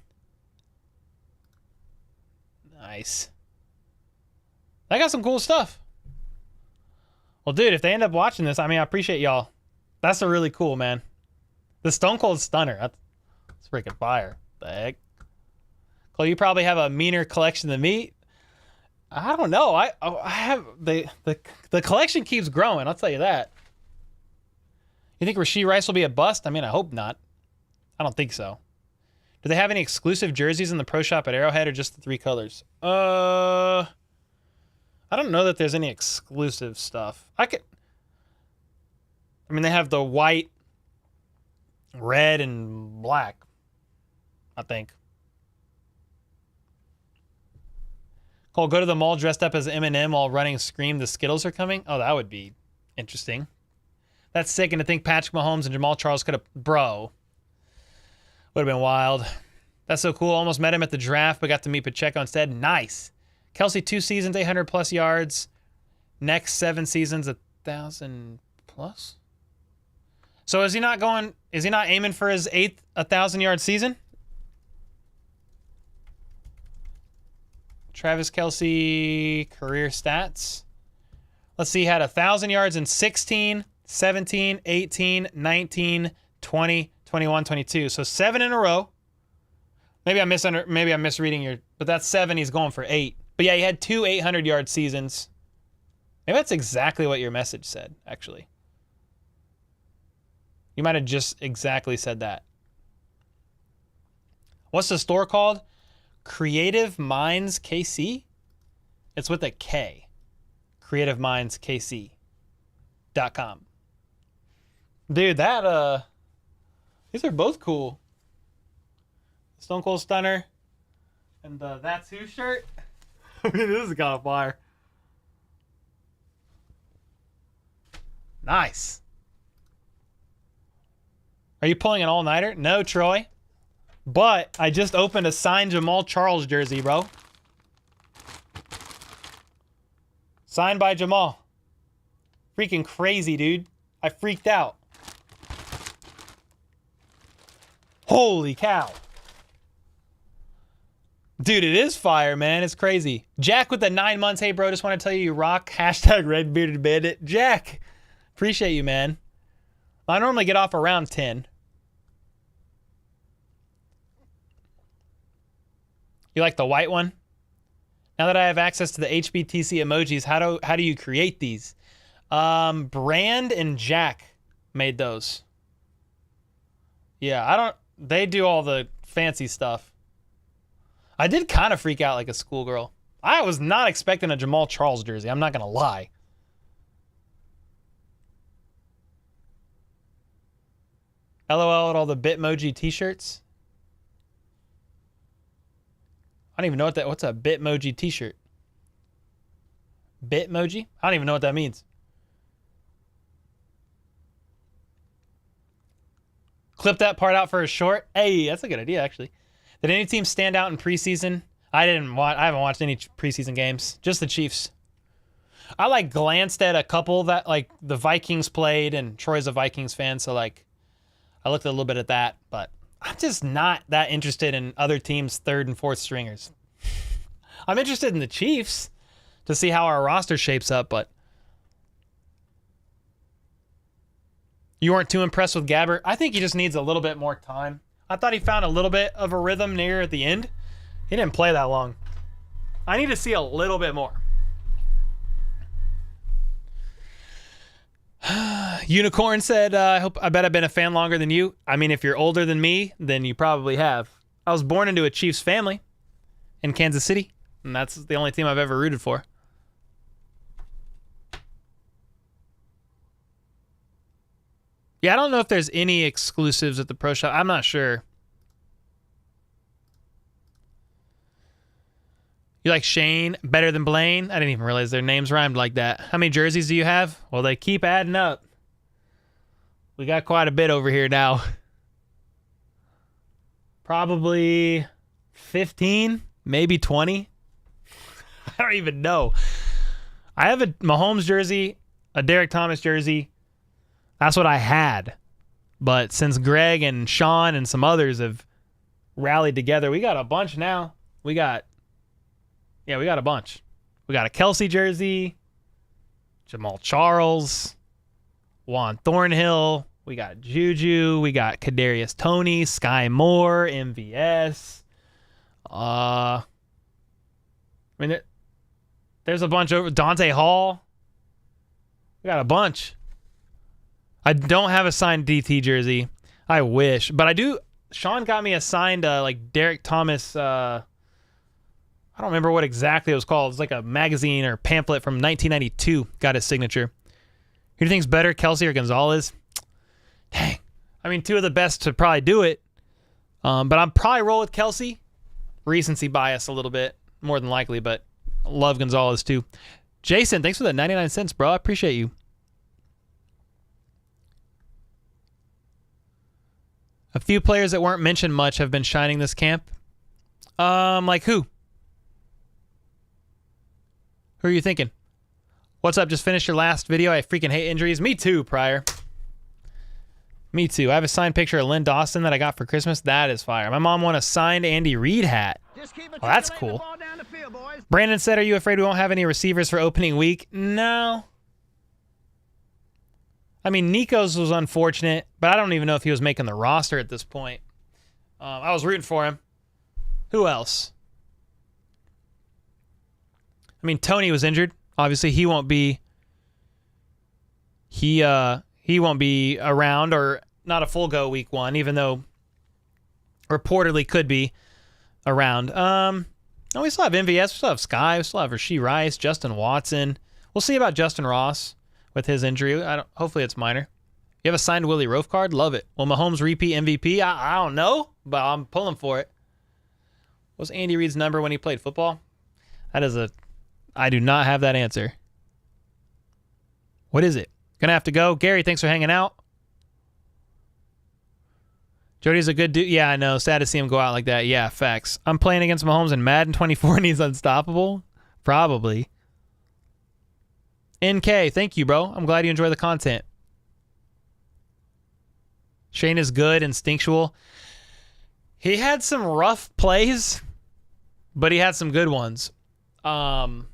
Nice. I got some cool stuff. Well, dude, if they end up watching this, I mean, I appreciate y'all. That's a really cool, man. The Stone Cold Stunner. That's It's freaking fire. The heck? Cole, you probably have a meaner collection than me. I don't know. I have the collection keeps growing. I'll tell you that. You think Rashee Rice will be a bust? I mean, I hope not. I don't think so. Do they have any exclusive jerseys in the pro shop at Arrowhead or just the 3 colors? I don't know that there's any exclusive stuff. I mean, they have the white, red, and black, I think. Cole, go to the mall dressed up as Eminem while running Scream, the Skittles are coming? Oh, that would be interesting. That's sick, and to think Patrick Mahomes and Jamal Charles could have... Bro. Would have been wild. That's so cool. Almost met him at the draft, but got to meet Pacheco instead. Nice. Kelsey, 2 seasons, 800-plus yards. Next 7 seasons, 1,000-plus? So is he not aiming for his 8th 1,000-yard season? Travis Kelsey career stats. Let's see, he had 1,000 yards in 16, 17, 18, 19, 20, 21, 22. So 7 in a row. Maybe I'm misreading but that's 7. He's going for 8. But yeah, he had 2 800-yard seasons. Maybe that's exactly what your message said, actually. You might have just exactly said that. What's the store called? Creative Minds KC? It's with a K. CreativeMindsKC.com. Dude, these are both cool. Stone Cold Stunner and the That's Who shirt. I mean, this is kind of fire. Nice. Are you pulling an all-nighter? No, Troy. But I just opened a signed Jamal Charles jersey, bro. Signed by Jamal. Freaking crazy, dude. I freaked out. Holy cow. Dude, it is fire, man. It's crazy. Jack with the 9 months. Hey, bro, just want to tell you rock. Hashtag Red Bearded Bandit. Jack, appreciate you, man. I normally get off around 10. You like the white one? Now that I have access to the HBTC emojis, how do you create these? Brand and Jack made those. Yeah, they do all the fancy stuff. I did kind of freak out like a schoolgirl. I was not expecting a Jamal Charles jersey. I'm not going to lie. LOL at all the Bitmoji t-shirts. I don't even know what's a Bitmoji t-shirt? Bitmoji? I don't even know what that means. Clip that part out for a short. Hey, that's a good idea, actually. Did any team stand out in preseason? I haven't watched any preseason games. Just the Chiefs. I glanced at a couple that the Vikings played, and Troy's a Vikings fan, so I looked a little bit at that, but I'm just not that interested in other teams' 3rd and 4th stringers. I'm interested in the Chiefs to see how our roster shapes up, but you weren't too impressed with Gabbert. I think he just needs a little bit more time. I thought he found a little bit of a rhythm near at the end. He didn't play that long. I need to see a little bit more. Unicorn said, I bet I've been a fan longer than you. I mean, if you're older than me, then you probably have. I was born into a Chiefs family in Kansas City, and that's the only team I've ever rooted for. Yeah, I don't know if there's any exclusives at the Pro Shop. I'm not sure. You like Shane better than Blaine? I didn't even realize their names rhymed like that. How many jerseys do you have? Well, they keep adding up. We got quite a bit over here now. Probably 15, maybe 20. I don't even know. I have a Mahomes jersey, a Derek Thomas jersey. That's what I had. But since Greg and Sean and some others have rallied together, we got a bunch now. We got a bunch. We got a Kelsey jersey, Jamal Charles, Juan Thornhill, We got Juju. We got Kadarius Toney, Sky Moore, MVS. There's a bunch over Dante Hall. We got a bunch. I don't have a signed DT jersey. I wish, but I do. Sean got me a signed like Derek Thomas. I don't remember what exactly it was called. It's like a magazine or pamphlet from 1992. Got his signature. Who do you think's better, Kelsey or Gonzalez? Dang. I mean, two of the best to probably do it. But I'm probably roll with Kelsey. Recency bias a little bit, more than likely, but love Gonzalez too. Jason, thanks for the 99 cents, bro. I appreciate you. A few players that weren't mentioned much have been shining this camp. Like who? Who are you thinking? What's up? Just finished your last video. I freaking hate injuries. Me too, Pryor. Me too. I have a signed picture of Lynn Dawson that I got for Christmas. That is fire. My mom won a signed Andy Reid hat. Oh, that's cool. Brandon said, are you afraid we won't have any receivers for opening week? No. I mean, Nico's was unfortunate, but I don't even know if he was making the roster at this point. I was rooting for him. Who else? I mean, Tony was injured. Obviously, he won't be. He won't be around, or not a full go week one, even though reportedly could be around. No, we still have MVS, we still have Sky, we still have Rashee Rice, Justin Watson. We'll see about Justin Ross with his injury. Hopefully it's minor. You have a signed Willie Roaf card? Love it. Will Mahomes repeat MVP? I don't know, but I'm pulling for it. What was Andy Reid's number when he played football? I do not have that answer. What is it? Gonna have to go. Gary, thanks for hanging out. Jody's a good dude. Yeah, I know. Sad to see him go out like that. Yeah, facts. I'm playing against Mahomes in Madden 24 and he's unstoppable? Probably. NK, thank you, bro. I'm glad you enjoy the content. Shane is good, instinctual. He had some rough plays, but he had some good ones. Kind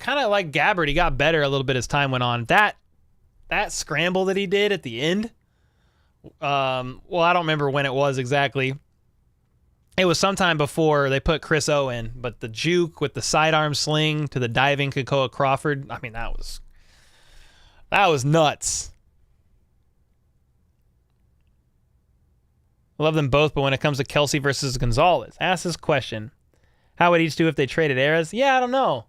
of like Gabbard, he got better a little bit as time went on. That scramble that he did at the end, well, I don't remember when it was exactly. It was sometime before they put Chris O in, but the juke with the sidearm sling to the diving Kakoa Crawford, I mean, that was nuts. I love them both, but when it comes to Kelsey versus Gonzalez, ask this question. How would each do if they traded eras? Yeah, I don't know.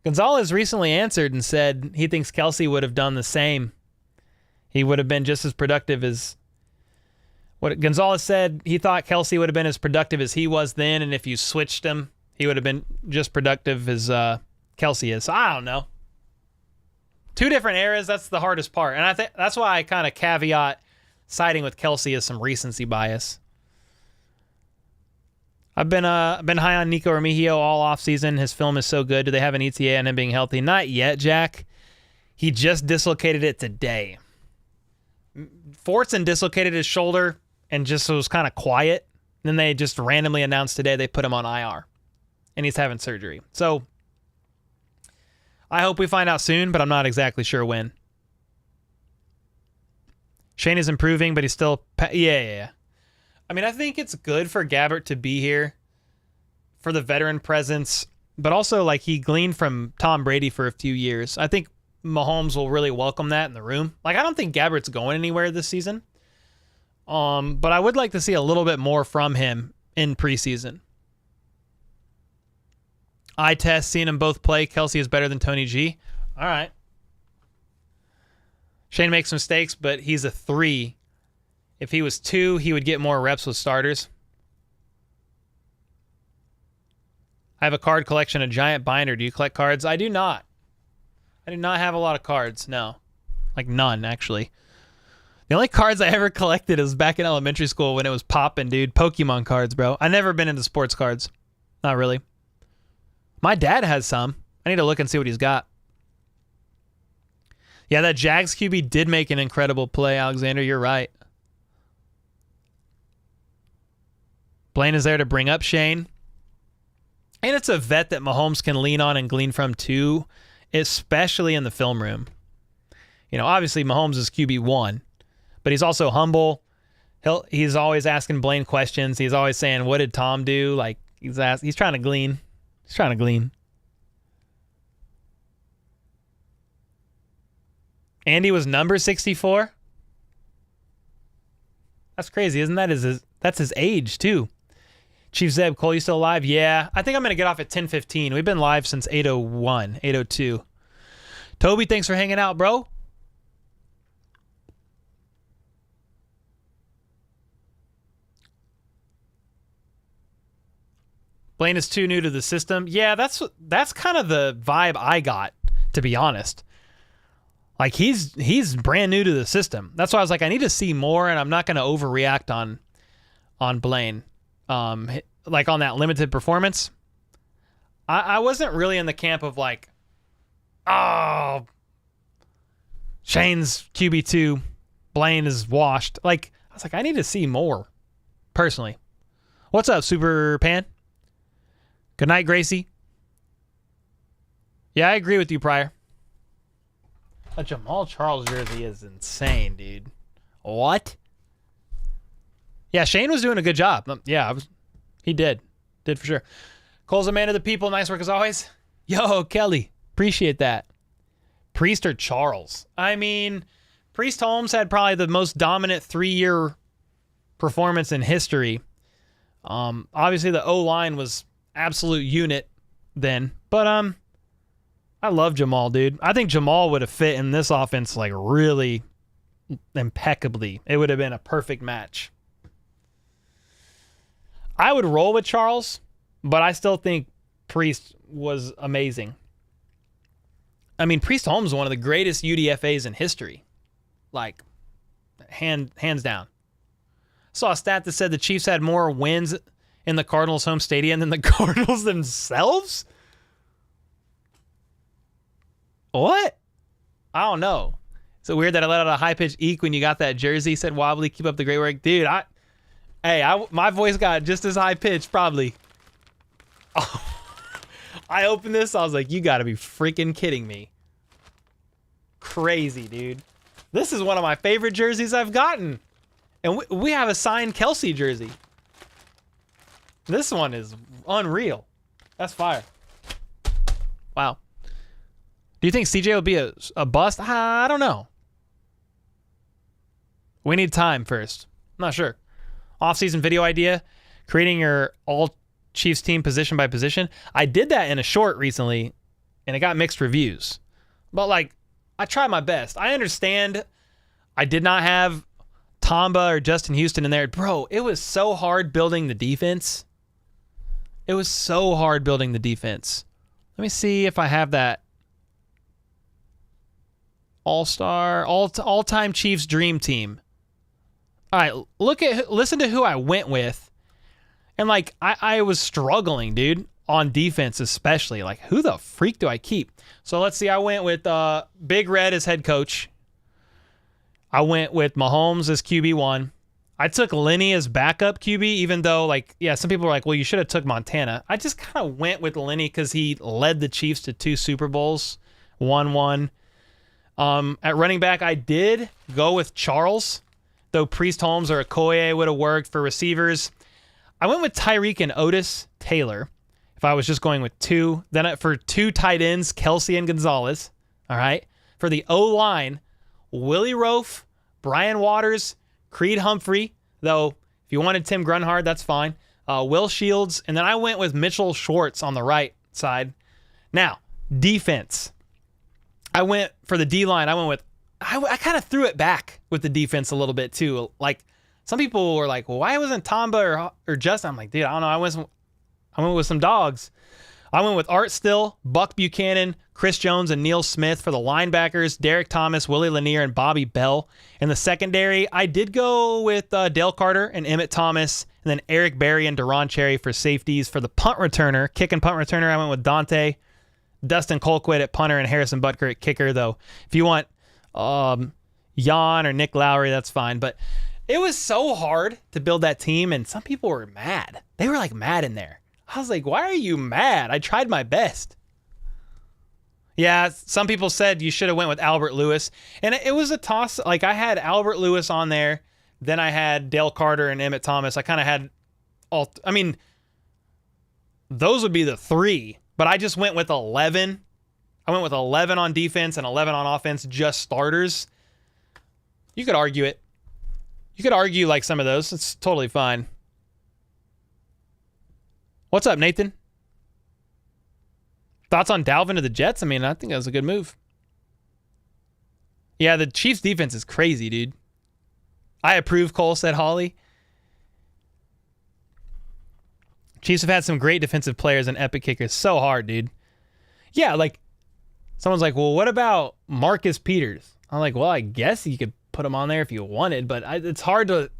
Gonzalez recently answered and said he thinks Kelsey would have done the same. He would have been just as productive as... What Gonzalez said, he thought Kelsey would have been as productive as he was then, and if you switched him, he would have been just productive as Kelsey is. So I don't know. Two different eras, that's the hardest part. And I think that's why I kind of caveat siding with Kelsey as some recency bias. I've been high on Nico Remigio all offseason. His film is so good. Do they have an ETA on him being healthy? Not yet, Jack. He just dislocated it today. Fortson dislocated his shoulder and just was kind of quiet. Then they just randomly announced today they put him on IR. And he's having surgery. So I hope we find out soon, but I'm not exactly sure when. Shane is improving, but he's still... Yeah. I mean, I think it's good for Gabbert to be here for the veteran presence, but also, like, he gleaned from Tom Brady for a few years. I think Mahomes will really welcome that in the room. Like, I don't think Gabbert's going anywhere this season, but I would like to see a little bit more from him in preseason. Eye test, seeing them both play. Kelsey is better than Tony G. All right. Shane makes mistakes, but he's a 3. If he was 2, he would get more reps with starters. I have a card collection, a giant binder. Do you collect cards? I do not. I do not have a lot of cards, no. Like none, actually. The only cards I ever collected is back in elementary school when it was poppin', dude. Pokemon cards, bro. I never been into sports cards. Not really. My dad has some. I need to look and see what he's got. Yeah, that Jags QB did make an incredible play, Alexander. You're right. Blaine is there to bring up Shane. And it's a vet that Mahomes can lean on and glean from too, especially in the film room. You know, obviously Mahomes is QB1, but he's also humble. He's always asking Blaine questions. He's always saying, "What did Tom do?" Like he's trying to glean. He's trying to glean. Andy was number 64. That's crazy, isn't that? That's his age too. Chief Zeb, Cole, you still alive? Yeah, I think I'm gonna get off at 10:15. We've been live since 8:01, 8:02. Toby, thanks for hanging out, bro. Blaine is too new to the system. Yeah, that's kind of the vibe I got, to be honest. Like he's brand new to the system. That's why I was like, I need to see more, and I'm not going to overreact on Blaine. Like on that limited performance, I wasn't really in the camp of like, oh, Shane's QB2, Blaine is washed. Like I was like, I need to see more, personally. What's up, Super Pan? Good night, Gracie. Yeah, I agree with you, Pryor. A Jamal Charles jersey is insane, dude. What? Yeah, Shane was doing a good job. Yeah, he did. Did for sure. Cole's a man of the people. Nice work as always. Yo, Kelly. Appreciate that. Priest or Charles? I mean, Priest Holmes had probably the most dominant 3-year performance in history. Obviously, the O-line was absolute unit then. But I love Jamal, dude. I think Jamal would have fit in this offense like really impeccably. It would have been a perfect match. I would roll with Charles, but I still think Priest was amazing. I mean, Priest Holmes is one of the greatest UDFAs in history. Like, hands down. Saw a stat that said the Chiefs had more wins in the Cardinals' home stadium than the Cardinals themselves? What? I don't know. Is it weird that I let out a high-pitched eek when you got that jersey? Said Wobbly, keep up the great work. Dude, my voice got just as high-pitched, probably. Oh. I opened this, I was like, you gotta be freaking kidding me. Crazy, dude. This is one of my favorite jerseys I've gotten. And we have a signed Kelsey jersey. This one is unreal. That's fire. Wow. Do you think CJ will be a bust? I don't know. We need time first. I'm not sure. Offseason video idea. Creating your all Chiefs team position by position. I did that in a short recently, and it got mixed reviews. But, like, I tried my best. I understand I did not have Tamba or Justin Houston in there. Bro, it was so hard building the defense. It was so hard building the defense. Let me see if I have that. All-star, all-time Chiefs dream team. All right, listen to who I went with. And, like, I was struggling, dude, on defense especially. Like, who the freak do I keep? So, let's see. I went with Big Red as head coach. I went with Mahomes as QB1. I took Lenny as backup QB, even though, like, yeah, some people were like, well, you should have took Montana. I just kind of went with Lenny because he led the Chiefs to 2 Super Bowls, 1-1. At running back, I did go with Charles, though Priest Holmes or Okoye would have worked. For receivers, I went with Tyreek and Otis Taylor if I was just going with 2. Then for 2 tight ends, Kelsey and Gonzalez. All right. For the O-line, Willie Roaf, Brian Waters, Creed Humphrey, though if you wanted Tim Grunhard, that's fine. Will Shields. And then I went with Mitchell Schwartz on the right side. Now, defense. I went for the D-line. I kind of threw it back with the defense a little bit too. Like, some people were like, well, why wasn't Tamba or Justin? I'm like, dude, I don't know. I went with some dogs. I went with Art Still, Buck Buchanan, Chris Jones, and Neil Smith for the linebackers, Derek Thomas, Willie Lanier, and Bobby Bell. In the secondary, I did go with Dale Carter and Emmett Thomas, and then Eric Berry and Deron Cherry for safeties. For the punt returner, kick and punt returner, I went with Dante, Dustin Colquitt at punter, and Harrison Butker at kicker, though. If you want Jan or Nick Lowry, that's fine. But it was so hard to build that team, and some people were mad. They were, like, mad in there. I was like, why are you mad? I tried my best. Yeah, some people said you should have went with Albert Lewis. And it was a toss. Like, I had Albert Lewis on there. Then I had Dale Carter and Emmett Thomas. I kind of had all... I mean, those would be the three. But I just went with 11. I went with 11 on defense and 11 on offense, just starters. You could argue it. You could argue like some of those. It's totally fine. What's up, Nathan? Thoughts on Dalvin to the Jets? I mean, I think that was a good move. Yeah, the Chiefs defense is crazy, dude. I approve, Cole, said Holly. Chiefs have had some great defensive players and epic kickers. So hard, dude. Yeah, like, someone's like, well, what about Marcus Peters? I'm like, well, I guess you could put him on there if you wanted, but it's hard to...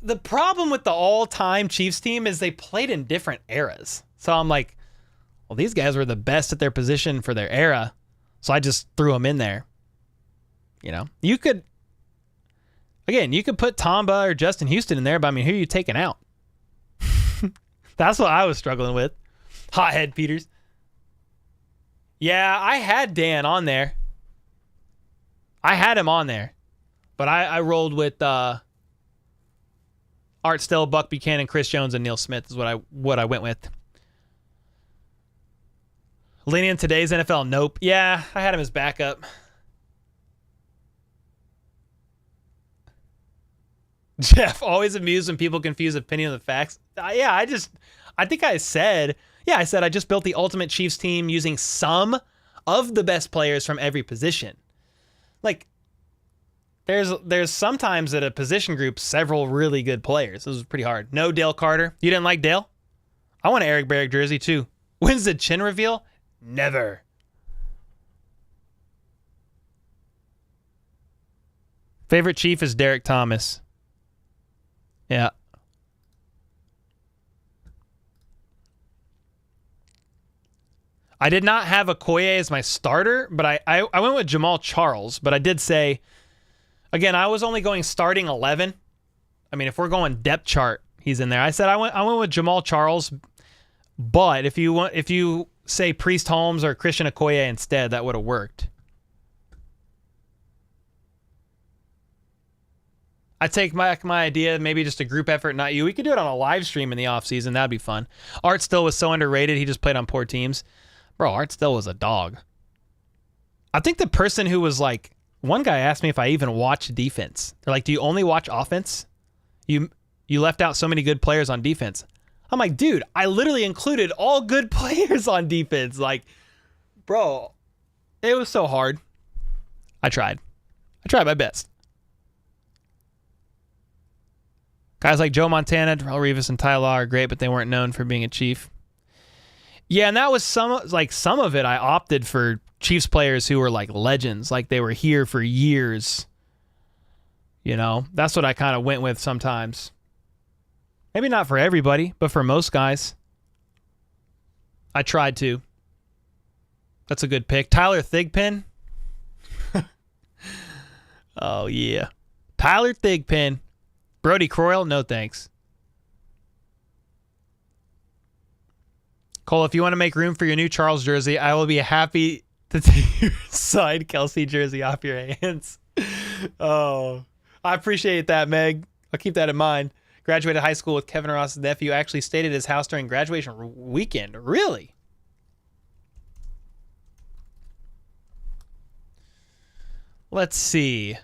The problem with the all-time Chiefs team is they played in different eras. So I'm like, well, these guys were the best at their position for their era, so I just threw them in there. You know, you could put Tamba or Justin Houston in there, but I mean, who are you taking out? That's what I was struggling with. Hothead Peters. Yeah, I had Dan on there. I had him on there, but I rolled with Art Still, Buck Buchanan, Chris Jones, and Neil Smith is what I went with. Leaning in today's NFL, nope. Yeah, I had him as backup. Jeff, always amused when people confuse opinion with facts. I think I said I just built the ultimate Chiefs team using some of the best players from every position. Like, there's sometimes at a position group several really good players. This was pretty hard. No Dale Carter. You didn't like Dale? I want an Eric Berg jersey too. When's the chin reveal? Never. Favorite Chief is Derek Thomas. Yeah. I did not have Okoye as my starter, but I went with Jamal Charles. But I did say, again, I was only going starting 11. I mean, if we're going depth chart, he's in there. I said I went with Jamal Charles, but if you say Priest Holmes or Christian Okoye instead, that would have worked. I take my idea, maybe just a group effort, not you. We could do it on a live stream in the offseason. That'd be fun. Art Still was so underrated. He just played on poor teams. Bro, Art Still was a dog. I think the person who was like, one guy asked me if I even watch defense. They're like, do you only watch offense? You left out so many good players on defense. I'm like, dude, I literally included all good players on defense. Like, bro, it was so hard. I tried my best. Guys like Joe Montana, Darrelle Revis, and Ty Law are great, but they weren't known for being a Chief. Yeah, and that was some of it. I opted for Chiefs players who were like legends, like they were here for years. You know, that's what I kind of went with sometimes. Maybe not for everybody, but for most guys. I tried to. That's a good pick. Tyler Thigpen. Oh, yeah. Tyler Thigpen. Brody Croyle, no thanks. Cole, if you want to make room for your new Charles jersey, I will be happy to take your signed Kelsey jersey off your hands. Oh, I appreciate that, Meg. I'll keep that in mind. Graduated high school with Kevin Ross's nephew. Actually stayed at his house during graduation weekend. Really? Let's see.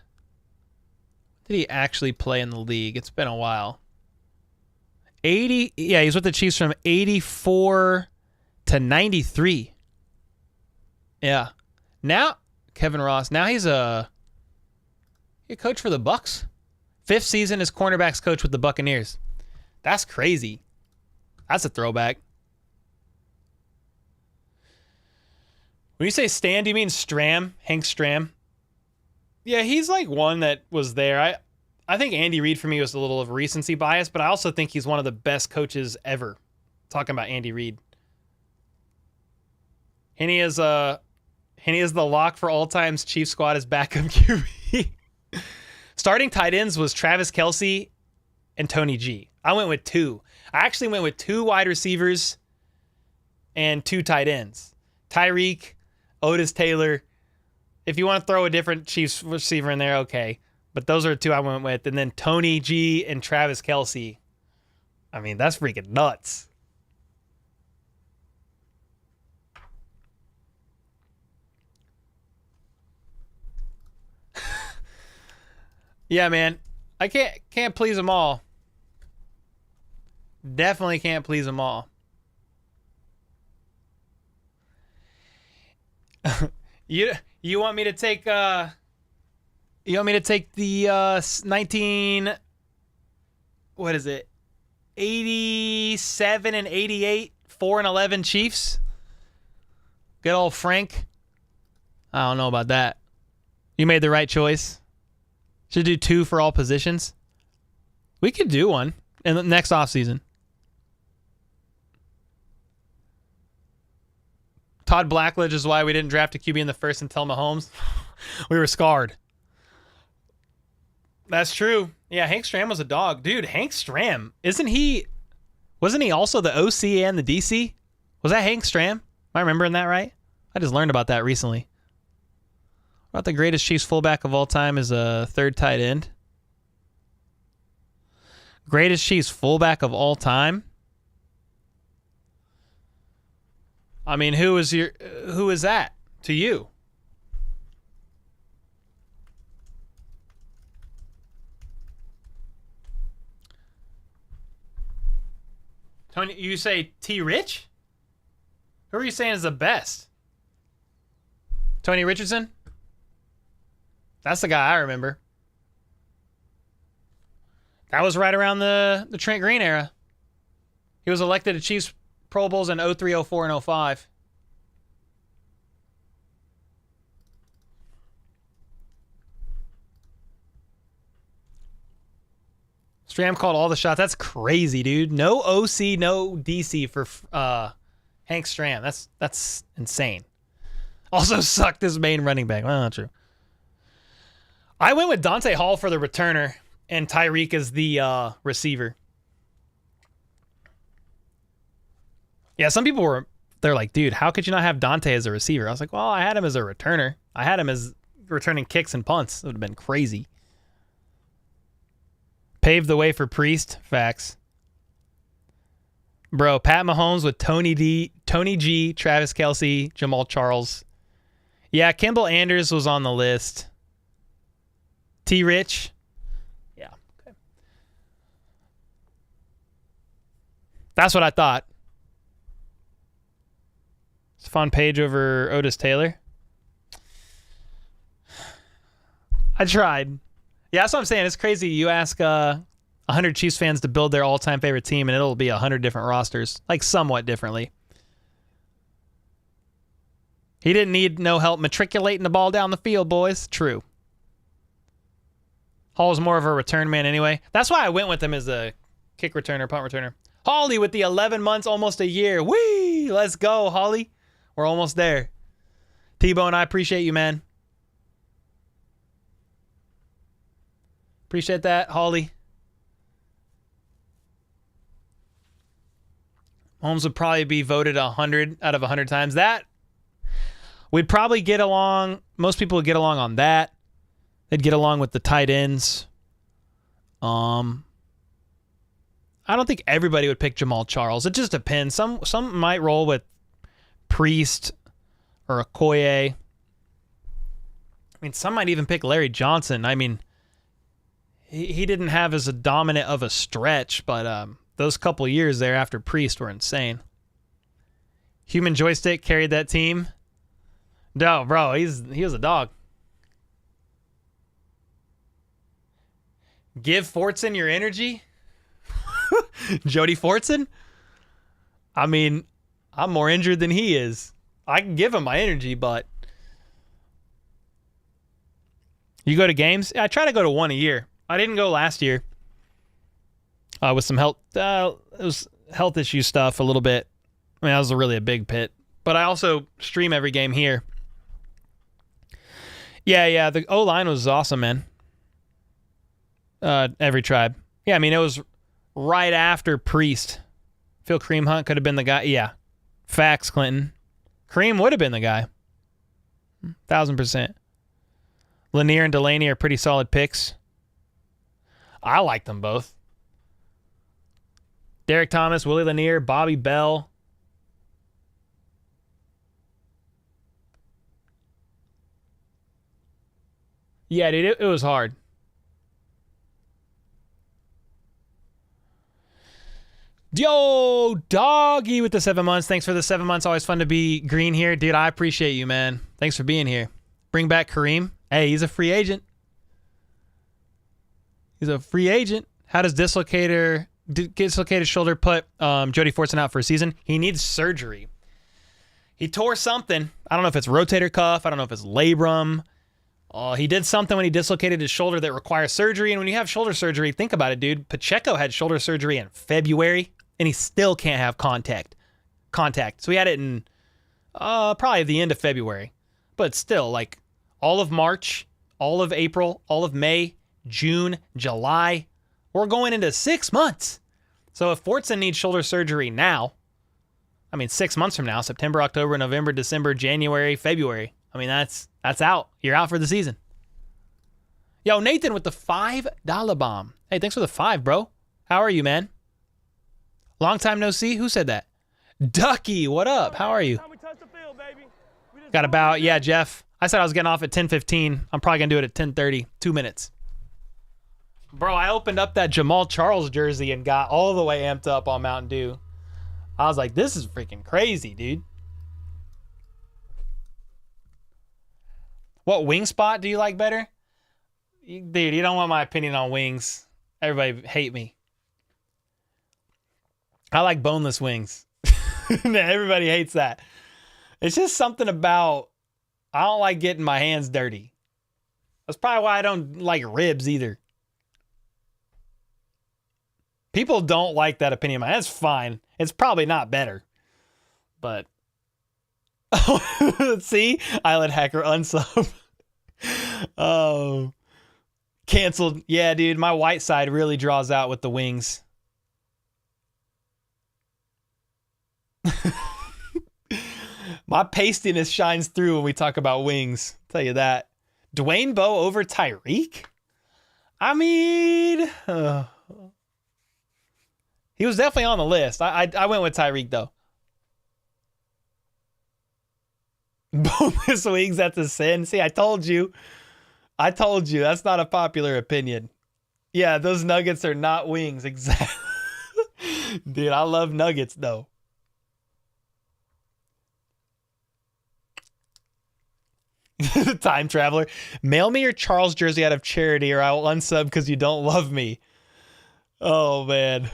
Did he actually play in the league? It's been a while. 80. Yeah, he's with the Chiefs from 84 to 93. Yeah. Now, Kevin Ross. Now he's a coach for the Bucks. 5th season as cornerbacks coach with the Buccaneers. That's crazy. That's a throwback. When you say Stan, do you mean Stram? Hank Stram? Yeah, he's like one that was there. I think Andy Reid for me was a little of recency bias, but I also think he's one of the best coaches ever. Talking about Andy Reid. Henny is the lock for all times Chiefs squad as backup QB. Starting tight ends was Travis Kelsey and Tony G. I went with 2. I actually went with 2 wide receivers and 2 tight ends. Tyreek, Otis Taylor. If you want to throw a different Chiefs receiver in there, okay. But those are the two I went with. And then Tony G and Travis Kelsey. I mean, that's freaking nuts. Yeah, man. I can't please them all. Definitely can't please them all. You want me to take the 19 what is it? 87 and 88 4-11 Chiefs? Good old Frank. I don't know about that. You made the right choice. Should do 2 for all positions. We could do one in the next offseason. Todd Blackledge is why we didn't draft a QB in the first until Mahomes. We were scarred. That's true. Yeah, Hank Stram was a dog. Dude, Hank Stram, wasn't he also the OC and the DC? Was that Hank Stram? Am I remembering that right? I just learned about that recently. About the greatest Chiefs fullback of all time is a third tight end. Greatest Chiefs fullback of all time? I mean, who is that to you? Tony, you say T. Rich? Who are you saying is the best? Tony Richardson? That's the guy I remember. That was right around the Trent Green era. He was elected to Chiefs Pro Bowls in 03, 04, and 05. Stram called all the shots. That's crazy, dude. No OC, no DC for Hank Stram. That's insane. Also sucked his main running back. Well, not true. I went with Dante Hall for the returner and Tyreek as the receiver. Yeah, some people they're like, dude, how could you not have Dante as a receiver? I was like, well, I had him as a returner. I had him as returning kicks and punts. It would have been crazy. Paved the way for Priest. Facts. Bro, Pat Mahomes with Tony G, Travis Kelsey, Jamal Charles. Yeah, Kimball Anders was on the list. T. Rich. Yeah. Okay. That's what I thought. It's a fun page over Otis Taylor. I tried. Yeah, that's what I'm saying. It's crazy. You ask 100 Chiefs fans to build their all-time favorite team, and it'll be 100 different rosters, like somewhat differently. He didn't need no help matriculating the ball down the field, boys. True. Hall's more of a return man anyway. That's why I went with him as a kick returner, punt returner. Holly with the 11 months, almost a year. Whee! Let's go, Holly. We're almost there. T-Bone, I appreciate you, man. Appreciate that, Holly. Holmes would probably be voted 100 out of 100 times. That, we'd probably get along. Most people would get along on that. They'd get along with the tight ends. I don't think everybody would pick Jamal Charles. It just depends. Some might roll with Priest or Okoye. I mean, some might even pick Larry Johnson. I mean, he didn't have as a dominant of a stretch, but those couple years there after Priest were insane. Human Joystick carried that team. No, bro, he was a dog. Give Fortson your energy? Jody Fortson? I mean, I'm more injured than he is. I can give him my energy, but you go to games? I try to go to one a year. I didn't go last year with some health. It was health issue stuff a little bit. I mean, that was really a big pit. But I also stream every game here. Yeah. The O-line was awesome, man. Every tribe. Yeah, I mean, it was right after Priest. Phil Kareem Hunt could have been the guy. Yeah. Facts, Clinton. Kareem would have been the guy. 1,000%. Lanier and Delaney are pretty solid picks. I like them both. Derek Thomas, Willie Lanier, Bobby Bell. Yeah, dude, it was hard. Yo, Doggy with the 7 months. Thanks for the 7 months. Always fun to be green here. Dude, I appreciate you, man. Thanks for being here. Bring back Kareem. Hey, he's a free agent. He's a free agent. How does dislocated shoulder put Jody Fortson out for a season? He needs surgery. He tore something. I don't know if it's rotator cuff. I don't know if it's labrum. He did something when he dislocated his shoulder that requires surgery. And when you have shoulder surgery, think about it, dude. Pacheco had shoulder surgery in February, and he still can't have contact. So he had it in probably the end of February. But still, like all of March, all of April, all of May, June, July. We're going into 6 months. So if Fortson needs shoulder surgery now, I mean 6 months from now, September, October, November, December, January, February. I mean, that's out. You're out for the season. Yo, Nathan with the $5 bomb. Hey, thanks for the 5, bro. How are you, man? Long time no see. Who said that? Ducky, what up? How are you? Got about, yeah, Jeff. I said I was getting off at 10:15. I'm probably going to do it at 10:30. 2 minutes. Bro, I opened up that Jamal Charles jersey and got all the way amped up on Mountain Dew. I was like, this is freaking crazy, dude. What wing spot do you like better? Dude, you don't want my opinion on wings. Everybody hate me. I like boneless wings. Everybody hates that. It's just something about, I don't like getting my hands dirty. That's probably why I don't like ribs either. People don't like that opinion. That's fine. It's probably not better. But, see? Island Hacker unsub. Oh. Canceled. Yeah, dude, my white side really draws out with the wings. My pastiness shines through when we talk about wings. I'll tell you that. Dwayne Bowe over Tyreek? I mean, he was definitely on the list. I went with Tyreek, though. Boneless wings, that's a sin. See, I told you. That's not a popular opinion. Yeah, those nuggets are not wings. Exactly. Dude, I love nuggets, though. Time traveler. Mail me your Charles jersey out of charity or I will unsub because you don't love me. Oh, man.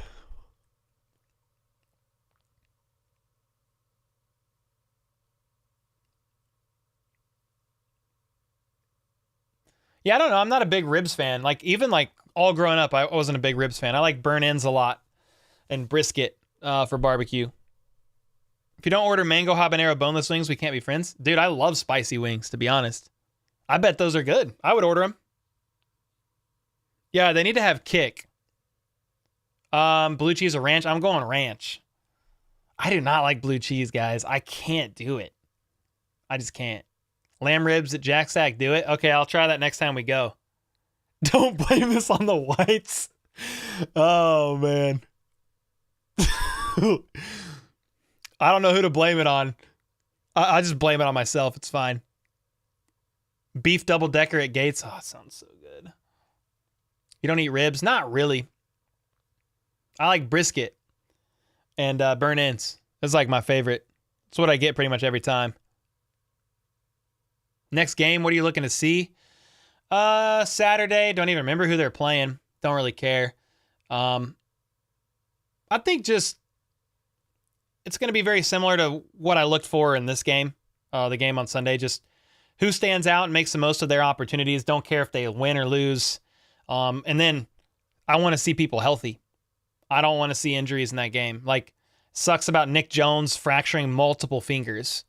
Yeah, I don't know. I'm not a big ribs fan. Like, even like all growing up, I wasn't a big ribs fan. I like burn ends a lot and brisket for barbecue. If you don't order mango habanero boneless wings, we can't be friends. Dude, I love spicy wings, to be honest. I bet those are good. I would order them. Yeah, they need to have kick. Blue cheese or ranch? I'm going ranch. I do not like blue cheese, guys. I can't do it. I just can't. Lamb ribs at Jack Stack, do it? Okay, I'll try that next time we go. Don't blame this on the whites. Oh, man. I don't know who to blame it on. I just blame it on myself. It's fine. Beef double decker at Gates. Oh, it sounds so good. You don't eat ribs? Not really. I like brisket and burn ends. That's like my favorite. It's what I get pretty much every time. Next game, what are you looking to see? Saturday. Don't even remember who they're playing. Don't really care. I think just it's going to be very similar to what I looked for in this game, the game on Sunday. Just who stands out and makes the most of their opportunities. Don't care if they win or lose. And then I want to see people healthy. I don't want to see injuries in that game. Like, sucks about Nick Jones fracturing multiple fingers.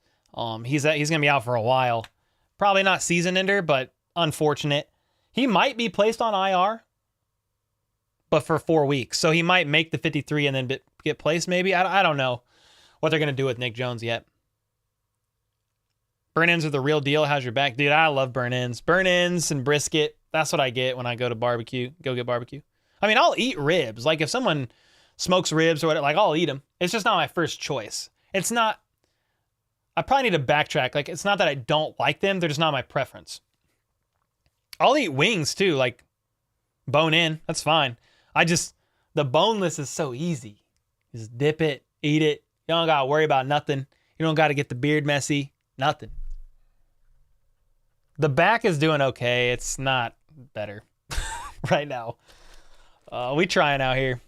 He's going to be out for a while. Probably not season ender, but unfortunate. He might be placed on IR, but for 4 weeks. So he might make the 53 and then get placed maybe. I don't know what they're going to do with Nick Jones yet. Burn-ins are the real deal. How's your back? Dude, I love burn-ins. Burn-ins and brisket. That's what I get when I go to barbecue. Go get barbecue. I mean, I'll eat ribs. Like, if someone smokes ribs or whatever, like, I'll eat them. It's just not my first choice. It's not... I probably need to backtrack. Like, it's not that I don't like them. They're just not my preference. I'll eat wings, too. Like, bone in. That's fine. The boneless is so easy. Just dip it, eat it. You don't got to worry about nothing. You don't got to get the beard messy. Nothing. The back is doing okay. It's not better right now. We trying out here.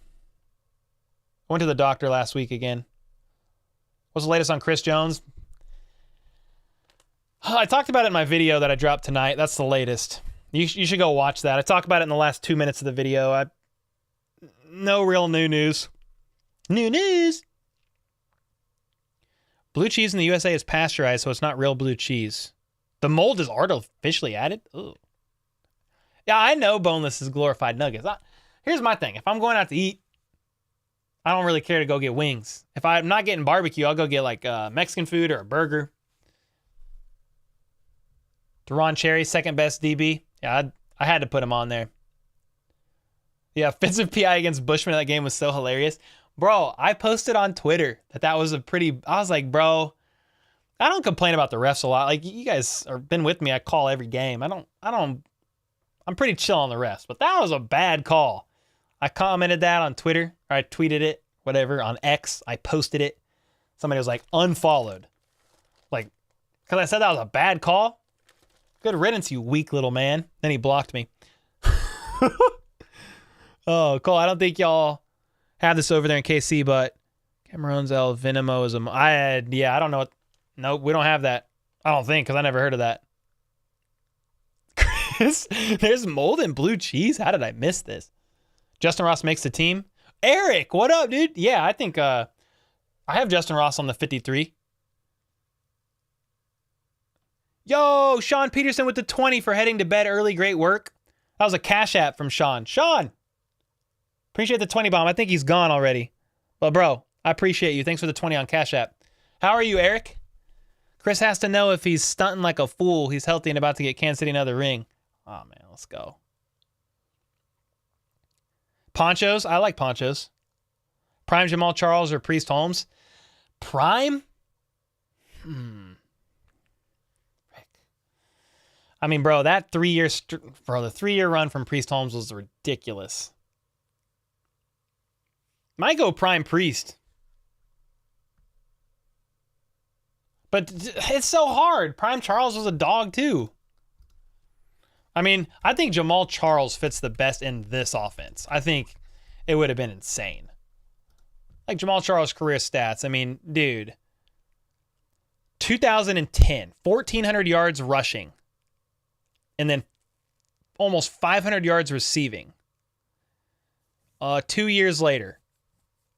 I went to the doctor last week again. What's the latest on Chris Jones? I talked about it in my video that I dropped tonight. That's the latest. You should go watch that. I talked about it in the last 2 minutes of the video. No real new news. New news. Blue cheese in the USA is pasteurized, so it's not real blue cheese. The mold is artificially added? Ugh. Yeah, I know boneless is glorified nuggets. Here's my thing. If I'm going out to eat, I don't really care to go get wings. If I'm not getting barbecue, I'll go get like Mexican food or a burger. Deron Cherry, second best DB. Yeah, I had to put him on there. Yeah, offensive PI against Bushman in that game was so hilarious. Bro, I posted on Twitter that was I was like, bro, I don't complain about the refs a lot. Like, you guys have been with me. I call every game. I'm pretty chill on the refs, but that was a bad call. I commented that on Twitter, or I tweeted it, whatever, on X. I posted it. Somebody was like, unfollowed. Like, because I said that was a bad call? Good riddance, you weak little man. Then he blocked me. Oh, Cole, I don't think y'all have this over there in KC, but Cameron's El Venimo is I don't know what. Nope, we don't have that. I don't think, because I never heard of that. Chris, there's mold in blue cheese? How did I miss this? Justin Ross makes the team. Eric, what up, dude? Yeah, I think I have Justin Ross on the 53. Yo, Sean Peterson with the 20 for heading to bed early. Great work. That was a cash app from Sean. Sean, appreciate the 20 bomb. I think he's gone already. But, bro, I appreciate you. Thanks for the 20 on cash app. How are you, Eric? Chris has to know if he's stunting like a fool. He's healthy and about to get Kansas City another ring. Oh, man, let's go. Ponchos. I like ponchos. Prime Jamal Charles or Priest Holmes? Prime? I mean, bro, that 3-year the 3-year run from Priest Holmes was ridiculous. Might go Prime Priest. But it's so hard. Prime Charles was a dog too. I mean, I think Jamal Charles fits the best in this offense. I think it would have been insane. Like Jamal Charles' career stats. I mean, dude. 2010, 1,400 yards rushing. And then almost 500 yards receiving. 2 years later,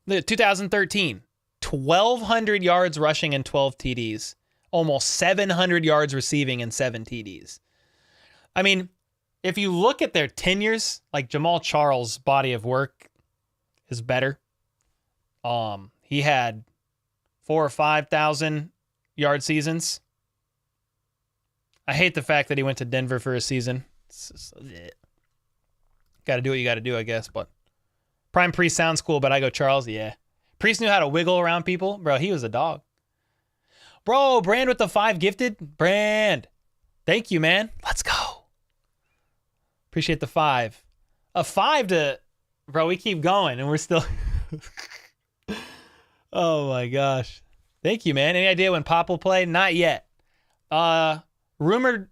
2013, 1,200 yards rushing and 12 TDs. Almost 700 yards receiving and 7 TDs. I mean, if you look at their tenures, like Jamal Charles' body of work is better. He had 4,000 or 5,000 yard seasons. I hate the fact that he went to Denver for a season. Got to do what you got to do, I guess. But Prime Priest sounds cool, but I go Charles, yeah. Priest knew how to wiggle around people. Bro, he was a dog. Bro, Brand with the 5 gifted. Brand. Thank you, man. Let's go. Appreciate the 5. A 5 to... Bro, we keep going, and we're still... Oh, my gosh. Thank you, man. Any idea when Pop will play? Not yet. Rumored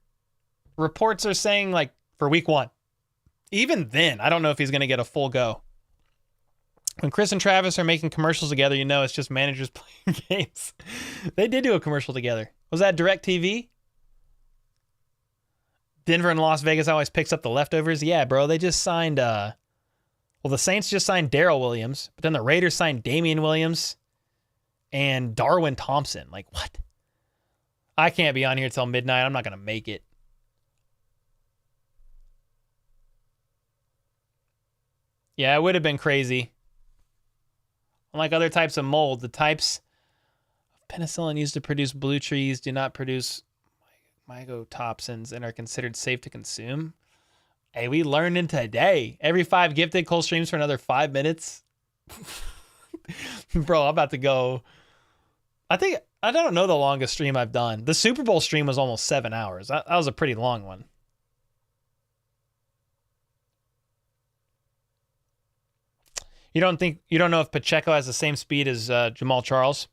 reports are saying, like, for week 1. Even then, I don't know if he's going to get a full go. When Chris and Travis are making commercials together, you know it's just managers playing games. They did do a commercial together. Was that DirecTV? Denver and Las Vegas always picks up the leftovers. Yeah, bro, they just signed... the Saints just signed Darrell Williams, but then the Raiders signed Damian Williams and Darwin Thompson. Like, what? I can't be on here till midnight. I'm not going to make it. Yeah, it would have been crazy. Unlike other types of mold, the types of penicillin used to produce blue trees do not produce mycotopsins and are considered safe to consume. Hey, we learned in today. Every 5 gifted, Cole streams for another 5 minutes. Bro, I'm about to go. I don't know the longest stream I've done. The Super Bowl stream was almost 7 hours. That was a pretty long one. You don't know if Pacheco has the same speed as Jamal Charles?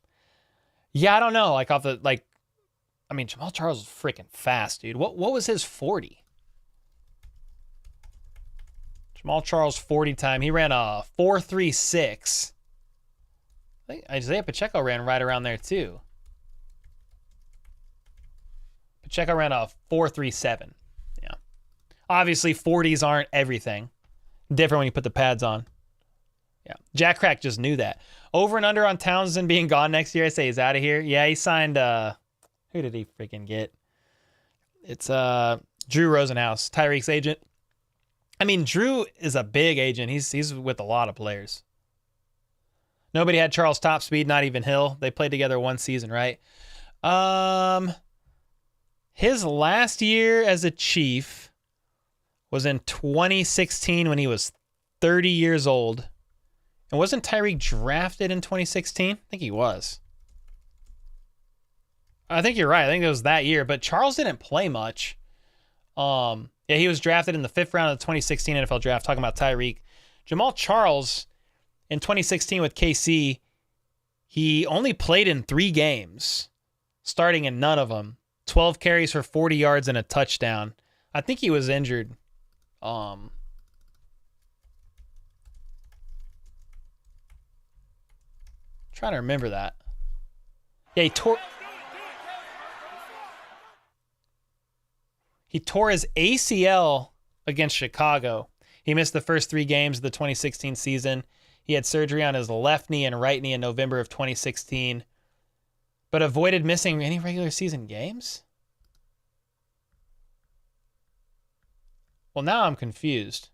Yeah, I don't know. Jamal Charles is freaking fast, dude. What was his 40? Jamal Charles 40 time. He ran a 4.36. I think Isaiah Pacheco ran right around there too. Pacheco ran a 4.37. Yeah. Obviously 40s aren't everything. Different when you put the pads on. Yeah. Jack Crack just knew that. Over and under on Townsend being gone next year. I say he's out of here. Yeah, he signed who did he freaking get? It's Drew Rosenhaus, Tyreek's agent. I mean, Drew is a big agent. He's with a lot of players. Nobody had Charles top speed, not even Hill. They played together one season, right? His last year as a Chief was in 2016 when he was 30 years old. And wasn't Tyreek drafted in 2016? I think he was. I think you're right. I think it was that year. But Charles didn't play much. Yeah, he was drafted in the 5th round of the 2016 NFL draft, talking about Tyreek. Jamal Charles, in 2016 with KC, he only played in 3 games, starting in none of them. 12 carries for 40 yards and a touchdown. I think he was injured. Trying to remember that. Yeah, he tore his ACL against Chicago. He missed the first 3 games of the 2016 season. He had surgery on his left knee and right knee in November of 2016, but avoided missing any regular season games? Well, now I'm confused.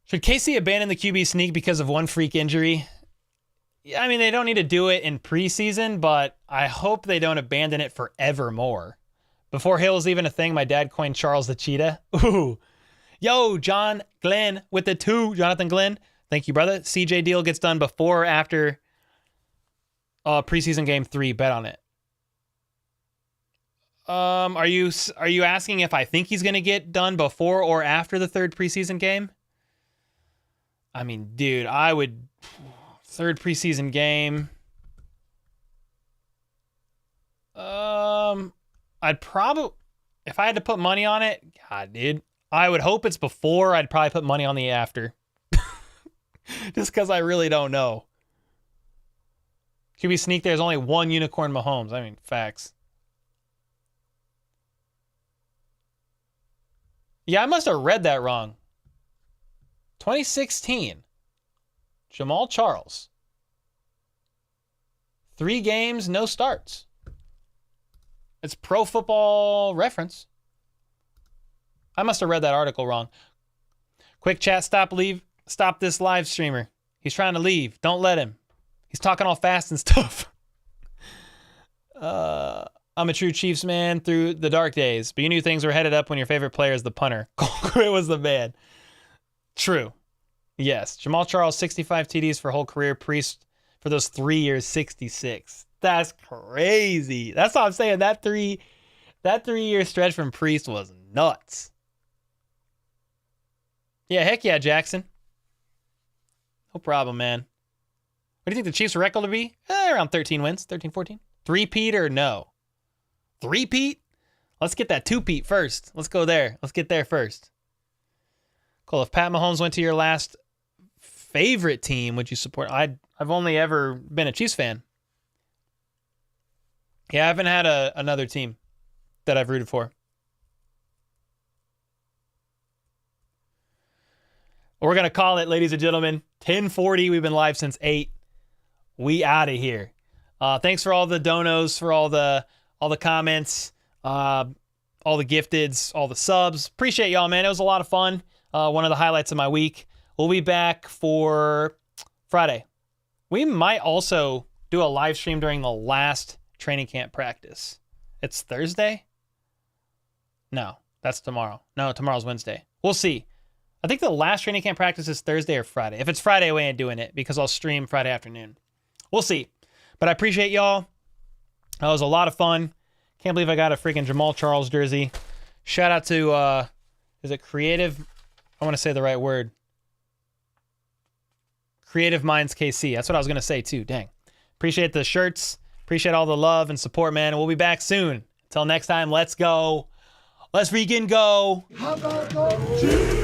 Should KC abandon the QB sneak because of one freak injury? I mean, they don't need to do it in preseason, but I hope they don't abandon it forevermore. Before Hill was even a thing, my dad coined Charles the Cheetah. Ooh. Yo, John Glenn with the 2. Jonathan Glenn. Thank you, brother. CJ deal gets done before or after preseason game 3. Bet on it. Are you asking if I think he's going to get done before or after the 3rd preseason game? I mean, dude, I would... 3rd preseason game. I'd probably... If I had to put money on it, God, dude, I would hope it's before. I'd probably put money on the after. Just because I really don't know. QB sneak, there's only one unicorn Mahomes. I mean, facts. Yeah, I must have read that wrong. 2016. Jamal Charles. 3 games, no starts. It's Pro Football Reference. I must have read that article wrong. Quick chat, stop this live streamer. He's trying to leave. Don't let him. He's talking all fast and stuff. I'm a true Chiefs man through the dark days, but you knew things were headed up when your favorite player is the punter. Cole was the man. True. Yes. Jamal Charles, 65 TDs for whole career. Priest, for those 3 years, 66. That's crazy. That's what I'm saying. That 3-year stretch from Priest was nuts. Yeah, heck yeah, Jackson. No problem, man. What do you think the Chiefs' record will be? Around 13 wins, 13, 14. 3-peat or no? 3-peat? Let's get that 2-peat first. Let's go there. Let's get there first. Cool. If Pat Mahomes went to your last favorite team, would you support? I've only ever been a Chiefs fan. Yeah, I haven't had another team that I've rooted for. We're going to call it, ladies and gentlemen, 10:40. We've been live since 8. We out of here. Thanks for all the donos, for all the comments, all the gifteds, all the subs. Appreciate y'all, man. It was a lot of fun. One of the highlights of my week. We'll be back for Friday. We might also do a live stream during the last training camp practice. It's Thursday? No, that's tomorrow. No, tomorrow's Wednesday. We'll see. I think the last training camp practice is Thursday or Friday. If it's Friday, we ain't doing it because I'll stream Friday afternoon. We'll see. But I appreciate y'all. That was a lot of fun. Can't believe I got a freaking Jamal Charles jersey. Shout out to, is it Creative? I want to say the right word. Creative Minds KC. That's what I was going to say too. Dang. Appreciate the shirts. Appreciate all the love and support, man. We'll be back soon. Until next time, let's go. Let's freaking go. How about those